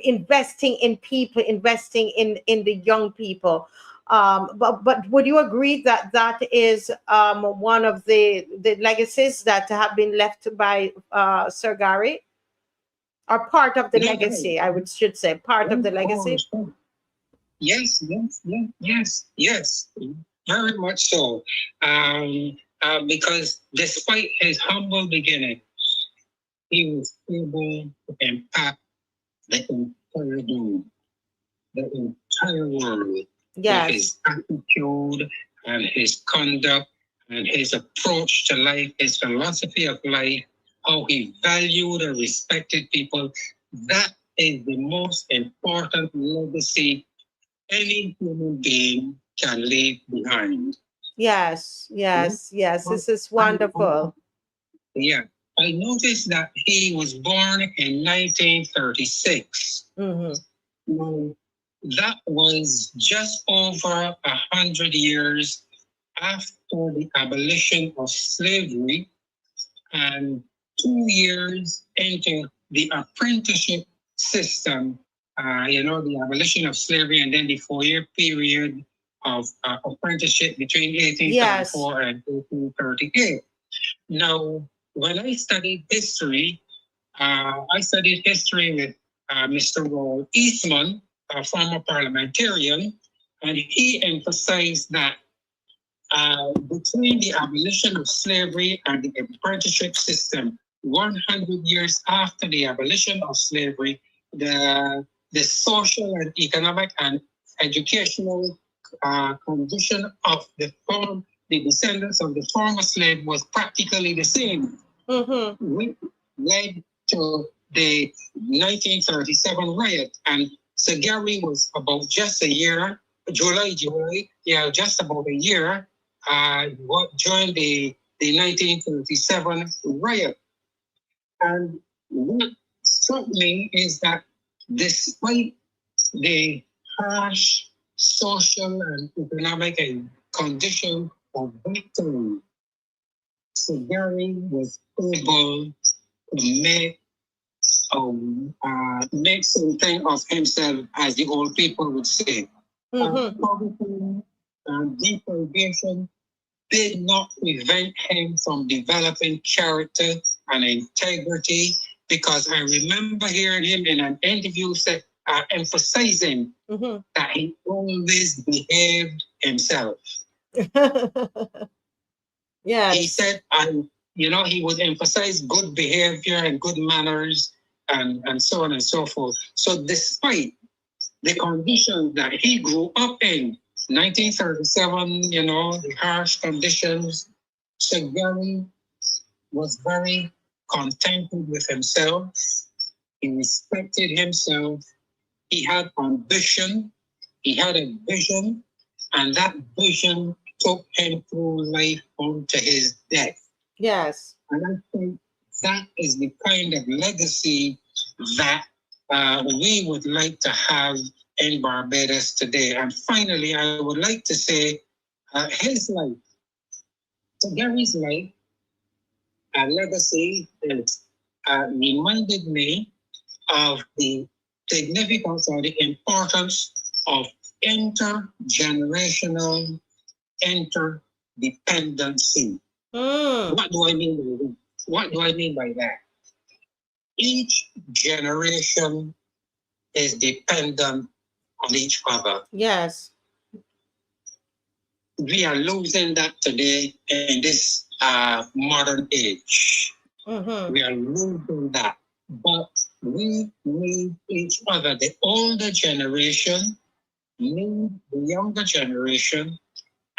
investing in people, investing in the young people. But would you agree that is one of the legacies that have been left by Sir Gary, or part of the legacy? I should say part of the legacy. Yes, very much so. Because despite his humble beginnings, he was able to impact the entire world. Yes. With his attitude and his conduct and his approach to life, his philosophy of life, how he valued and respected people. That is the most important legacy any human being can leave behind. Yes. This is wonderful. Yeah. I noticed that he was born in 1936. Now, that was just over 100 years after the abolition of slavery and 2 years into the apprenticeship system. The abolition of slavery and then the 4-year period of apprenticeship between 1834 and 1838. Now, when I studied history with Mr. Roll Eastman, a former parliamentarian, and he emphasized that between the abolition of slavery and the apprenticeship system, 100 years after the abolition of slavery, the social and economic and educational condition of the descendants of the former slave was practically the same. Which led to the 1937 riot, and Sir Gary was about just a year, just about a year, joined the 1937 riot. And what struck me is that despite the harsh social and economic condition of that time, Sir Gary was able to make something of himself, as the old people would say. Poverty and deprivation did not prevent him from developing character and integrity, because I remember hearing him in an interview emphasizing that he always behaved himself. Yeah. He said, he would emphasize good behavior and good manners and so on and so forth. So despite the conditions that he grew up in, 1937, the harsh conditions. Sir Gary was very contented with himself. He respected himself. He had ambition. He had a vision. And that vision took him through life onto his death. Yes. And I think that is the kind of legacy that we would like to have in Barbados today. And finally, I would like to say his life, so Gary's life, legacy is reminded me of the significance or the importance of intergenerational interdependency. What do I mean by that? What do I mean by that? Each generation is dependent on each other. Yes. We are losing that today in this modern age. We are losing that. But we need each other. The older generation need the younger generation,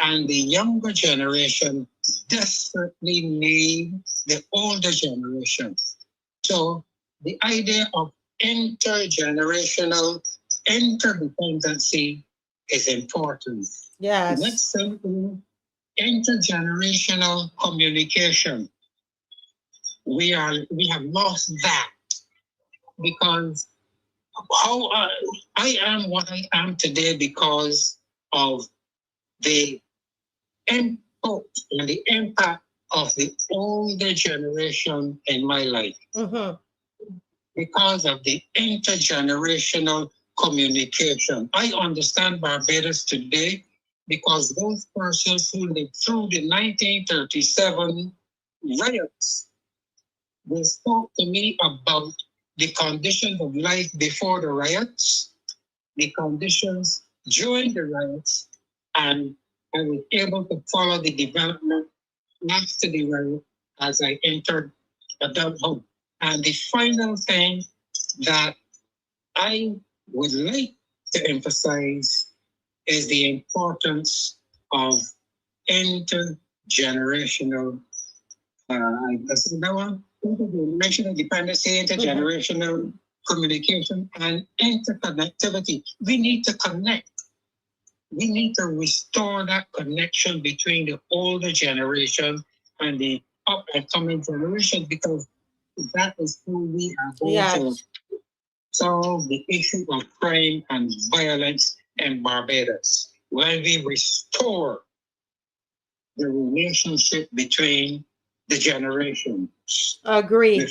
and the younger generation desperately need the older generation. So the idea of intergenerational interdependency is important. Yes. Next thing, intergenerational communication. We have lost that because I am what I am today because of the input and the impact of the older generation in my life. Because of the intergenerational communication. I understand Barbados today because those persons who lived through the 1937 riots, they spoke to me about the conditions of life before the riots, the conditions during the riots, and I was able to follow the development after the riot as I entered adulthood. And the final thing that I would like to emphasize is the importance of intergenerational, intergenerational dependency, intergenerational communication, and interconnectivity. We need to connect. We need to restore that connection between the older generation and the up and coming generation, because that is who we are going to solve the issue of crime and violence in Barbados. When we restore the relationship between the generations. I agree.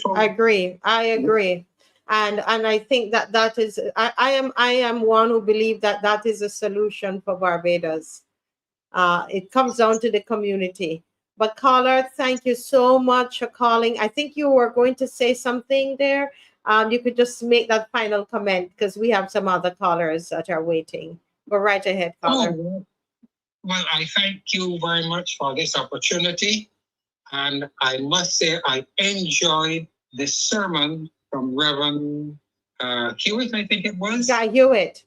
And I think that is I am one who believe that is a solution for Barbados. It comes down to the community. But caller, thank you so much for calling. I think you were going to say something there. You could just make that final comment because we have some other callers that are waiting. Go right ahead, caller. Well, I thank you very much for this opportunity. And I must say I enjoyed the sermon from Reverend Hewitt, I think it was. Guy Hewitt.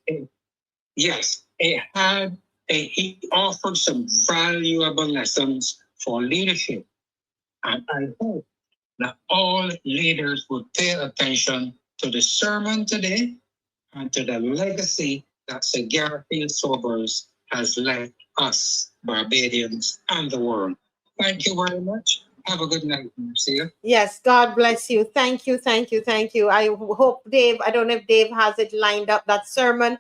Yes, he offered some valuable lessons for leadership. And I hope that all leaders would pay attention to the sermon today and to the legacy that Sir Garfield Sobers has left us, Barbadians, and the world. Thank you very much. Have a good night, Marcia. Yes, God bless you. Thank you. I hope Dave, I don't know if Dave has it lined up, that sermon.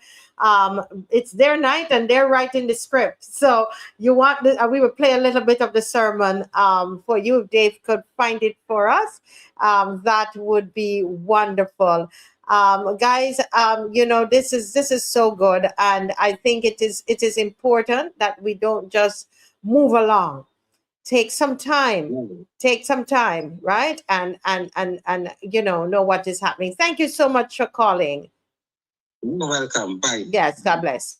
It's their night and they're writing the script. So we will play a little bit of the sermon for you. If Dave could find it for us, that would be wonderful. Guys, this is so good. And I think it is important that we don't just move along. Take some time, right? And know what is happening. Thank you so much for calling. You're welcome. Bye. Yes, God bless.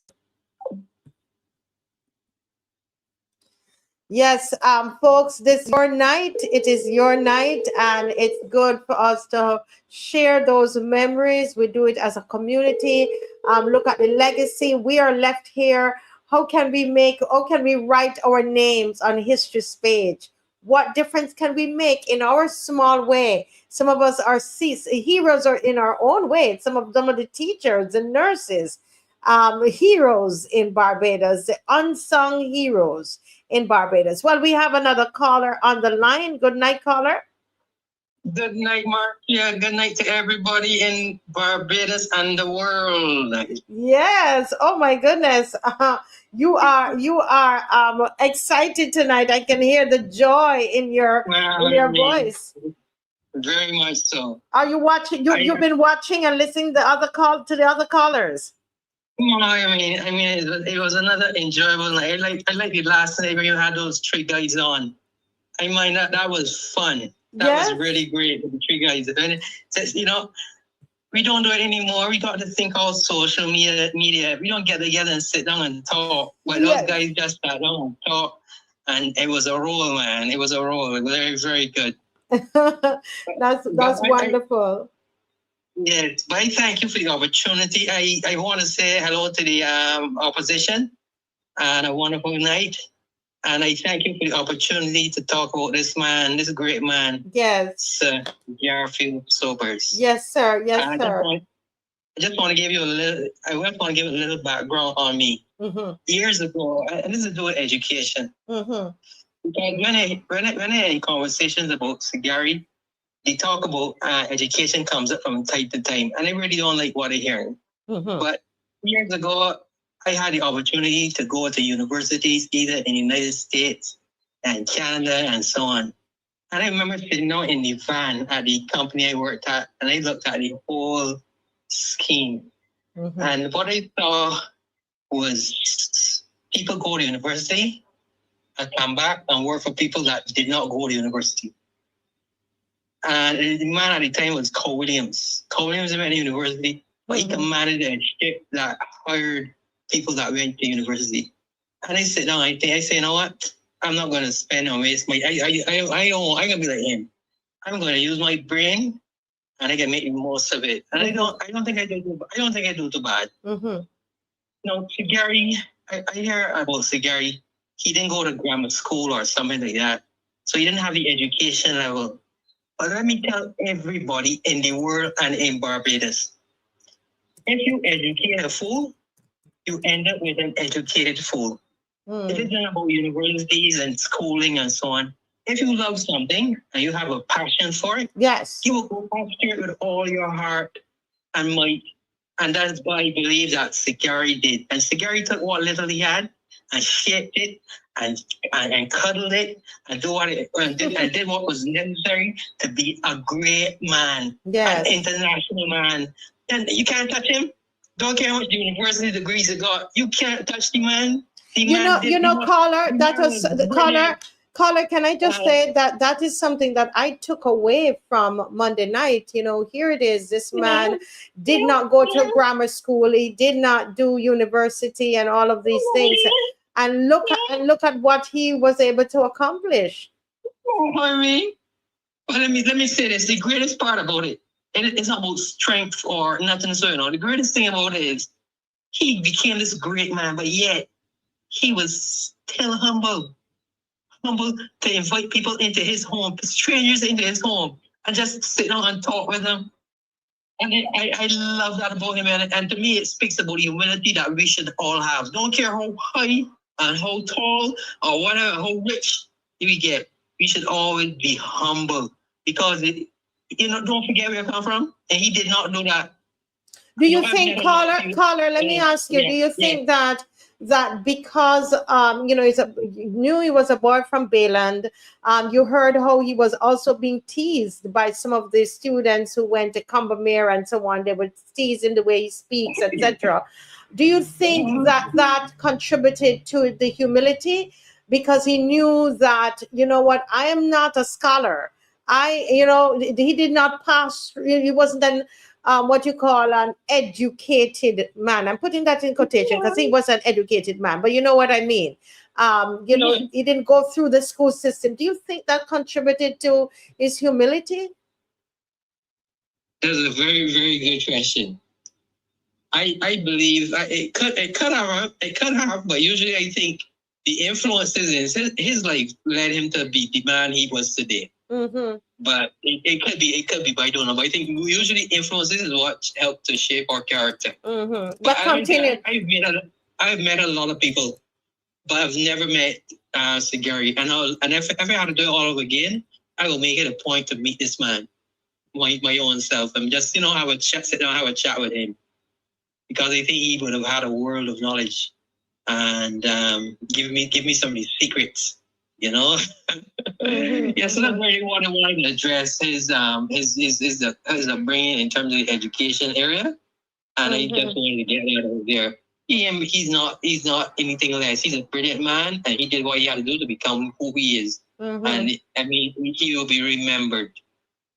Yes, folks, this is your night. It is your night, and it's good for us to share those memories. We do it as a community. Look at the legacy. We are left here How can we write our names on history's page? What difference can we make in our small way? Some of us are heroes are in our own way. Some of the teachers and nurses, heroes in Barbados, the unsung heroes in Barbados. Well, we have another caller on the line. Good night, caller. Good night, Marcia. Good night to everybody in Barbados and the world. Yes. Oh my goodness. You are excited tonight. I can hear the joy in your voice. Very much so. Are you watching? You've been watching and listening to the other callers. No, I mean, it was another enjoyable night. I like it last night when you had those three guys on. I mean, that was fun. That was really great with the three guys. And it's, we don't do it anymore. We got to think all social media. We don't get together and sit down and talk. But those guys just sat down and talk. And it was a roll, man. It was a roll. It was very, very good. That's wonderful. Yes, but I thank you for the opportunity. I want to say hello to the opposition and a wonderful night. And I thank you for the opportunity to talk about this man, this great man. Yes. Sir Garfield Sobers. Yes, sir. Yes, sir. I just want to give you a little background on me. Mm-hmm. Years ago, and this is to do with education. Mm-hmm. Because when I had conversations about Sir Gary, they talk about education comes up from time to time, and I really don't like what I hear. Mm-hmm. But years ago, I had the opportunity to go to universities either in the United States and Canada and so on. And I remember sitting out in the van at the company I worked at, and I looked at the whole scheme. Mm-hmm. And what I saw was people go to university and come back and work for people that did not go to university. And the man at the time was Cole Williams. Cole Williams went to university, but he commanded a ship that hired people that went to university. And I sit down, I say, you know what? I'm not going to spend and waste my. I'm gonna be like him. I'm going to use my brain, and I can make the most of it. And I don't think I do too bad. Mm-hmm. Sir Gary, I hear about Sir Gary. He didn't go to grammar school or something like that, so he didn't have the education level. But let me tell everybody in the world and in Barbados, if you educate a fool, you end up with an educated fool. It isn't about universities and schooling and so on. If you love something and you have a passion for it, yes, you will go after it with all your heart and might. And that's why I believe that Sir Gary did. And Sir Gary took what little he had and shaped it and cuddled it and did what was necessary to be a great man, an international man. And you can't touch him. Don't care how much university degrees you got. You can't touch the man. Caller, can I just say that is something that I took away from Monday night. Here it is. This man did not go to grammar school. He did not do university and all of these things. And look at what he was able to accomplish. I mean, let me say this. The greatest part about it, it's not about strength or nothing. So the greatest thing about it is he became this great man, but yet he was still humble to invite people into his home, strangers into his home, and just sit down and talk with them. And I love that about him. And to me, it speaks about the humility that we should all have. Don't care how high and how tall or whatever, how rich we get. We should always be humble because, don't forget where you come from. And he did not do that. Do you think, caller, let me ask you, do you think that because you knew he was a boy from Bayland, you heard how he was also being teased by some of the students who went to Combermere and so on. They were teasing the way he speaks, etc. Do you think that contributed to the humility? Because he knew that, I am not a scholar. He did not pass, he wasn't what you call an educated man. I'm putting that in quotation because he was an educated man, but you know what I mean. He didn't go through the school system. Do you think that contributed to his humility? That's a very, very good question. I believe it could have, but usually I think the influences in his life led him to be the man he was today. Mm-hmm. But it could be, but I don't know. But I think usually influences is what help to shape our character. Mm-hmm. But continue. I've met a lot of people, but I've never met Sir Gary. And if I had to do it all over again, I will make it a point to meet this man, my own self, and just sit down, have a chat with him, because I think he would have had a world of knowledge, and give me some of these secrets, you know. Mm-hmm. Yeah, so that's really what I wanted to address his upbringing in terms of the education area, and I just wanted to get that over there. He's not anything less. He's a brilliant man, and he did what he had to do to become who he is. Mm-hmm. And I mean, he will be remembered.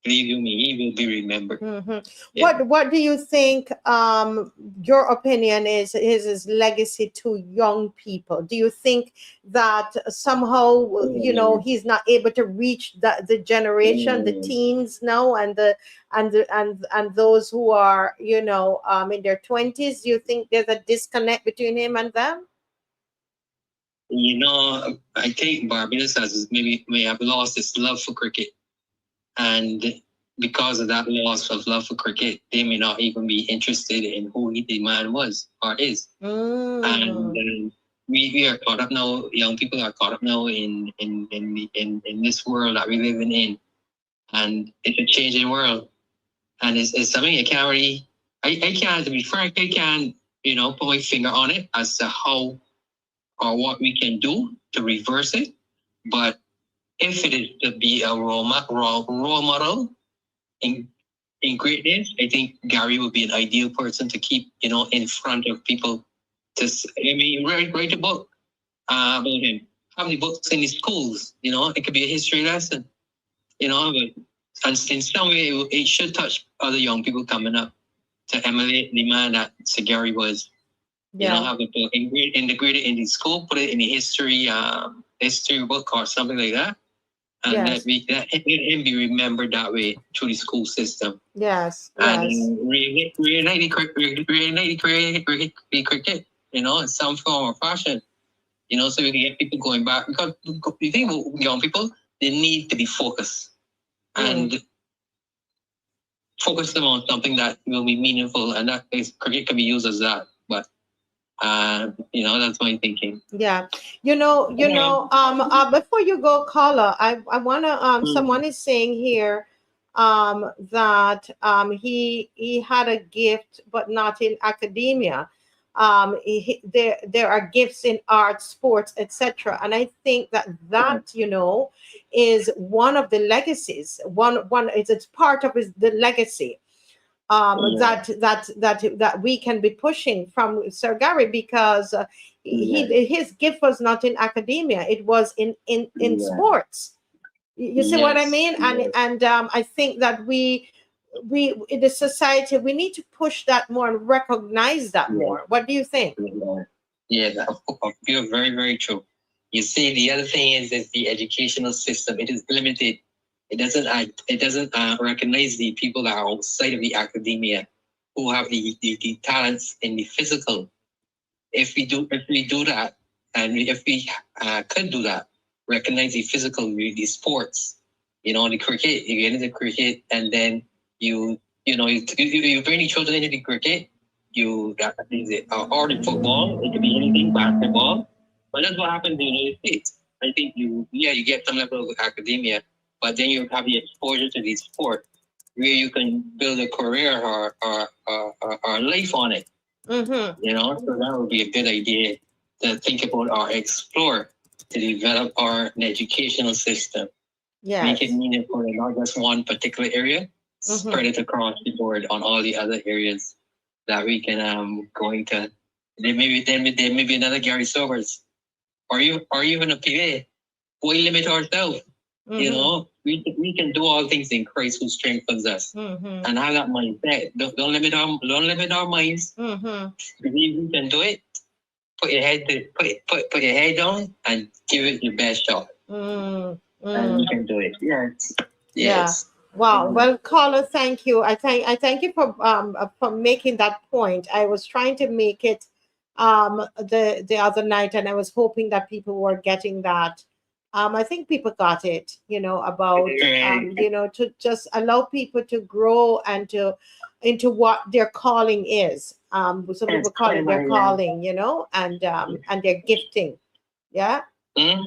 Believe you me, he will be remembered. Mm-hmm. Yeah. What do you think your opinion is his legacy to young people? Do you think that somehow he's not able to reach the generation, the teens now, and those who are in their 20s? Do you think there's a disconnect between him and them? I think Barbados may have lost its love for cricket. And because of that loss of love for cricket, they may not even be interested in who the man was or is. And we are caught up now. Young people are caught up now in this world that we're living in, and it's a changing world. And it's something I can't really. I can't, to be frank, I can't put my finger on it as to how or what we can do to reverse it. But if it is to be a role model in greatness, I think Gary would be an ideal person to keep, in front of people. Write a book about him. How many books in his schools? It could be a history lesson. But and in some way, it should touch other young people coming up to emulate the man that Sir Gary was. Yeah. Have a book integrated in the school, put it in the history book or something like that. And let him be remembered that way through the school system. Yes. And reunite cricket, in some form or fashion. So we can get people going back. Because you think about young people, they need to be focused. And focus them on something that will be meaningful, and that is cricket can be used as that. But that's my thinking. Yeah. Before you go, caller, I want to, someone is saying here that he had a gift, but not in academia. There are gifts in art, sports, etc. And I think that is one of the legacies. It's part of the legacy. That we can be pushing from Sir Gary, because his gift was not in academia; it was in sports. You see what I mean? And I think that we in the society we need to push that more and recognize that more. What do you think? Yeah, I feel very, very true. You see, the other thing is the educational system. It is limited. It doesn't recognize the people that are outside of the academia, who have the talents in the physical. If we do that, and if we could do that, recognize the physical, the sports, the cricket. You get into cricket, and then you bring the children into the cricket. Or the football. It could be anything, basketball. But that's what happens in the United States. I think you get some level of academia. But then you have the exposure to the sport, where you can build a career or life on it. Mm-hmm. So that would be a good idea to think about or explore, to develop our educational system. Yes. Make it meaningful in not just one particular area, spread it across the board on all the other areas that we can go into. There may be another Gary Sobers, or even a PA. We limit ourselves. We can do all things in Christ who strengthens us, and have that mindset. Don't limit our minds. Believe we can do it. Put your head down and give it your best shot. And you can do it. Yes. Wow. Well, caller, thank you. I thank you for making that point. I was trying to make it the other night, and I was hoping that people were getting that. I think people got it, about to just allow people to grow and to into what their calling is. Some people call it their calling, and their gifting. Yeah. True,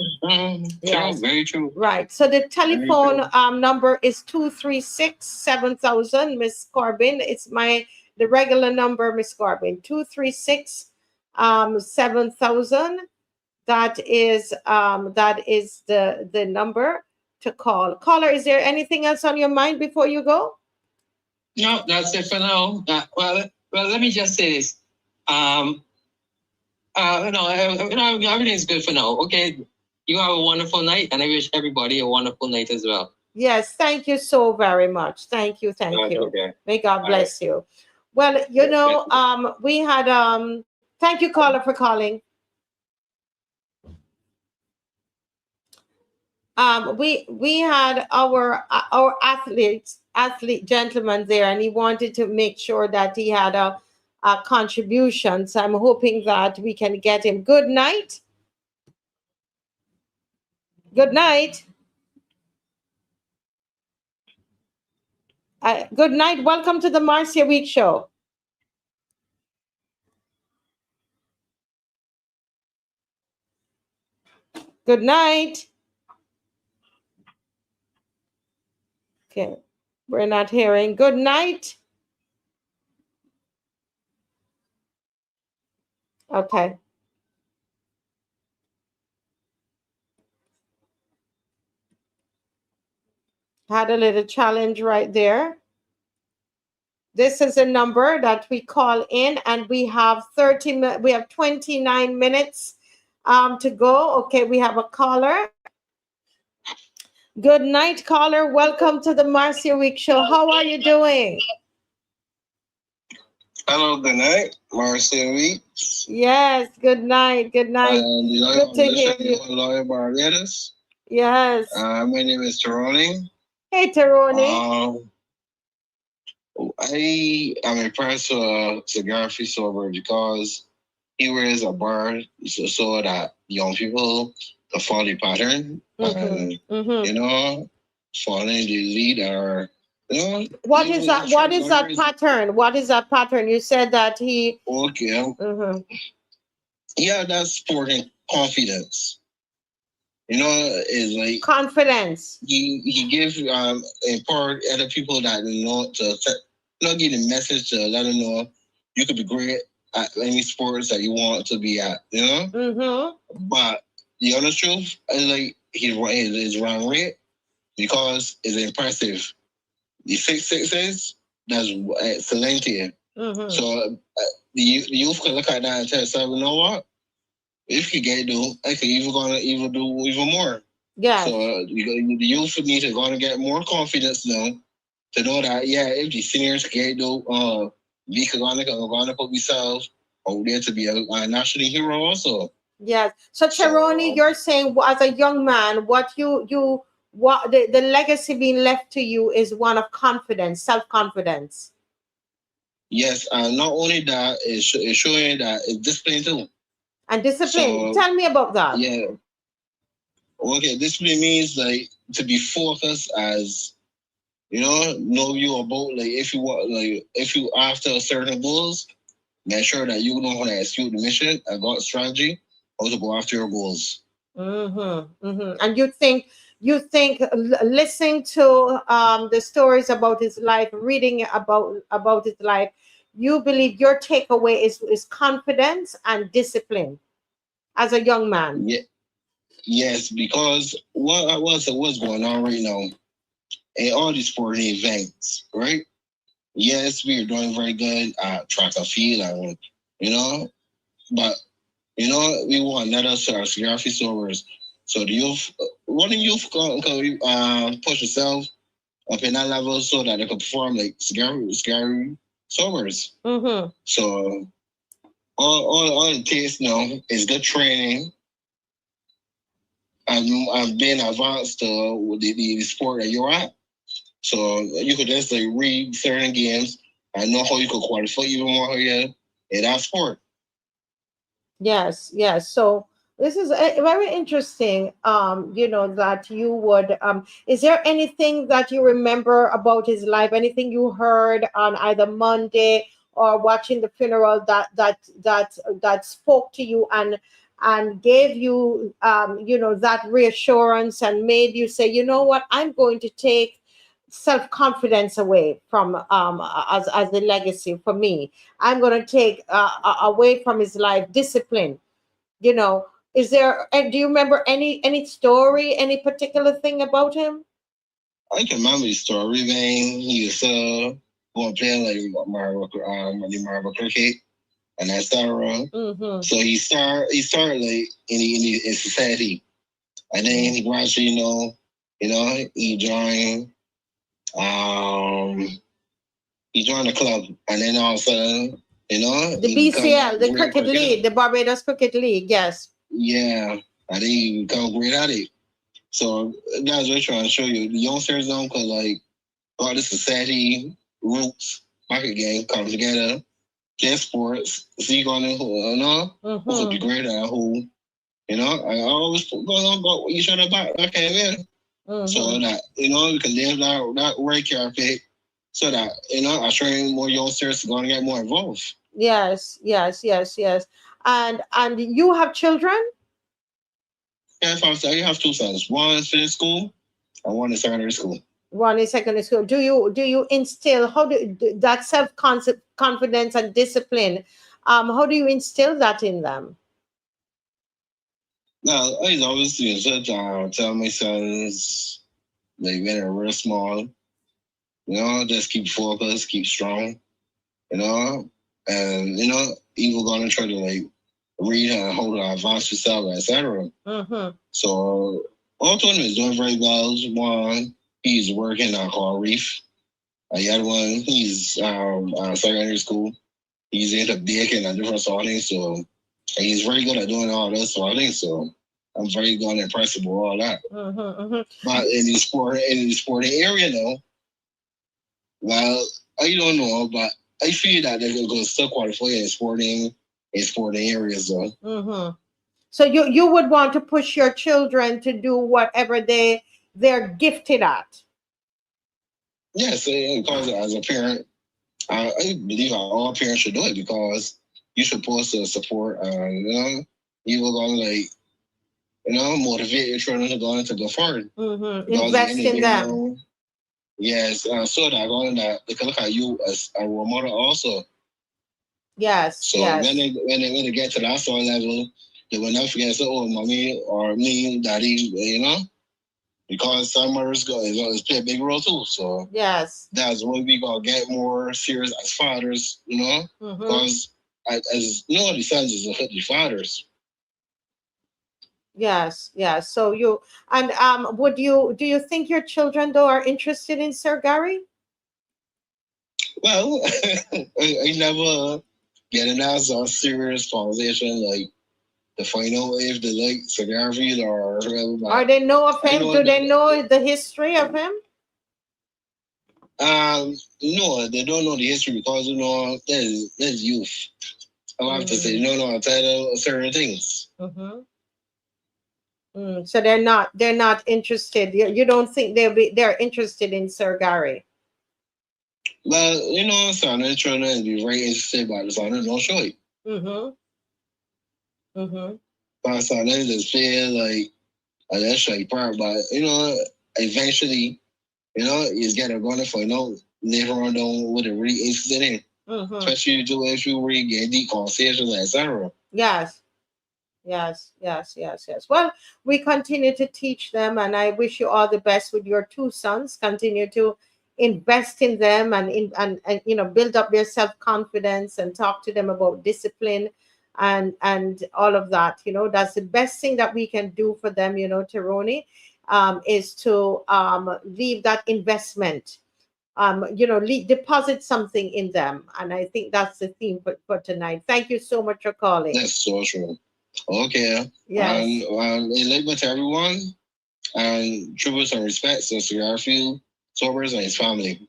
very true. Right. So the telephone number is 236-7000, Miss Corbin. It's the regular number, Miss Corbin. 236-7000. That is the number to call. Caller, is there anything else on your mind before you go? No, that's it for now. Well, let me just say this. Everything's good for now. Okay, you have a wonderful night, and I wish everybody a wonderful night as well. Yes, thank you so very much. Thank you. Okay. May God bless you. Well, we had thank you, caller, for calling. We had our athlete gentleman there, and he wanted to make sure that he had a contribution. So I'm hoping that we can get him. Good night. Good night. Good night. Welcome to the Marcia Weekes Show. Good night. Okay, we're not hearing. Good night. Okay. Had a little challenge right there. This is a number that we call in, and we have 29 minutes to go. Okay, we have a caller. Good night, caller. Welcome to the Marcia Weekes Show. How are you doing? Hello, good night, Marcia Weekes. Yes, good night. Good night. Good to hear you. Lawyer Barbados. Yes. My name is Taroni. Hey, Taroni. I am impressed with Sir Garfield Sobers because he wears a bar so that young people can follow the pattern and following the lead or what is that pattern? What is that pattern? You said that he yeah, that's sporting confidence. Is like confidence. He gives empower other people that give the message to let them know you could be great at any sports that you want to be at, But the honest truth is like his run rate because it's impressive. The 6'6" that's excellent here. So the youth can look at that and tell themselves, you know what? If you get do, I can even do even more. Yeah. So the youth need to go and get more confidence now to know that if the seniors can do, we can go and put themselves out there to be a national hero also. Yes. So Taroni, you're saying as a young man, what the legacy being left to you is one of confidence, self-confidence. Yes, and not only that, it's showing that it's discipline too. And discipline. Tell me about that. Yeah. Okay, discipline means like to be focused as know you about if you after certain goals, make sure that you know how to execute the mission and got strategy how to go after your goals. And you think listening to the stories about his life, reading about his life, you believe your takeaway is confidence and discipline as a young man. Yeah. Yes, because what's going on right now in all these sporting events, right? Yes, we are doing very good at track and field, and but we want another Sir Garfield Sobers. So the youth, can push yourself up in that level so that they can perform like Sir Sobers. So all it takes now is good training and being advanced to the sport that you're at. So you could just like read certain games. I know how you could qualify even more here in that sport. Yes, yes. So this is very interesting. That you would. Is there anything that you remember about his life? Anything you heard on either Monday or watching the funeral that spoke to you and gave you that reassurance and made you say, you know what, I'm going to take self-confidence away from as a legacy for me. I'm going to take away from his life discipline. you know is there, and do you remember any story, any particular thing about him? I can remember the story, man. He was going playing like Marvel cricket and that started. So he started like in society, and then he gradually, he joined he joined the club, and then all of a sudden, The BCL, the cricket league, the Barbados Cricket League, yes. Yeah, and then he become great at it. So that's what I'm trying to show you. The youngsters don't, cause like all the society roots, market game come together, get sports, see going who could be great at who, I always go on each other back. I came in. So that, we can live that right carpet so that, I train more youngsters to go and get more involved. Yes. And you have children? Yes, I have two sons. One is in school and one is secondary school. One is secondary school. Do you instill that self-confidence and discipline? How do you instill that in them? No, I always tell my sons, like when they're real small, just keep focused, keep strong, and even gonna try to like read and hold on, advance yourself, etc. So all of them is doing very well. One, he's working at Coral Reef. The other one, he's secondary school. He's into baking and different sort of things. So he's very good at doing all those sort of things. So I'm very good and impressed with all that. But in the sporting area now, well, I don't know, but I feel that they're going to still qualify in sporting areas though. So you would want to push your children to do whatever they're gifted at. Yes, because as a parent, I believe all parents should do it because you're supposed to support, you were going to motivate your children to go forward. Invest in them. Yes, so that they can look at you as a role model also. Yes. So when they get to that sort of level, they will never forget, mommy or me, daddy, because some mothers play a big role too. So yes, that's why we gonna get more serious as fathers, because as the sons is the fathers. Yes. So do you think your children though are interested in Sir Gary? Well, I never get an answer serious conversation like to find out if they like Sir Garfield or they know of him? Do they know the history of him? No, they don't know the history because there's youth. I have to say, I tell certain things. So they're not interested. You don't think they're interested in Sir Gary? Well, son, they're trying to be very interested by the son, don't show it. My son, they just feel like that's shy part, but eventually, you get a running for later on down what they're really interested in. Especially if you really get deep conversations, etc. Yes. Well, we continue to teach them, and I wish you all the best with your two sons. Continue to invest in them and build up their self-confidence and talk to them about discipline and all of that. That's the best thing that we can do for them, Tironi, is to leave that investment, deposit something in them. And I think that's the theme for tonight. Thank you so much for calling. That's so true. Okay. Yes. Enlightenment to everyone, and tributes and respect to Sir Garfield. Sobers and his family.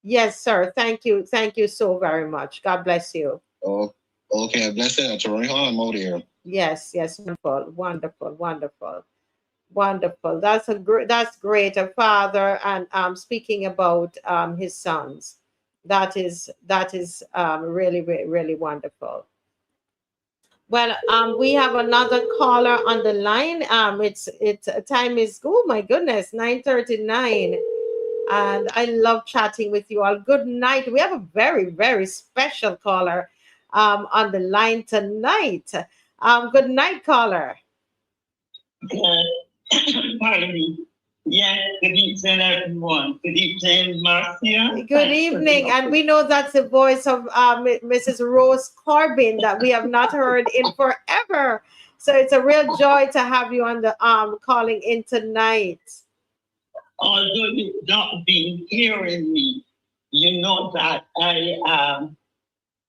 Yes, sir. Thank you. Thank you so very much. God bless you. Oh, okay. Blessed. I'm out here. Yes, yes. Wonderful, wonderful, wonderful, wonderful. That's great. A father and speaking about his sons. That is really, really wonderful. Well, we have another caller on the line. It's time is, oh my goodness, 9:39. And I love chatting with you all. Good night. We have a very, very special caller on the line tonight. Good night, caller. Pardon me. Yes, good evening, everyone. Good evening, Marcia. Good evening. And we know that's the voice of Mrs. Rose Corbin that we have not heard in forever. So it's a real joy to have you on the calling in tonight. Although you've not been hearing me, you know that I am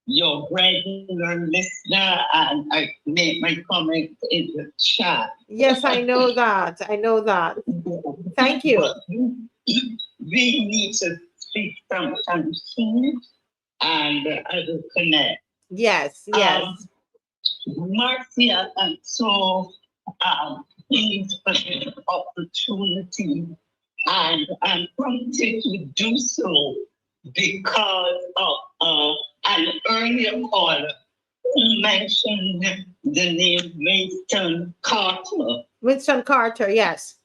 your regular listener and I make my comment in the chat. Yes, I know that. I know that. Thank you. But we need to speak sometime soon and I will connect. Yes, yes. Marcia, I'm so pleased for this opportunity. And I'm prompted to do so because of an earlier caller who mentioned the name Winston Carter. Winston Carter, yes.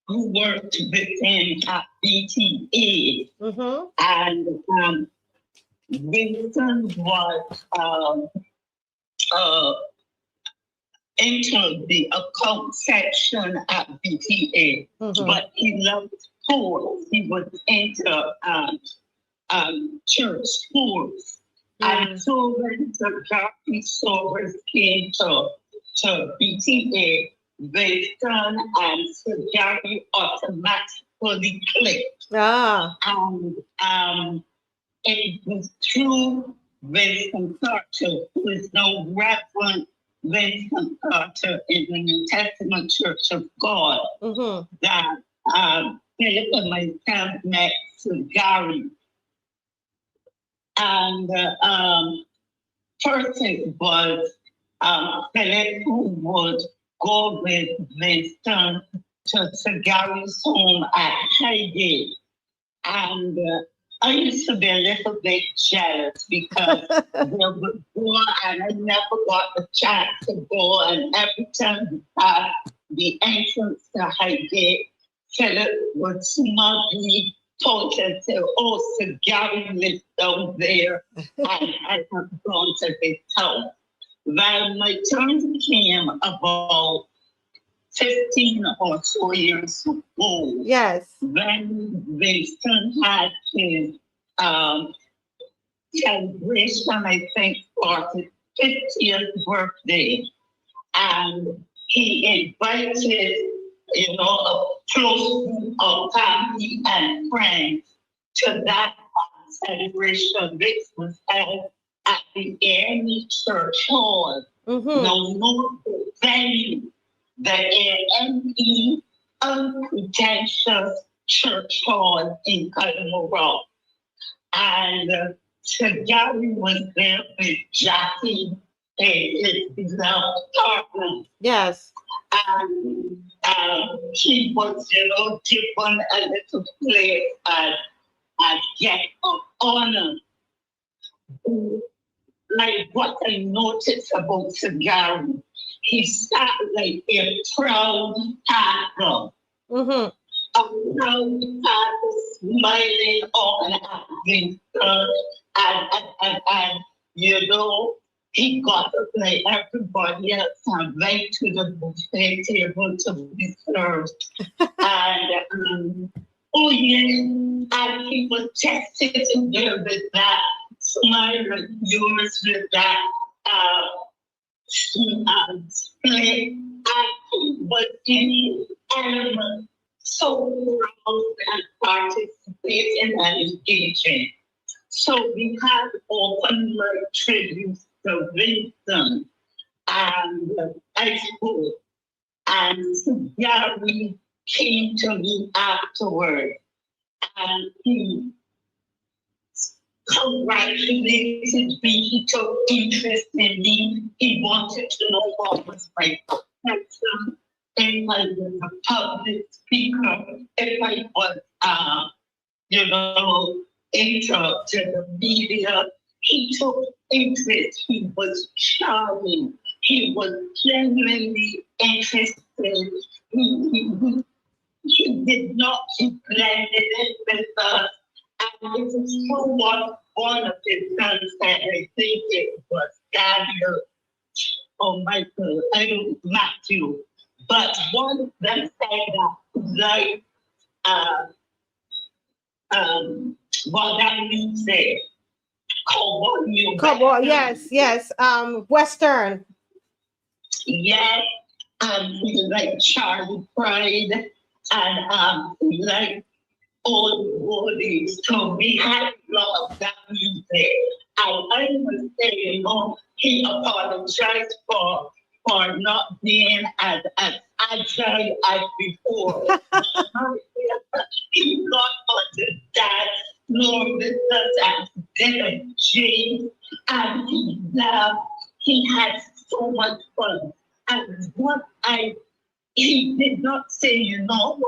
Who worked with him at BTA. Mm-hmm. And Winston was entered the account section at BTA, but he loved sports. He would enter church sports. And so when Sir Garfield Sobers came to BTA, Winston and Sir Gary automatically clicked. And it was through Winston Carter, who is now Reverend Winston Carter in the New Testament Church of God, that Philip and myself met Sir Gary. And first it was Philip who would go with Winston to Sir Gary's home at Highgate. And I used to be a little bit jealous because they would go and I never got the chance to go. And every time we passed the entrance to Highgate, Philip would smugly point and say, oh, Sir Gary lives down there. And I have gone to his house. When my turn came about 15 or so years ago. Yes. When Winston had his celebration, I think, for his 50th birthday. And he invited, a close group of family and friends to that celebration, which was held at the Army Church Hall. Now, no venue. The AME unpretentious church hall in Colorado. And Sir Gary was there with Jackie, his beloved partner. Yes. And he was, given a little place as guest of honor. Like what I noticed about Sir Gary, he sat like a proud father. A proud father smiling on at Winston. And he got up like everybody else and went to the buffet table to be served. And and he was just sitting there with that smile of yours, with that split, and he was in element, so proud and participating and engaging. So we had open mic tributes to Winston and I spoke, and Gary came to me afterward And he congratulated me. He took interest in me. He wanted to know what was my profession, if I was a public speaker, if I was, into the media. He took interest. He was charming. He was genuinely interested. He did not, he blended it with us. And it was so one of his sons said, I think it was Daniel or Michael, I don't Matthew. But one of them said that, what that means say, Cowboy, yes. Western. Yes, like Charlie Pride and like all these. So we had a lot of that music. And I would say, he apologized for not being as agile as before. He got on the dance floor with us at dinner, James, and he laughed. He had so much fun. And he did not say, I'm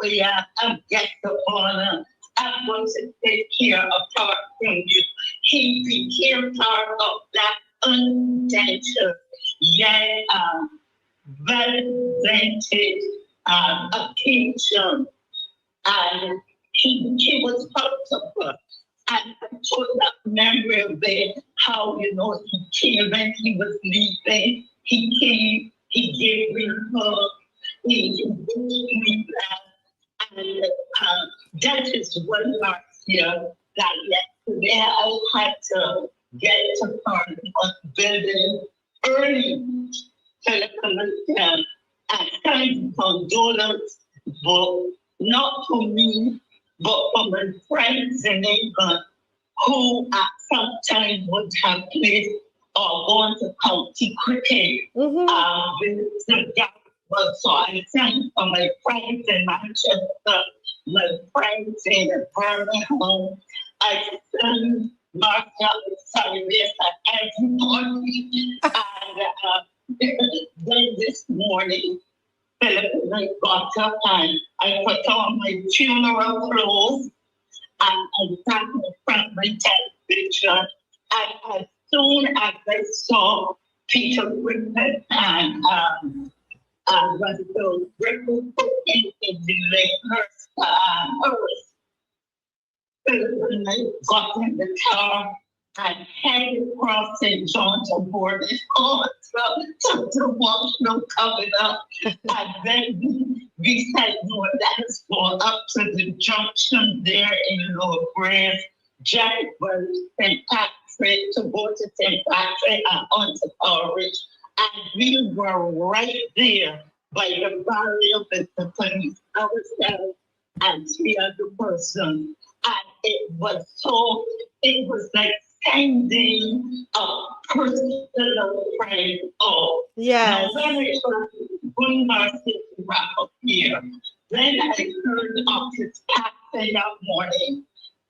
guest of honor. I'm going to take care apart from you. He became part of that undentured, yet well-vented occasion. And he was part of us. And I told that memory of it, how, he came when he was leaving. He came, he gave me a hug, he gave me that. And that is one last year that yesterday I had to get to part of building early telecommunication and kind of condolence, but not for me, but for my friends and neighbors who at some time would have played or gone to county cricket with the Garfield. So I thank for my friends in Manchester, my friends in Barbados. I thank Marcia Weekes and everybody. And then this morning, Philip and I got up and I put on my funeral clothes and I sat in front of my television. And as soon as I saw Peter Griffin and Russell Griffin in the Lakers, Philip and I got in the car and headed across St. John's aboard his car to watch them coming up. And then we said, no, let's go up to the junction there in Lower Grave, Jackburn, St. Patrick, to go to St. Patrick and on to Porridge. And we were right there by the barrier with the police, ourselves and 3 other persons. And it was like sending a personal friend off. Yes. Now, when I heard going Marcia to wrap up here, then I heard of his passing that morning,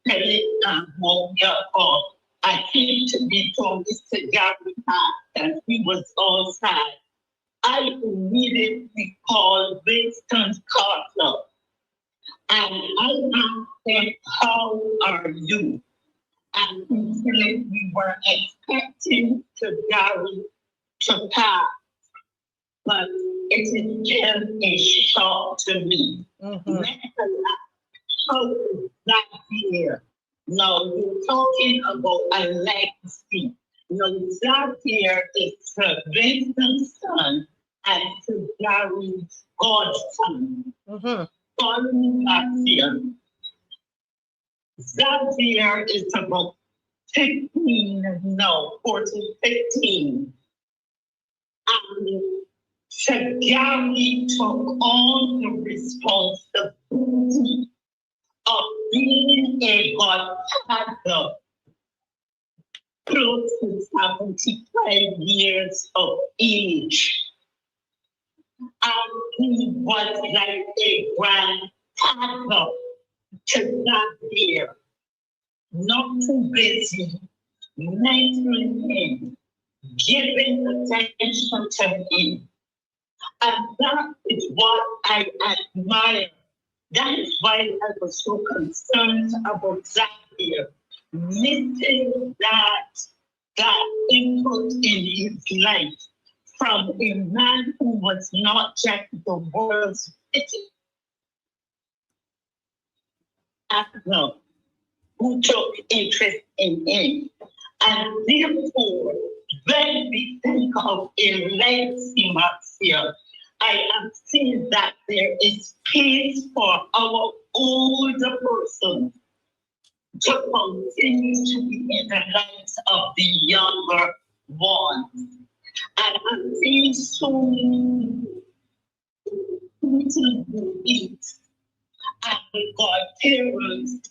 telling woke me up, I came to be told Mr. Gary and he was all sad. I immediately called Winston Carter and I asked him, how are you? And he said we were expecting to Gary to pass, but it is still a shock to me. How is that here? Now you're talking about a legacy. Now that here is Sir Vincent's son and Sir Gary's godson. Following that here. That year is about 14, 15. And Sir Gary took on the responsibility of being a godfather close to 75 years of age. And he was like a grandfather to that year, not too busy, mentoring him, giving attention to him. And that is what I admire. That is why I was so concerned about Zachary missing that input in his life from a man who was not just the world's pity actor who took interest in him. And therefore, when we think of a legacy, Marcia, I am seeing that there is space for our older persons to continue to be in the lives of the younger ones. And I'm seeing so many little beliefs and the godparents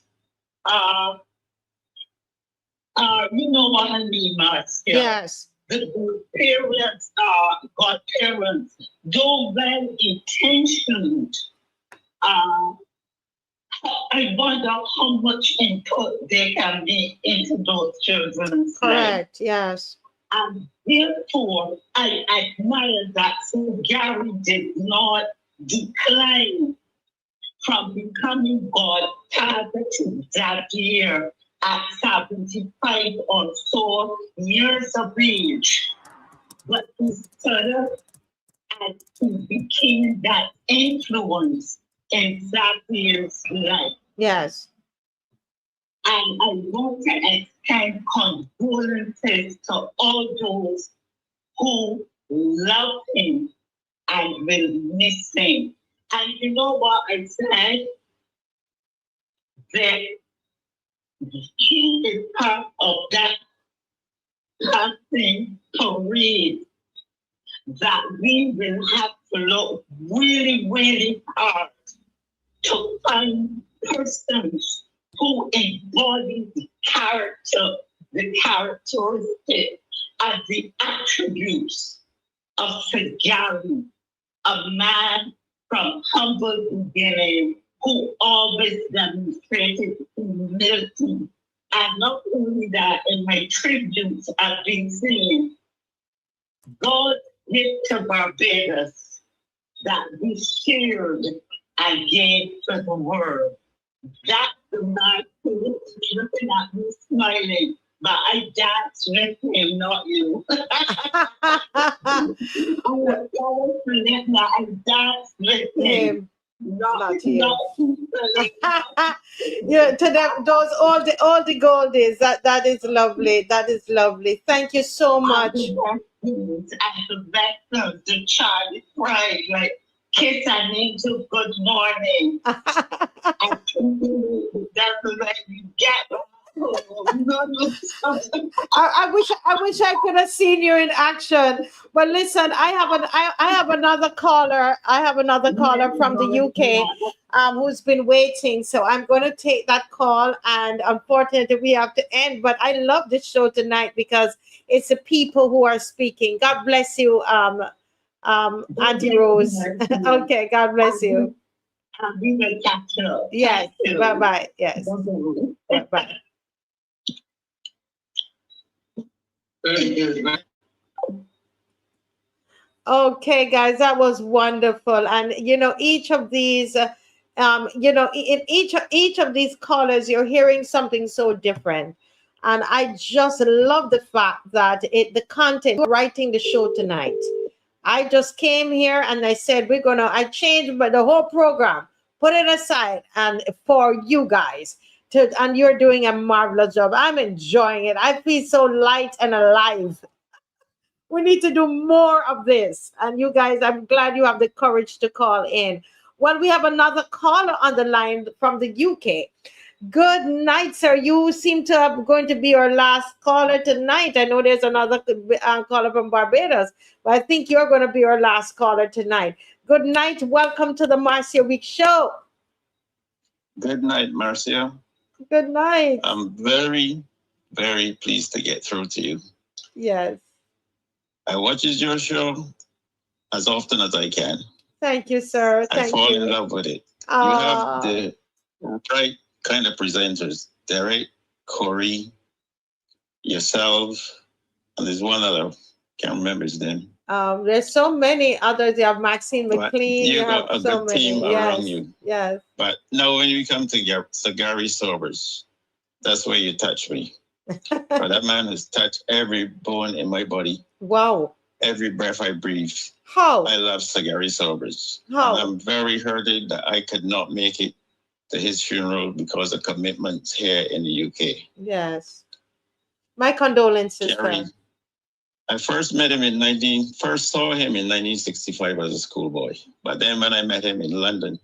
you know what I mean, Marcia? Yes. The parents godparents, though well intentioned, I wonder how much input they can be into those children's lives. Correct, yes. And therefore, I admire that Sir Gary did not decline from becoming godfather to that year at 75 or so years of age. But he stood up and he became that influence in that year's life. Yes. And I want to extend condolences to all those who love him and will miss him. And you know what I said? That he is part of that passing parade that we will have to look really, really hard to find persons who embody the character, the characteristics, and the attributes of Sir Gary, a man from humble beginning who always demonstrated humility. And not only that, in my tributes, I've been saying, God gift to Barbados that we shared and gave to the world. That's the man who is looking at me smiling, but I danced with him, not you. I danced with him. Not you. Yeah, to them, those all the goldies. That is lovely. That is lovely. Thank you so much. And the vessels, the Charlie cried like kiss an angel good morning. And that's like you get. I wish I could have seen you in action. But listen, I have another caller. I have another caller from the UK who's been waiting. So I'm going to take that call. And unfortunately, we have to end. But I love this show tonight because it's the people who are speaking. God bless you, Auntie Rose. Okay, God bless you. Yes. Bye bye. Yes. Bye bye. Okay, guys, that was wonderful. And each of these in each of these callers, you're hearing something so different. And I just love the fact that the content writing the show tonight. I just came here and I said I changed the whole program, put it aside and for you guys. And you're doing a marvelous job. I'm enjoying it. I feel so light and alive. We need to do more of this. And you guys, I'm glad you have the courage to call in. Well, we have another caller on the line from the UK. Good night, sir. You seem to have going to be our last caller tonight. I know there's another caller from Barbados, but I think you're going to be our last caller tonight. Good night. Welcome to the Marcia Weekes Show. Good night, Marcia. Good night. I'm very, very pleased to get through to you. Yes. I watches your show as often as I can. Thank you, sir. I fall in love with it. You have the right kind of presenters. Derek, Corey, yourself, and there's one other, can't remember his name. There's so many others. You have Maxine But McLean. you You have got a so good many. team Yes. around you. Yes. But no, when you come to Sir Gary Sobers, that's where you touch me. But that man has touched every bone in my body. Wow. Every breath I breathe. How? I love Sir Gary Sobers. How? And I'm very hurted that I could not make it to his funeral because of commitments here in the UK. Yes. My condolences, Gary, sir. I first saw him in 1965 as a schoolboy. But then when I met him in London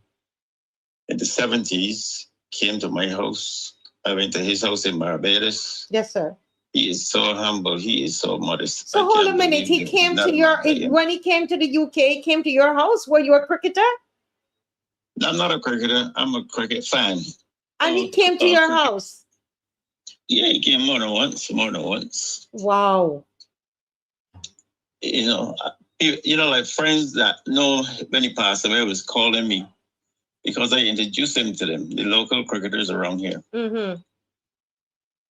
in the 70s, came to my house. I went to his house in Barbados. Yes, sir. He is so humble. He is so modest. So hold a minute. He came to your, when he came to the UK, he came to your house. Were you a cricketer? I'm not a cricketer. I'm a cricket fan. And he came to your house? Yeah, he came more than once. Wow. You know, like friends that know when he passed away was calling me because I introduced him to them, the local cricketers around here. Mm-hmm.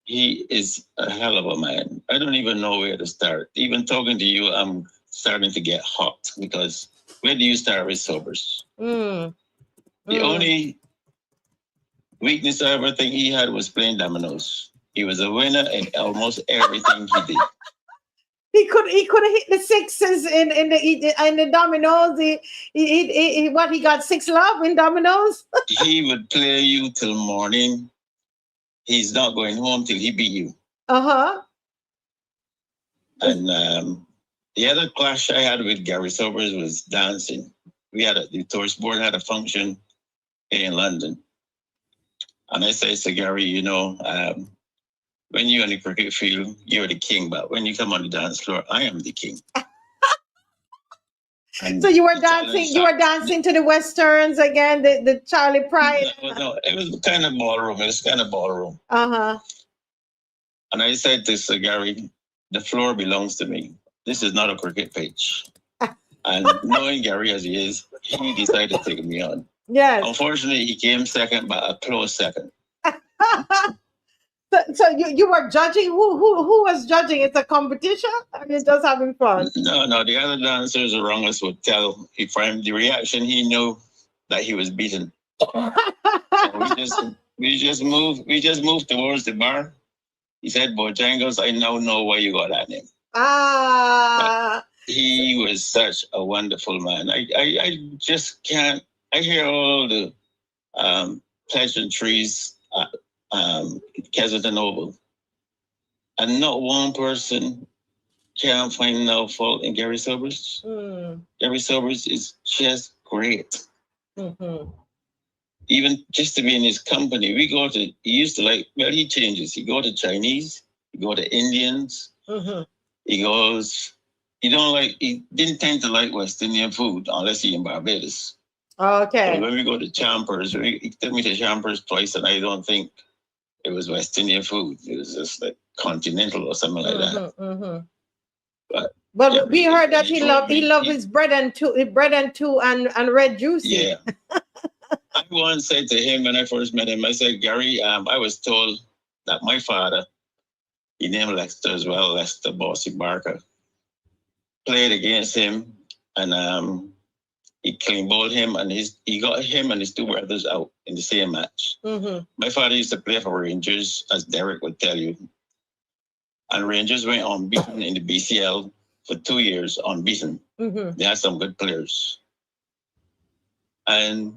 He is a hell of a man. I don't even know where to start. Even talking to you, I'm starting to get hot because where do you start with Sobers? The only weakness I ever think he had was playing dominoes. He was a winner in almost everything he did. He could have hit the sixes in the dominoes. He got 6 love in dominoes. He would play you till morning. He's not going home till he beat you. And the other clash I had with Gary Sobers was dancing. The tourist board had a function in London. And I said to Gary, when you're on the cricket field, you're the king, but when you come on the dance floor, I am the king. So you were dancing to the westerns again, the Charlie Pride. No, it was kind of ballroom. And I said to Sir Gary, the floor belongs to me. This is not a cricket pitch. And knowing Gary as he is, he decided to take me on. Yes. Unfortunately, he came second, but a close second. So you were judging. Who was judging? It's a competition, or you're just having fun? No. The other dancers around us would tell from the reaction he knew that he was beaten. we just moved towards the bar. He said, "Bojangles, I now know why you got that name." But he was such a wonderful man. I just can't. I hear all the pleasantries. Kensington Oval, and not one person can find no fault in Gary Sobers. Gary Sobers is just great. Even just to be in his company, he changes. He go to Chinese, he go to Indians, he didn't tend to like West Indian food unless he in Barbados. Okay. So when we go to Champers, he took me to Champers twice, and I don't think it was West Indian food. It was just like continental or something like that. But we heard that he loved his bread and two and red juice. Yeah. I once said to him when I first met him, I said, Gary, I was told that my father, he named Lester as well, Lester Bossy Barker, played against him, and he clean bowled him, and he got him and his 2 brothers out in the same match. My father used to play for Rangers, as Derek would tell you. And Rangers went unbeaten in the BCL for 2 years, unbeaten. They had some good players. And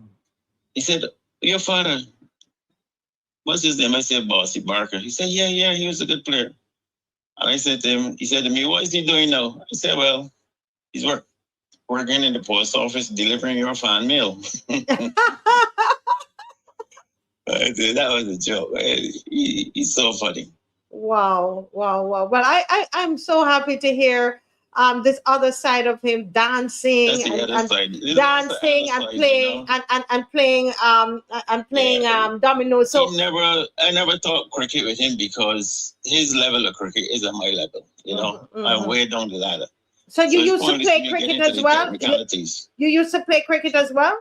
he said, your father, what's his name? I said, Bossy Barker. He said, yeah, he was a good player. And I said to him, he said to me, what is he doing now? I said, well, he's working in the post office delivering your fan mail. That was a joke. He's so funny. Wow. Well, I'm so happy to hear this other side of him dancing and playing dominoes. So I never thought cricket with him because his level of cricket isn't my level. I'm way down the ladder. So you used to play cricket as well? You used to play cricket as well?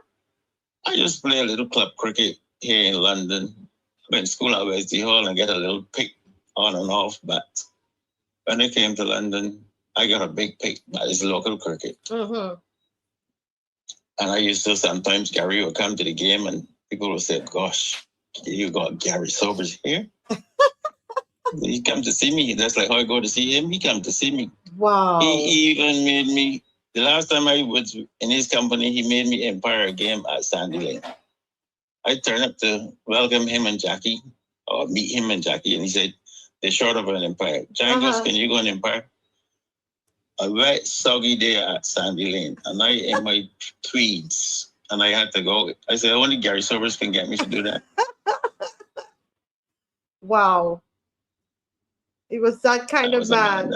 I just play a little club cricket here in London. I went to school at Wesley Hall and get a little pick on and off, but when I came to London, I got a big pick by this local cricket. Mm-hmm. And I used to sometimes, Gary would come to the game and people would say, gosh, you got Gary Sobers here? He come to see me. That's like how I go to see him. He come to see me. Wow. He even made me, the last time I was in his company, he made me umpire a game at Sandy Lane. I turned up to welcome him and Jackie, or meet him and Jackie, and he said, they're short of an umpire. Jangles, can you go and umpire? A wet, soggy day at Sandy Lane, and I in my tweeds, and I had to go. I said, only Gary Sobers can get me to do that. Wow. It was that kind of man.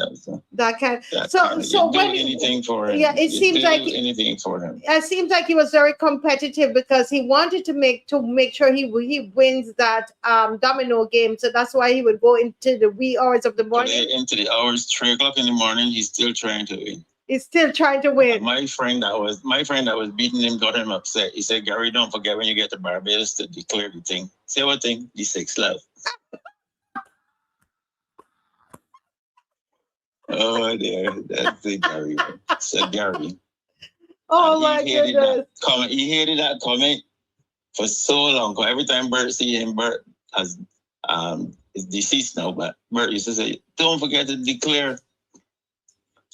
That kind. So when anything for him. Yeah, it seems like anything for him. It seems like he was very competitive because he wanted to make sure he wins that domino game. So that's why he would go into the wee hours of the morning. Into the hours, 3 o'clock in the morning. He's still trying to win. He's still trying to win. My friend that was beating him got him upset. He said, Gary, don't forget when you get to Barbados to declare the thing. Say what thing? The 6 love. Oh dear, that's the Gary one. So Gary. Oh my goodness. He hated that comment for so long. Every time Bert see him, Bert is deceased now, but Bert used to say, don't forget to declare.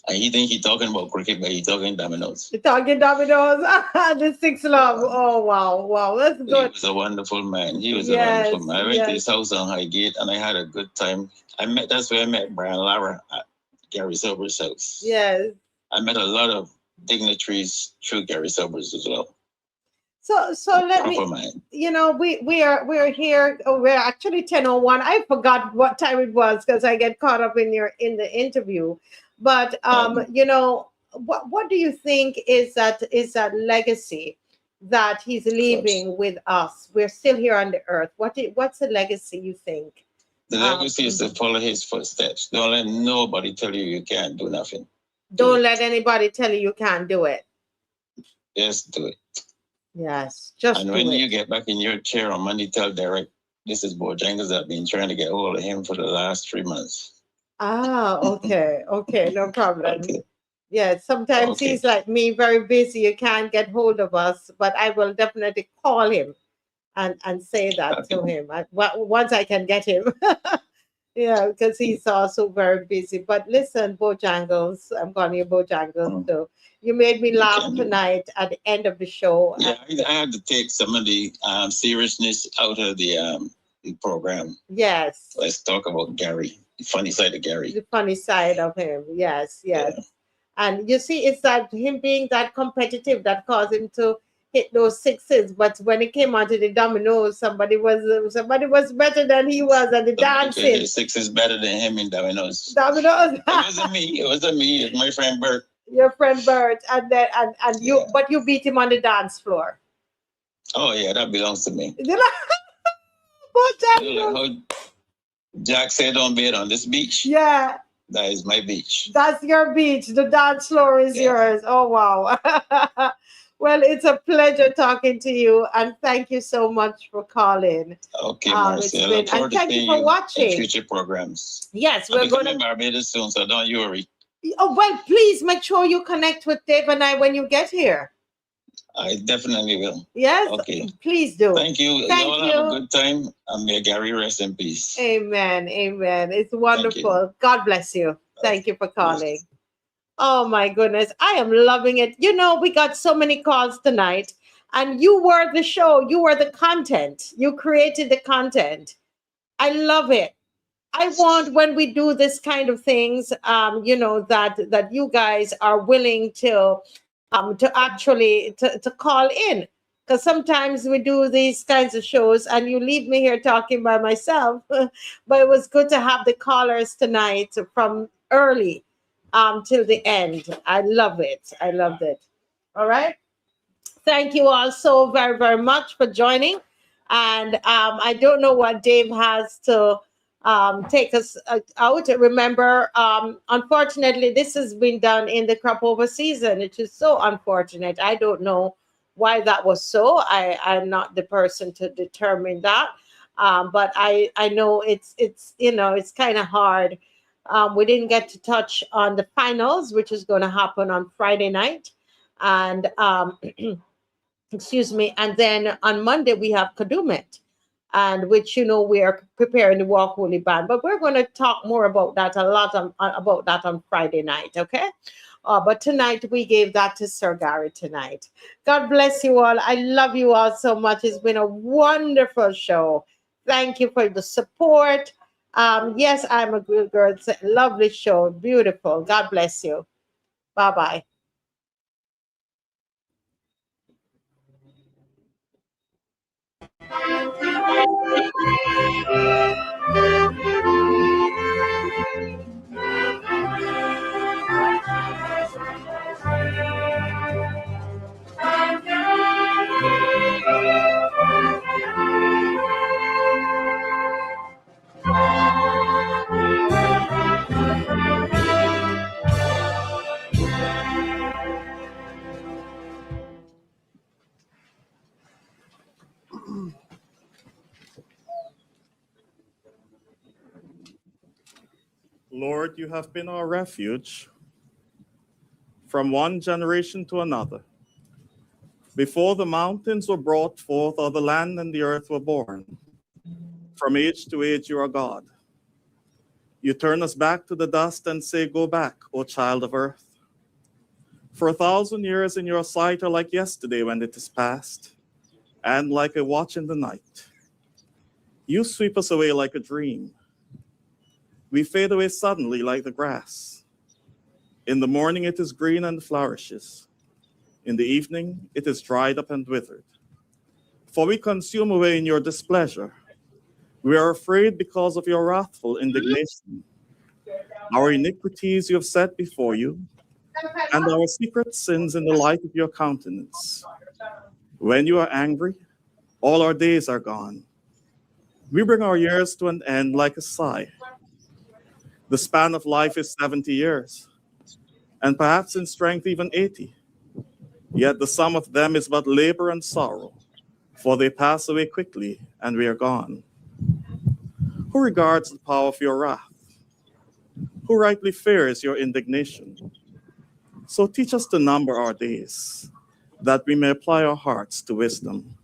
And he think he talking about cricket, but he talking dominoes. He talking dominoes. The 6 love. Oh wow, that's good. He was a wonderful man. He was a wonderful man. I went to his house on Highgate and I had a good time. That's where I met Brian Lara at Gary Sobers' house. Yes. I met a lot of dignitaries through Gary Sobers as well. So let me, we are here. Oh, we're actually 10:01. I forgot what time it was because I get caught up in the interview. But what do you think is that legacy that he's leaving with us? We're still here on the earth. What's the legacy you think? The legacy is to follow his footsteps. Don't let nobody tell you can't do nothing. Don't let anybody tell you can't do it. Just do it. Yes, just and do when it. you get back in your chair on Monday, tell Derek, this is Bojangles. I've been trying to get hold of him for the last 3 months. Ah, okay, no problem. Okay. Yeah, sometimes he's like me, very busy. You can't get hold of us, but I will definitely call him and say that to him once I can get him. Yeah, because he's also very busy. But listen, Bojangles, I'm calling you Bojangles too. You made me laugh tonight at the end of the show. Yeah, I had to take some of the seriousness out of the program. Yes. Let's talk about Gary, the funny side of Gary. The funny side of him, yes. Yeah. And you see, it's that him being that competitive that caused him to hit those 6s. But when it came onto the dominoes, somebody was better than he was at the dancing. 6 better than him in dominoes. Dominoes. It wasn't me. It was my friend Bert. Your friend Bert, and then and you, but you beat him on the dance floor. Oh yeah, that belongs to me. How Jack said, "Don't bet on this beach." Yeah, that is my beach. That's your beach. The dance floor is yours. Oh wow. Well, it's a pleasure talking to you, and thank you so much for calling. Okay, Marcia. And thank you for watching future programs. Yes, we're going to Barbados soon, so don't you worry. Oh, well, please make sure you connect with Dave and I when you get here. I definitely will. Yes? Okay. Please do. Thank you. Thank you. Have a good time. And may Gary rest in peace. Amen. Amen. It's wonderful. God bless you. Thank you for calling. Oh, my goodness. I am loving it. We got so many calls tonight. And you were the show. You were the content. You created the content. I love it. I want when we do this kind of things, that you guys are willing to actually call in, because sometimes we do these kinds of shows and you leave me here talking by myself. But it was good to have the callers tonight from early till the end. I love it. I loved it. All right. Thank you all so very, very much for joining. And I don't know what Dave has to take us out. Remember, unfortunately, this has been done in the crop over season. It is so unfortunate. I don't know why that was so. I'm not the person to determine that. But I know it's it's kind of hard. We didn't get to touch on the finals, which is going to happen on Friday night, and excuse me, and then on Monday we have Kadumet, and which we are preparing the Walk Holy Band. But we're going to talk more about that about that on Friday night, okay? But tonight we gave that to Sir Gary tonight. God bless you all. I love you all so much. It's been a wonderful show. Thank you for the support. Yes, I'm a good girl. It's a lovely show. Beautiful. God bless you. Bye-bye. Lord, you have been our refuge from one generation to another. Before the mountains were brought forth, or the land and the earth were born, from age to age you are God. You turn us back to the dust and say, go back, O child of earth. For 1,000 years in your sight are like yesterday when it is past, and like a watch in the night. You sweep us away like a dream. We fade away suddenly like the grass. In the morning it is green and flourishes. In the evening it is dried up and withered. For we consume away in your displeasure. We are afraid because of your wrathful indignation. Our iniquities you have set before you, and our secret sins in the light of your countenance. When you are angry, all our days are gone. We bring our years to an end like a sigh. The span of life is 70 years, and perhaps in strength even 80. Yet the sum of them is but labor and sorrow, for they pass away quickly, and we are gone. Who regards the power of your wrath? Who rightly fears your indignation? So teach us to number our days, that we may apply our hearts to wisdom.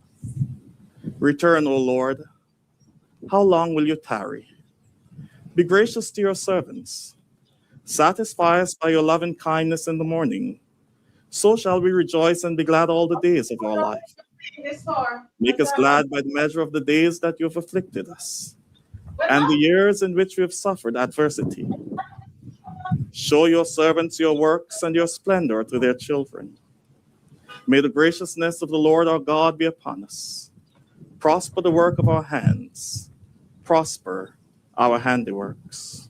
Return, O Lord. How long will you tarry? Be gracious to your servants. Satisfy us by your loving kindness in the morning. So shall we rejoice and be glad all the days of our life. Make us glad by the measure of the days that you have afflicted us, and the years in which we have suffered adversity. Show your servants your works and your splendor to their children. May the graciousness of the Lord our God be upon us. Prosper the work of our hands. Prosper our handiworks.